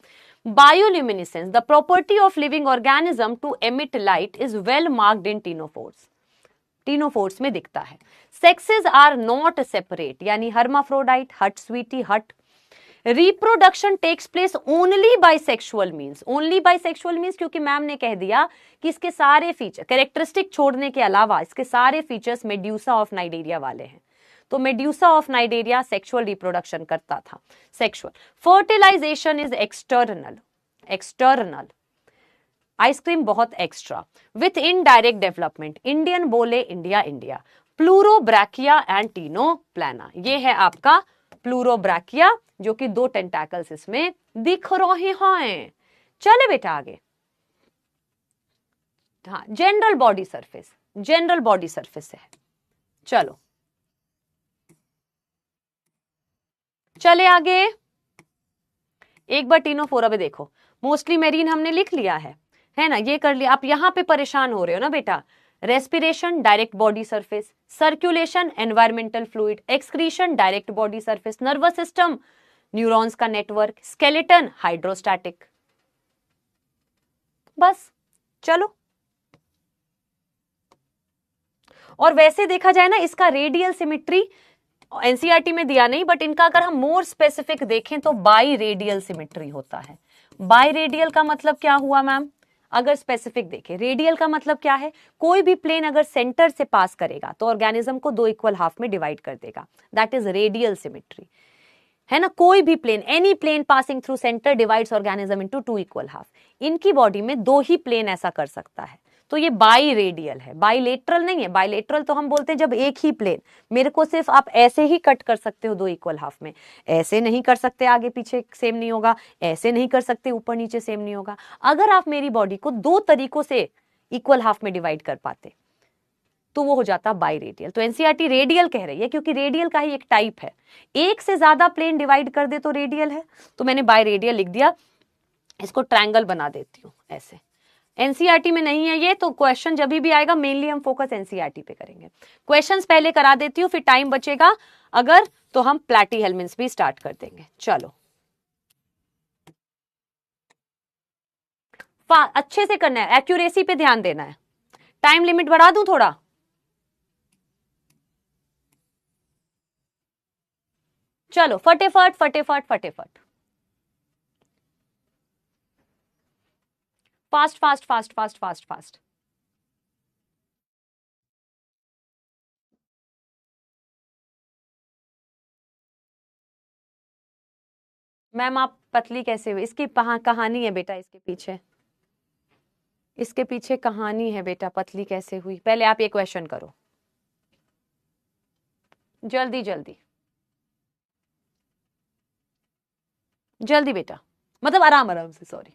Bioluminescence, the property of living organism to emit light is well marked in ctenophores, ctenophores में दिखता है। सेक्सेस आर नॉट सेपरेट, यानी हर्माफ्रोडाइट, हट स्वीटी, हट। Reproduction takes place only by sexual means, only by sexual means क्योंकि मैम ने कह दिया कि इसके सारे फीचर, कैरेक्टरिस्टिक छोड़ने के अलावा इसके सारे फीचर्स मेड्यूसा ऑफ नाइडेरिया वाले हैं, तो medusa of Cnidaria sexual reproduction करता था, sexual. Fertilisation is external, external, ice cream बहुत extra, with indirect development, Indian बोले India India. Pleurobrachia and Ctenoplana, ये है आपका प्लूरोब्रैकिया जो कि 2 टेंटैकल्स इसमें दिख रहे हैं। चले बेटा आगे, हाँ general body surface, general body surface है। चलो चले आगे, एक बार टीनोफोरा पे देखो, मोस्टली मेरीन हमने लिख लिया है ना, ये कर लिया। आप यहां पे परेशान हो रहे हो ना बेटा, respiration direct body surface, circulation environmental fluid, excretion direct body surface, nervous system neurons का नेटवर्क, स्केलेटन हाइड्रोस्टैटिक, बस। चलो, और वैसे देखा जाए ना इसका रेडियल सिमेट्री एनसीईआरटी में दिया नहीं, बट इनका अगर हम मोर स्पेसिफिक देखें तो बाई रेडियल सिमेट्री होता है। बाई रेडियल का मतलब क्या हुआ मैम, अगर स्पेसिफिक देखें, रेडियल का मतलब क्या है, कोई भी प्लेन अगर सेंटर से पास करेगा तो ऑर्गेनिज्म को 2 इक्वल हाफ में डिवाइड कर देगा, दैट इज रेडियल सिमेट्री, है ना। कोई भी plane, any plane passing through centre divides organism into 2 equal half. इनकी बॉडी में 2 ही प्लेन ऐसा कर सकता है, तो ये बाई रेडियल है, बाइलेटरल नहीं है। बाइलेटरल तो हम बोलते हैं जब एक ही प्लेन, मेरे को सिर्फ आप ऐसे ही कट कर सकते हो 2 इक्वल हाफ में, ऐसे नहीं कर सकते, आगे पीछे सेम नहीं होगा, ऐसे नहीं कर सकते, ऊपर नीचे सेम नहीं होगा। अगर आप मेरी बॉडी को 2 तरीकों से इक्वल हाफ में डिवाइड कर पाते तो वो हो जाता बाई रेडियल। तो एनसीईआरटी रेडियल कह रही है क्योंकि रेडियल का ही एक टाइप है, एक से ज्यादा प्लेन डिवाइड कर दे तो रेडियल है, तो मैंने बाई रेडियल लिख दिया। इसको ट्रायंगल बना देती हूँ ऐसे, एनसीईआरटी में नहीं है ये, तो क्वेश्चन जब भी आएगा मेनली हम फोकस एनसीईआरटी पे करेंगे। क्वेश्चंस पहले करा देती हूँ, फिर टाइम बचेगा अगर तो हम प्लैटीहेल्मिन्थ भी स्टार्ट कर देंगे। चलो अच्छे से करना है, एक्यूरेसी पे ध्यान देना है। टाइम लिमिट बढ़ा दूं थोड़ा, चलो फटेफट फटेफट फटेफट, fast fast fast fast fast fast. Ma'am आप पतली कैसे हुई, इसकी कहानी है बेटा, इसके पीछे, इसके पीछे कहानी है बेटा, पतली कैसे हुई। पहले आप ये क्वेश्चन करो जल्दी जल्दी जल्दी बेटा, मतलब आराम आराम से, सॉरी।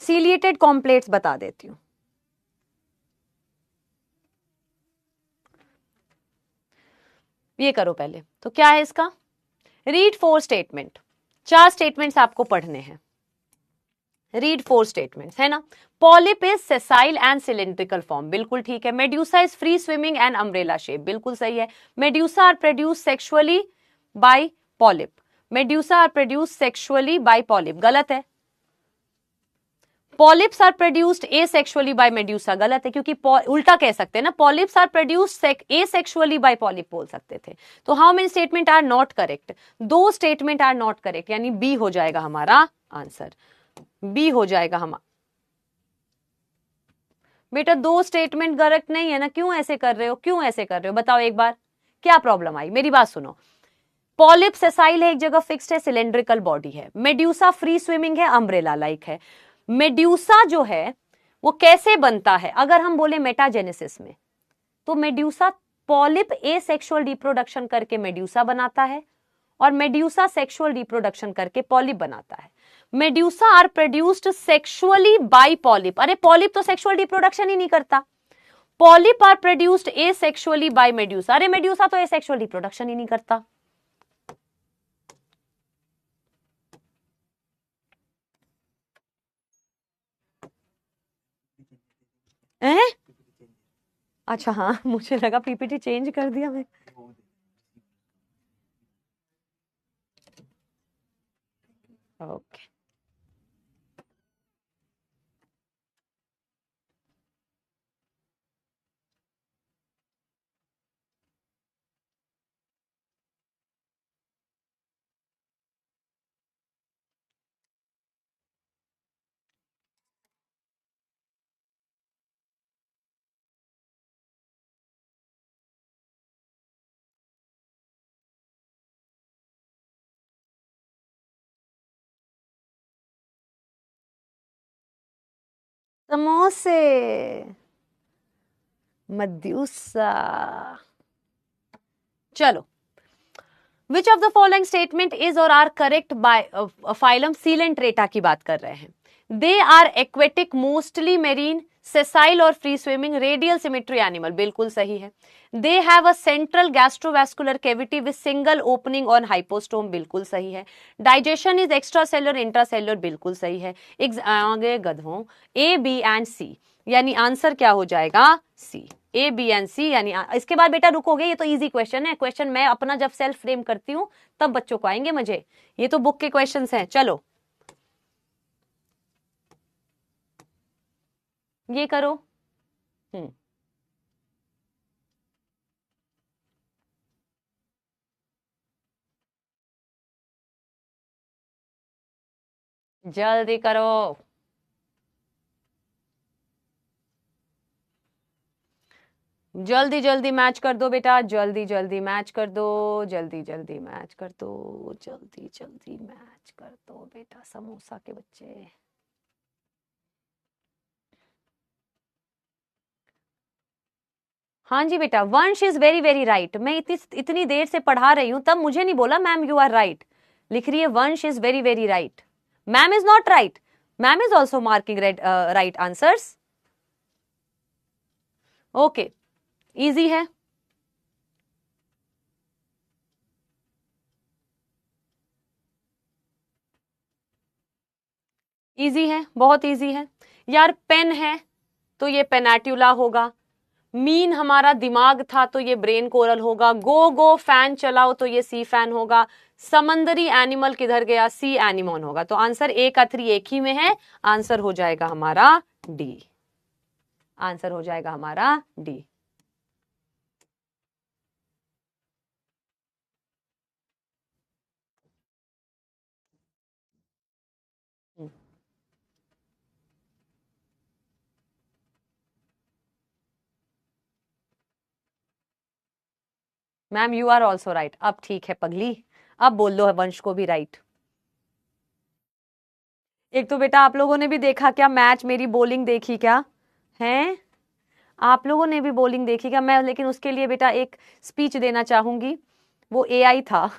सीलिएटेड कॉम्प्लेट्स बता देती हूं, ये करो पहले। तो क्या है इसका, रीड 4 स्टेटमेंट, 4 स्टेटमेंट्स आपको पढ़ने हैं। रीड 4 स्टेटमेंट्स, है ना। Polyp is sessile and cylindrical form, बिल्कुल ठीक है। Medusa is free swimming and umbrella shape, बिल्कुल सही है। Medusa are produce sexually by polyp, medusa are produce sexually by polyp, गलत है। Polyps are produced asexually by medusa, गलत है, क्योंकि उल्टा कह सकते हैं ना, polyps are produced asexually by polyp बोल सकते थे। तो how many statement are not correct, 2 statement are not correct, यानी बी हो जाएगा हमारा आंसर, बी हो जाएगा हमारा। बेटा 2 स्टेटमेंट करेक्ट नहीं है ना, क्यों ऐसे कर रहे हो, क्यों ऐसे कर रहे हो, बताओ एक बार, क्या प्रॉब्लम आई, मेरी बात सुनो। पॉलिप सेसाइल है, एक जगह फिक्स्ड है, सिलेंड्रिकल बॉडी है। मेड्यूसा फ्री स्विमिंग है, अम्ब्रेला लाइक है। मेड्यूसा जो है वो कैसे बनता है, अगर हम बोले मेटाजेनेसिस में, तो मेड्यूसा पॉलिप एसेक्सुअल रिप्रोडक्शन करके मेड्यूसा बनाता है और मेड्यूसा सेक्सुअल रिप्रोडक्शन करके पॉलिप बनाता है। Medusa are produced sexually by polyp, अरे पॉलिप तो सेक्सुअल रिप्रोडक्शन ही नहीं करता, polyp are produced asexually by medusa. अरे मेड्यूसा तो एसेक्सुअल रिप्रोडक्शन ही नहीं करता। हैं? अच्छा हाँ, मुझे लगा पीपीटी चेंज कर दिया मैं। ओके, समोसे, मद्यूसा। चलो, which of the following statement is और are correct by phylum coelenterata की बात कर रहे हैं। They are aquatic, mostly marine, sessile और free swimming, radial symmetry animal, बिल्कुल सही है। They have a central gastrovascular cavity with single opening on hypostome, बिल्कुल सही है। Digestion is extra cellular, intracellular, बिल्कुल सही है। आगे गधों, ए बी एंड सी, यानी आंसर क्या हो जाएगा? सी। ए बी एंड सी, यानी इसके बाद बेटा रुकोगे, ये तो इजी क्वेश्चन है। क्वेश्चन मैं अपना जब सेल्फ फ्रेम करती हूँ तब बच्चों को आएंगे मजे, ये तो बुक के क्वेश्चंस हैं। चलो ये करो। जल्दी करो। जल्दी जल्दी मैच कर दो बेटा, जल्दी जल्दी मैच कर दो, जल्दी जल्दी मैच कर दो, जल्दी जल्दी मैच कर दो बेटा, समोसा के बच्चे। हाँ जी बेटा, वंश इज वेरी वेरी राइट। मैं इतनी देर से पढ़ा रही हूं, तब मुझे नहीं बोला मैम यू आर राइट। लिख रही है वंश is very very right. Ma'am is not right, ma'am is also marking right answers. Okay, easy है। इजी है, बहुत इजी है यार। पेन है तो ये पेनाट्यूला होगा, मीन हमारा दिमाग था तो ये ब्रेन कोरल होगा, गो गो फैन चलाओ तो ये सी फैन होगा, समंदरी एनिमल किधर गया? सी एनिमोन होगा। तो आंसर ए का 3 एक ही में है, आंसर हो जाएगा हमारा डी। आंसर हो जाएगा हमारा D. Ma'am you are also right. अब ठीक है पगली, अब बोल दो वंश को भी राइट। एक तो बेटा आप लोगों ने भी देखा क्या मैच, मेरी बॉलिंग देखी क्या? हैं? आप लोगों ने भी बॉलिंग देखी क्या? मैं लेकिन उसके लिए बेटा एक स्पीच देना चाहूंगी, वो एआई था।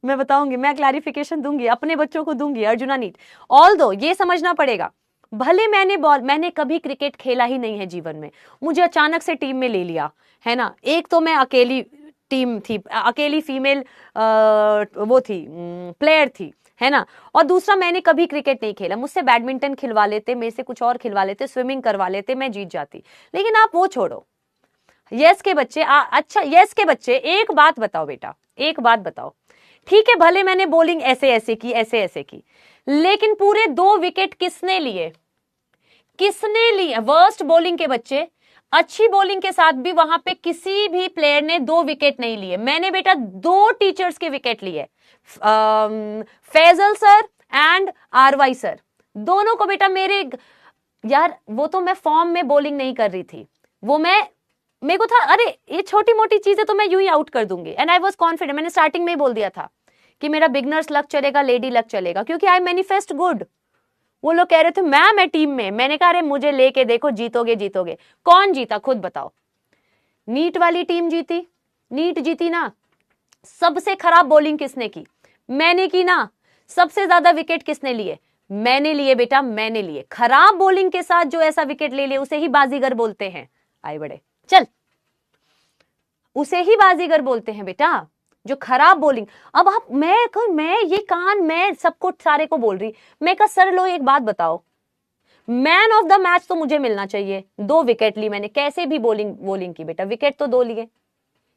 मैं बताऊंगी, मैं क्लैरिफिकेशन दूंगी, अपने बच्चों को दूंगी, अर्जुना नीट। ऑल दो ये समझना पड़ेगा, भले मैंने कभी क्रिकेट खेला ही नहीं है जीवन में, मुझे अचानक से टीम में ले लिया है ना। एक तो मैं अकेली टीम थी, अकेली फीमेल वो थी, प्लेयर थी, है ना। और दूसरा मैंने कभी क्रिकेट नहीं खेला, मुझसे बैडमिंटन खिलवा लेते, मेरे से कुछ और खिलवा लेते, स्विमिंग करवा लेते, मैं जीत जाती। लेकिन आप वो छोड़ो, यस के बच्चे अच्छा यस के बच्चे, एक बात बताओ बेटा, एक बात बताओ, ठीक है भले मैंने बॉलिंग ऐसे ऐसे की, ऐसे ऐसे की, लेकिन पूरे 2 विकेट किसने लिए? किसने लिए? वर्स्ट बॉलिंग के बच्चे, अच्छी बॉलिंग के साथ भी वहां पे किसी भी प्लेयर ने 2 विकेट नहीं लिए। मैंने बेटा 2 टीचर्स के विकेट लिए, फैजल सर एंड आरवाई सर, दोनों को बेटा मेरे, यार वो तो मैं फॉर्म में बॉलिंग नहीं कर रही थी, वो मेरे को था अरे ये छोटी मोटी चीजें तो मैं यूं ही आउट कर दूंगी, एंड आई वाज कॉन्फिडेंट। मैंने स्टार्टिंग में ही बोल दिया था कि मेरा बिगनर्स लक चलेगा, लेडी लक चलेगा, क्योंकि आई मैनिफेस्ट गुड। वो लोग कह रहे थे मैम है टीम में, मैंने कहा अरे मुझे लेके देखो, जीतोगे जीतोगे। कौन जीता खुद बताओ? नीट वाली टीम जीती, नीट जीती ना। सबसे खराब बॉलिंग किसने की? मैंने की ना। सबसे ज्यादा विकेट किसने लिए? मैंने लिए बेटा, मैंने लिए। खराब बॉलिंग के साथ जो ऐसा विकेट ले ले उसे ही बाजीगर बोलते हैं। आए बड़े, चल, उसे ही बाजीगर बोलते हैं बेटा, जो खराब बॉलिंग। अब आप, मैं ये कान, मैं सबको सारे को बोल रही, मैं कहा सर लो एक बात बताओ, मैन ऑफ द मैच तो मुझे मिलना चाहिए, 2 विकेट ली मैंने, कैसे भी बॉलिंग की बेटा, विकेट तो 2 लिए।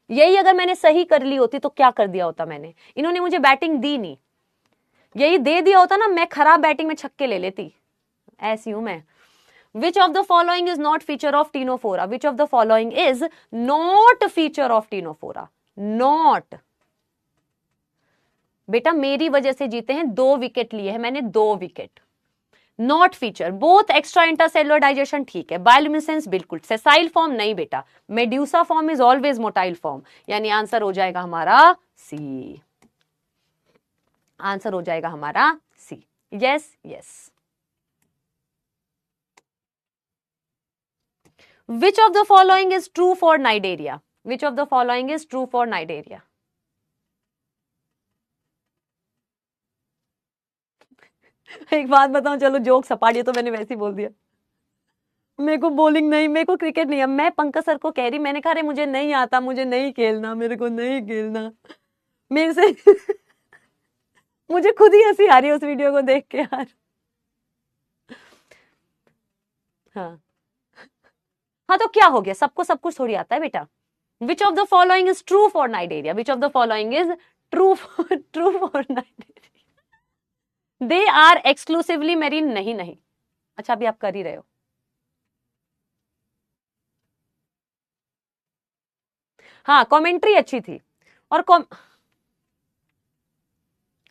यही अगर मैंने सही कर ली होती तो क्या कर दिया होता मैंने, इन्होंने मुझे बैटिंग दी नहीं, यही दे दिया होता ना, मैं खराब बैटिंग में छक्के ले लेती, ऐसी हूं मैं। Which of the following is not feature of Tinophora? Which of the following is not feature of Tinophora? Not. बेटा मेरी वजह से जीते हैं, 2 विकेट लिए हैं मैंने, 2 wicket. Not feature, both extra intercellular digestion ठीक है, बायोल्यूमिनेसेंस बिल्कुल, सेसाइल फॉर्म नहीं बेटा, medusa form is always motile form, यानी आंसर हो जाएगा हमारा सी, आंसर हो जाएगा हमारा C. Yes yes. Which of the following is true for Nidaria? Which of the following is true for Nidaria? एक बात बताऊं, चलो जोक सपाट, तो मैंने वैसे ही बोल दिया, मेरे को बॉलिंग नहीं, मेरे को क्रिकेट नहीं, अब मैं पंकज सर को कह रही, मैंने कहा अरे मुझे नहीं आता, मुझे नहीं खेलना, मेरे को नहीं खेलना, मेरे से मुझे खुद ही हंसी आ रही है उस वीडियो को देख के यार। हाँ हाँ, तो क्या हो गया, सबको सब कुछ थोड़ी आता है बेटा। Which of the following is true for Nidaria? Which of the following is true for Nidaria? They are exclusively marine। नहीं नहीं, अच्छा अभी आप कर ही रहे हो। हाँ कमेंट्री अच्छी थी, और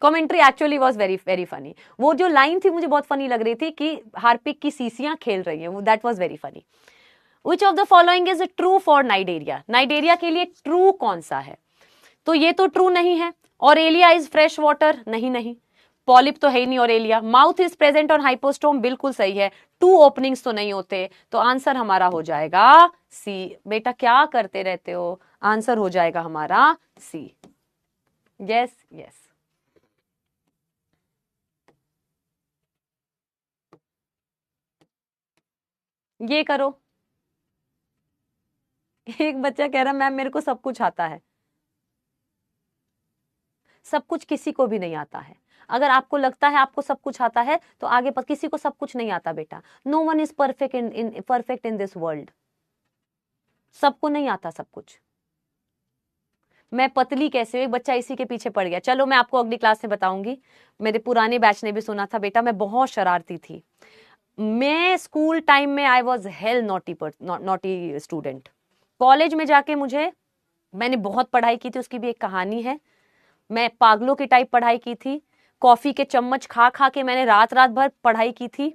commentary actually was very very funny. वो जो लाइन थी मुझे बहुत फनी लग रही थी कि हार्पिक की सीसियां खेल रही हैं, that was very funny. Which of the following is true for Nidaria? Nidaria के लिए ट्रू कौन सा है, तो ये तो ट्रू नहीं है। ऑरेलिया इज फ्रेश वाटर, नहीं नहीं। पॉलिप तो है ही नहीं Aurelia. Mouth is present on hypostome, बिल्कुल सही है। 2 ओपनिंग्स तो नहीं होते, तो आंसर हमारा हो जाएगा सी। बेटा क्या करते रहते हो, आंसर हो जाएगा हमारा सी। Yes yes. ये करो, एक बच्चा कह रहा मैम मेरे को सब कुछ आता है। सब कुछ किसी को भी नहीं आता है। अगर आपको लगता है आपको सब कुछ आता है तो आगे पर किसी को सब कुछ नहीं आता बेटा। No one is perfect in this world. सबको नहीं आता सब कुछ। मैं पतली कैसे हूं, एक बच्चा इसी के पीछे पड़ गया। चलो मैं आपको अगली क्लास में बताऊंगी। मेरे पुराने बैच ने भी सुना था बेटा, मैं बहुत शरारती थी। मैं स्कूल टाइम में I was hello naughty student. College में जाके मैंने बहुत पढ़ाई की थी, उसकी भी एक कहानी है। मैं पागलों की टाइप पढ़ाई की थी, कॉफी के चम्मच खा खा के मैंने रात रात भर पढ़ाई की थी।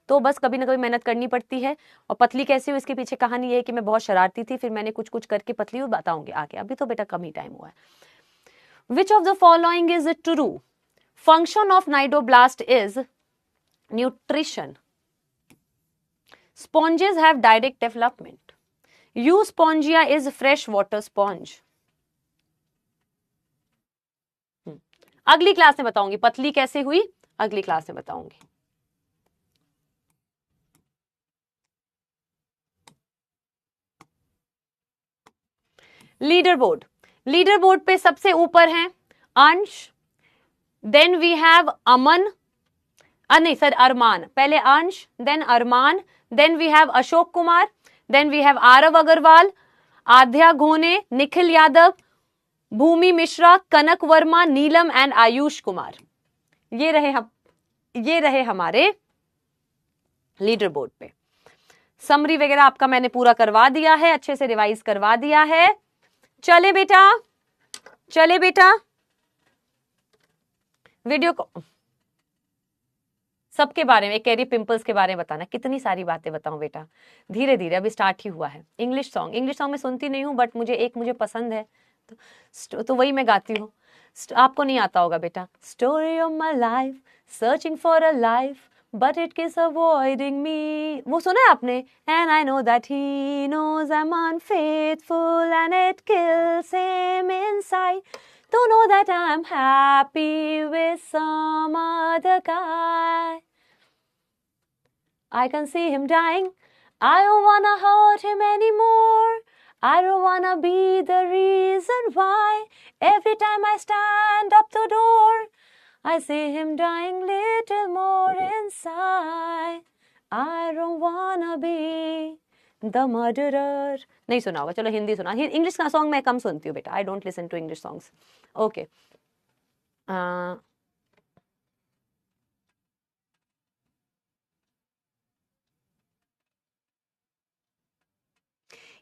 तो बस कभी ना कभी मेहनत करनी पड़ती है। और पतली कैसे हुई इसके पीछे कहानी ये है कि मैं बहुत शरारती थी, फिर मैंने कुछ कुछ करके पतली हुई, बताऊंगी आगे, अभी तो बेटा कम ही टाइम हुआ है। Which of the following is true? Function of cnidoblast is nutrition. Sponges have direct development. Euspongia is fresh water sponge. अगली क्लास में बताऊंगी पतली कैसे हुई, अगली क्लास में बताऊंगी। लीडर बोर्ड पे सबसे ऊपर हैं अंश, देन वी हैव अमन, नहीं सर अरमान, पहले Ansh then Armaan, then we have Ashok Kumar, then we have Aarav Agarwal, Aadhya Ghone, Nikhil Yadav, Bhumi Mishra, Kanak Verma, Neelam and Ayush Kumar. ये रहे हमारे लीडर बोर्ड पे। समरी वगैरह आपका मैंने पूरा करवा दिया है, अच्छे से रिवाइज करवा दिया है। चले बेटा वीडियो को सबके बारे में, कह रही पिंपल्स के बारे में बताना। कितनी सारी बातें बताऊं बेटा, धीरे धीरे, अभी स्टार्ट ही हुआ है। इंग्लिश सॉन्ग मैं सुनती नहीं हूं, बट मुझे पसंद है, तो वही मैं गाती हूँ। आपको नहीं आता होगा बेटा। Story of my life, searching for a life, but it keeps avoiding me। वो सुना है आपने? And I know that he knows I'm unfaithful and it kills him inside to know that I'm happy with some other guy। I can see him dying. I don't wanna hurt him anymore. I don't wanna be the reason why every time I stand up the door I see him dying little more inside. I don't wanna be the murderer. नहीं सुना होगा, चलो हिंदी सुना. इंग्लिश का सॉन्ग मैं कम सुनती हूँ बेटा. I don't listen to English songs. Okay.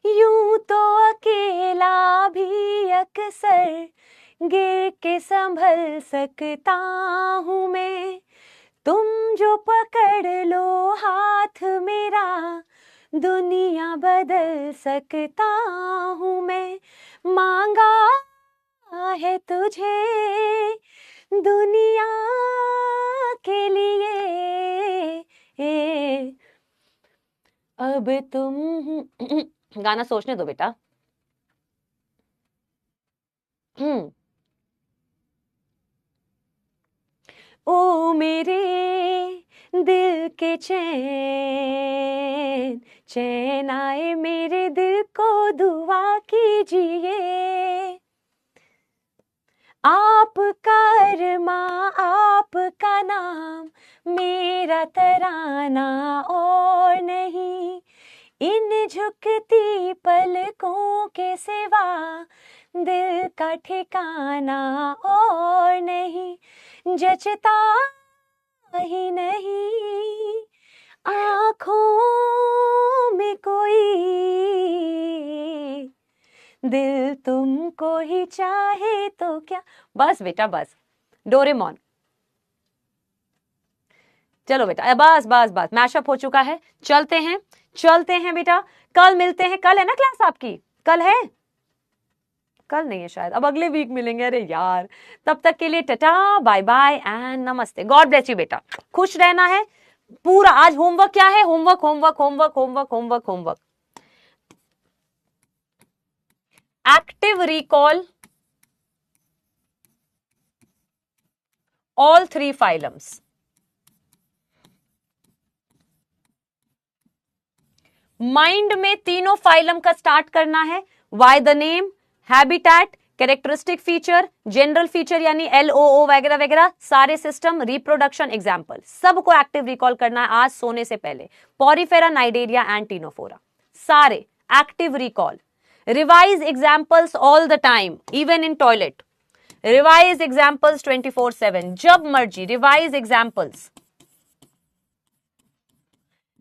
यूं तो अकेला भी अक्सर गिर के संभल सकता हूँ मैं, तुम जो पकड़ लो हाथ मेरा दुनिया बदल सकता हूँ मैं. मांगा है तुझे दुनिया के लिए, अब तुम गाना सोचने दो बेटा. ओ मेरे दिल के चैन, चैन आए मेरे दिल को दुआ कीजिए. आपका अरमा आपका नाम मेरा तराना और नहीं, इन झुकती पलकों के सिवा दिल का ठिकाना और नहीं. जचता ही नहीं आँखों में कोई, दिल तुमको ही चाहे तो क्या. बस बेटा बस. डोरेमोन. चलो बेटा बस बस बस. मैशअप हो चुका है. चलते हैं बेटा. कल मिलते हैं. कल है ना क्लास आपकी? कल है? कल नहीं है शायद, अब अगले वीक मिलेंगे. अरे यार, तब तक के लिए टाटा बाय बाय एंड नमस्ते. गॉड ब्लेस यू बेटा. खुश रहना है पूरा. आज होमवर्क क्या है? Homework homework homework homework homework homework. Active recall all 3 phylums. Mind में तीनों फाइलम का स्टार्ट करना है. Why the name, habitat, characteristic feature, general feature यानी LOO वगैरह वगैरह, सारे सिस्टम, रिप्रोडक्शन, एग्जाम्पल, सबको एक्टिव रिकॉल करना है आज सोने से पहले. पॉरीफेरा, नाइडेरिया एंड टीनोफोरा, सारे active recall. Revise examples all the time, even in toilet. Revise examples 24/7, जब मर्जी revise examples.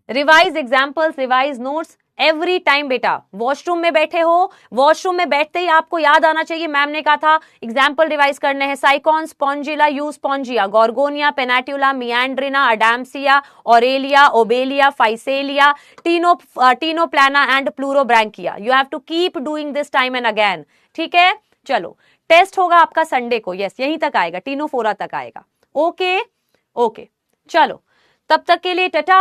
Revise examples, revise notes every time बेटा. वॉशरूम में बैठे हो, वॉशरूम में बैठते ही आपको याद आना चाहिए मैम ने कहा था एग्जाम्पल रिवाइज करने हैं. Sycon, spongilla, euspongia, gorgonia, pennatula, meandrina, adamsia, aurelia, obelia, physalia, ctenoplana and pleurobrachia. You have to keep doing this time and again. ठीक है. चलो टेस्ट होगा आपका संडे को. यस, यहीं तक आएगा, टीनोफोरा तक आएगा. Okay okay. चलो तब तक के लिए टाटा.